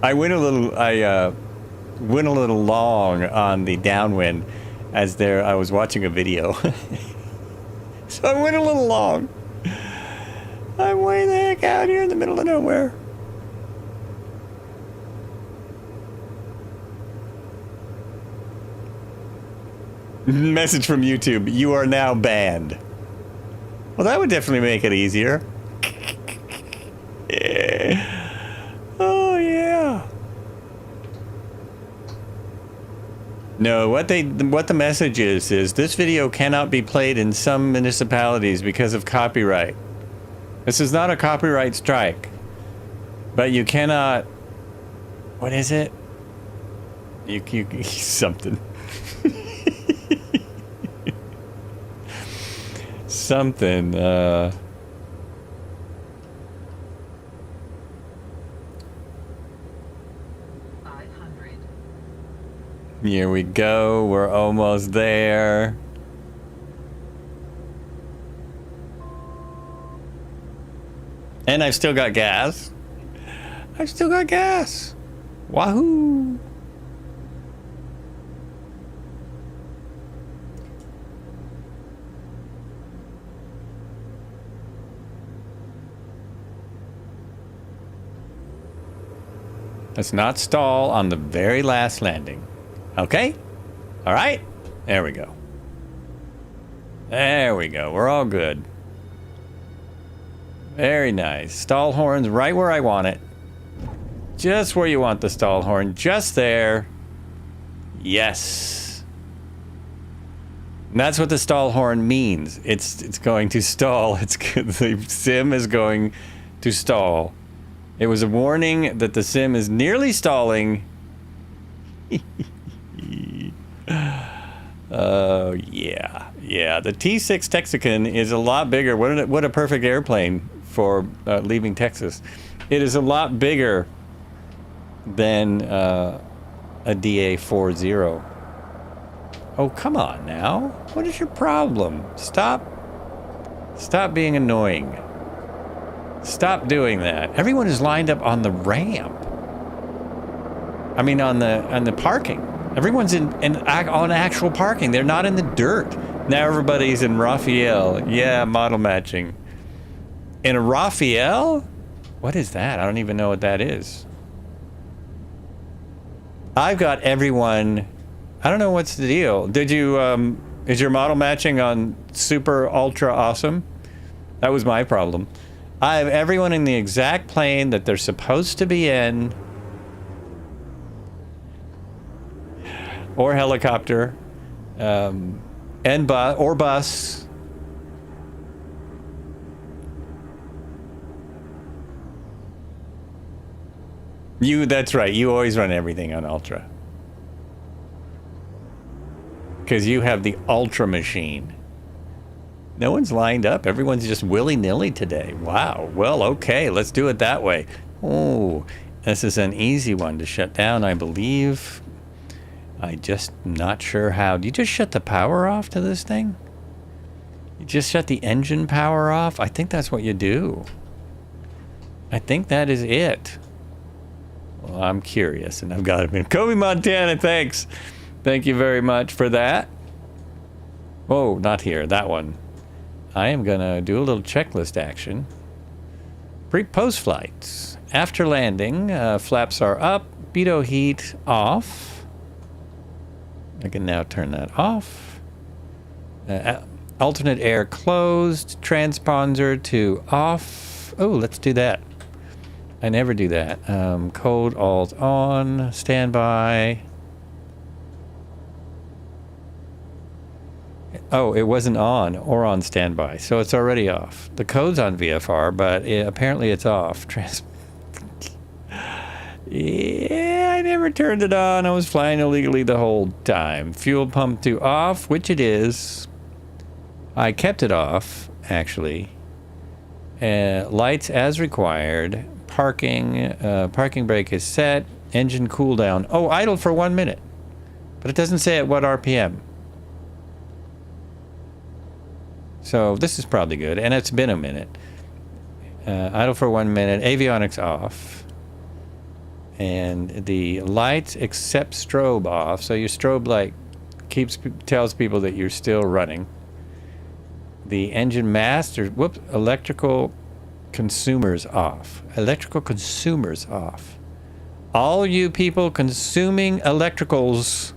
I went a little long on the downwind as I was watching a video. So I went a little long. I'm way the heck out here in the middle of nowhere. Message from YouTube. You are now banned. Well, that would definitely make it easier. Yeah. Oh, yeah. No, what the message is this video cannot be played in some municipalities because of copyright. This is not a copyright strike. But you cannot... What is it? You something. Something, 500. Here we go. We're almost there. And I've still got gas. I've still got gas. Wahoo! Let's not stall on the very last landing. Okay? All right? There we go. There we go. We're all good. Very nice. Stall horns right where I want it. Just where you want the stall horn. Just there. Yes. And that's what the stall horn means. It's going to stall. The sim is going to stall. It was a warning that the sim is nearly stalling. Oh, yeah. Yeah, the T6 Texican is a lot bigger. What a perfect airplane for leaving Texas. It is a lot bigger than a DA40. Oh, come on now. What is your problem? Stop being annoying. Stop doing that. Everyone is lined up on the ramp. I mean, on the parking. Everyone's on actual parking. They're not in the dirt. Now everybody's in Raphael. Yeah, model matching. In a Raphael? What is that? I don't even know what that is. I've got everyone. I don't know what's the deal. Did you, is your model matching on super ultra awesome? That was my problem. I have everyone in the exact plane that they're supposed to be in. Or helicopter. And bus. That's right. You always run everything on ultra. Because you have the ultra machine. No one's lined up. Everyone's just willy-nilly today. Wow. Well, okay. Let's do it that way. Oh, this is an easy one to shut down, I believe. I just not sure how. Do you just shut the power off to this thing? You just shut the engine power off? I think that's what you do. I think that is it. Well, I'm curious, and I've got it in Kobe, Montana. Thanks. Thank you very much for that. Oh, not here. That one. I am going to do a little checklist action. Pre-post flights. After landing, flaps are up, pitot heat off. I can now turn that off. Alternate air closed, transponder to off. Oh, let's do that. I never do that. Code alt on, standby. Oh, it wasn't on or on standby, so it's already off. The code's on VFR, but apparently it's off. Yeah, I never turned it on. I was flying illegally the whole time. Fuel pump to off, which it is. I kept it off, actually. Lights as required. Parking brake is set. Engine cool down. Oh, idle for 1 minute. But it doesn't say at what RPM. So this is probably good. And it's been a minute. Idle for 1 minute. Avionics off. And the lights except strobe off. So your strobe light tells people that you're still running. The engine master, electrical consumers off. Electrical consumers off. All you people consuming electricals,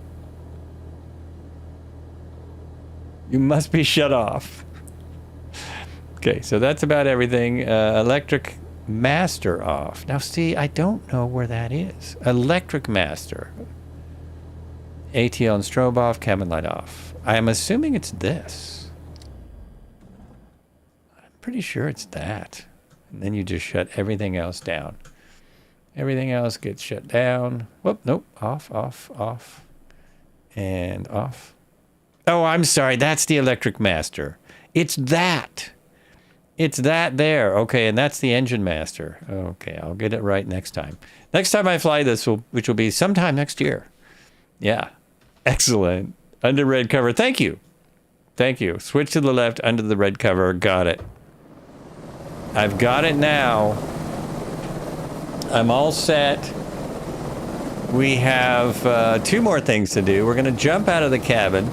you must be shut off. Okay, so that's about everything. Electric master off. Now see, I don't know where that is. Electric master. ATL and strobe off, cabin light off. I am assuming it's this. I'm pretty sure it's that. And then you just shut everything else down. Everything else gets shut down. Whoop, nope. Off, off, off. And off. Oh, I'm sorry. That's the electric master. It's that. It's that there. Okay, and that's the engine master. Okay, I'll get it right next time. Next time I fly this, which will be sometime next year. Yeah. Excellent. Under red cover. Thank you. Thank you. Switch to the left under the red cover. Got it. I've got it now. I'm all set. We have 2 more things to do. We're going to jump out of the cabin.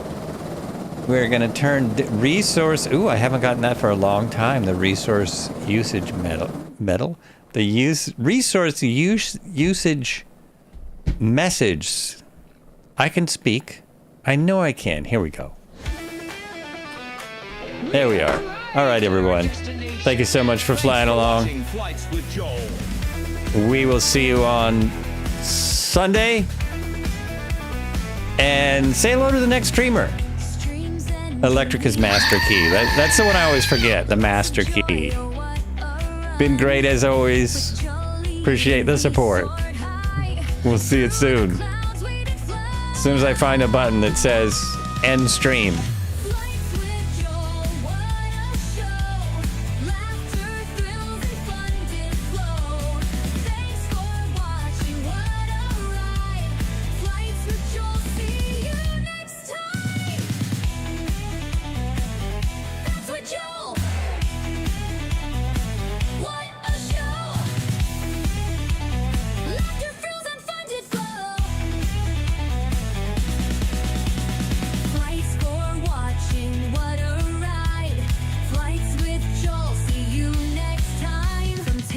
We're going to turn resource... Ooh, I haven't gotten that for a long time. The resource usage medal. The resource usage message. I can speak. I know I can. Here we go. There we are. All right, everyone. Thank you so much for flying along. We will see you on Sunday. And say hello to the next streamer. Electric is master key. That's the one I always forget, the master key. Been great as always. Appreciate the support. We'll see it soon. As soon as I find a button that says end stream.